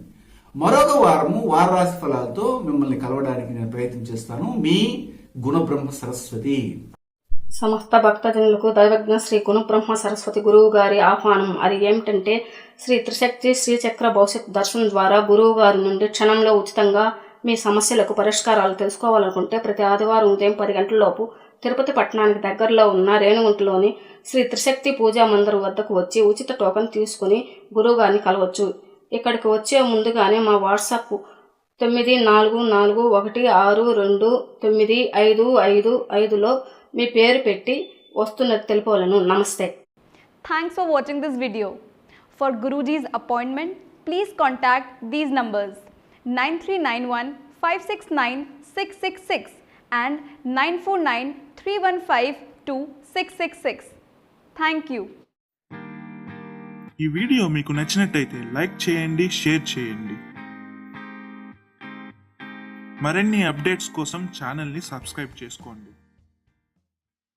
S1: మరొక వార రాశి ఫలాలతో మిమ్మల్ని కలవడానికి నేను ప్రయత్నం చేస్తాను. మీ గుణబ్రహ్మ సరస్వతి.
S2: సమస్త భక్తజనులకు దైవజ్ఞ శ్రీ గుణబ్రహ్మ సరస్వతి గురువు గారి ఆహ్వానం. అది ఏమిటంటే శ్రీ త్రిశక్తి శ్రీచక్ర భవిష్యత్ దర్శనం ద్వారా గురువు గారి నుండి క్షణంలో ఉచితంగా మీ సమస్యలకు పరిష్కారాలు తెలుసుకోవాలనుకుంటే ప్రతి ఆదివారం ఉదయం 10 గంటలలోపు తిరుపతి పట్టణానికి దగ్గరలో ఉన్న రేణుగుంటలోని శ్రీ త్రిశక్తి పూజా మందిరం వద్దకు వచ్చి ఉచిత టోకెన్ తీసుకుని గురువుగారిని కలవచ్చు. ఇక్కడికి వచ్చే ముందుగానే మా వాట్సాప్ 9416262955లో మీ పేరు పెట్టి వస్తున్నది తెలుపవలను. నమస్తే.
S3: Thanks for watching this video. For Guruji's appointment, please contact these numbers 9391 569 666 and 949 315 2666. Thank you.
S4: ఈ వీడియో మీకు నచ్చినట్టయితే లైక్ చేయండి, షేర్ చేయండి. మరిన్ని అప్డేట్స్ కోసం ఛానల్ని సబ్స్క్రైబ్ చేసుకోండి.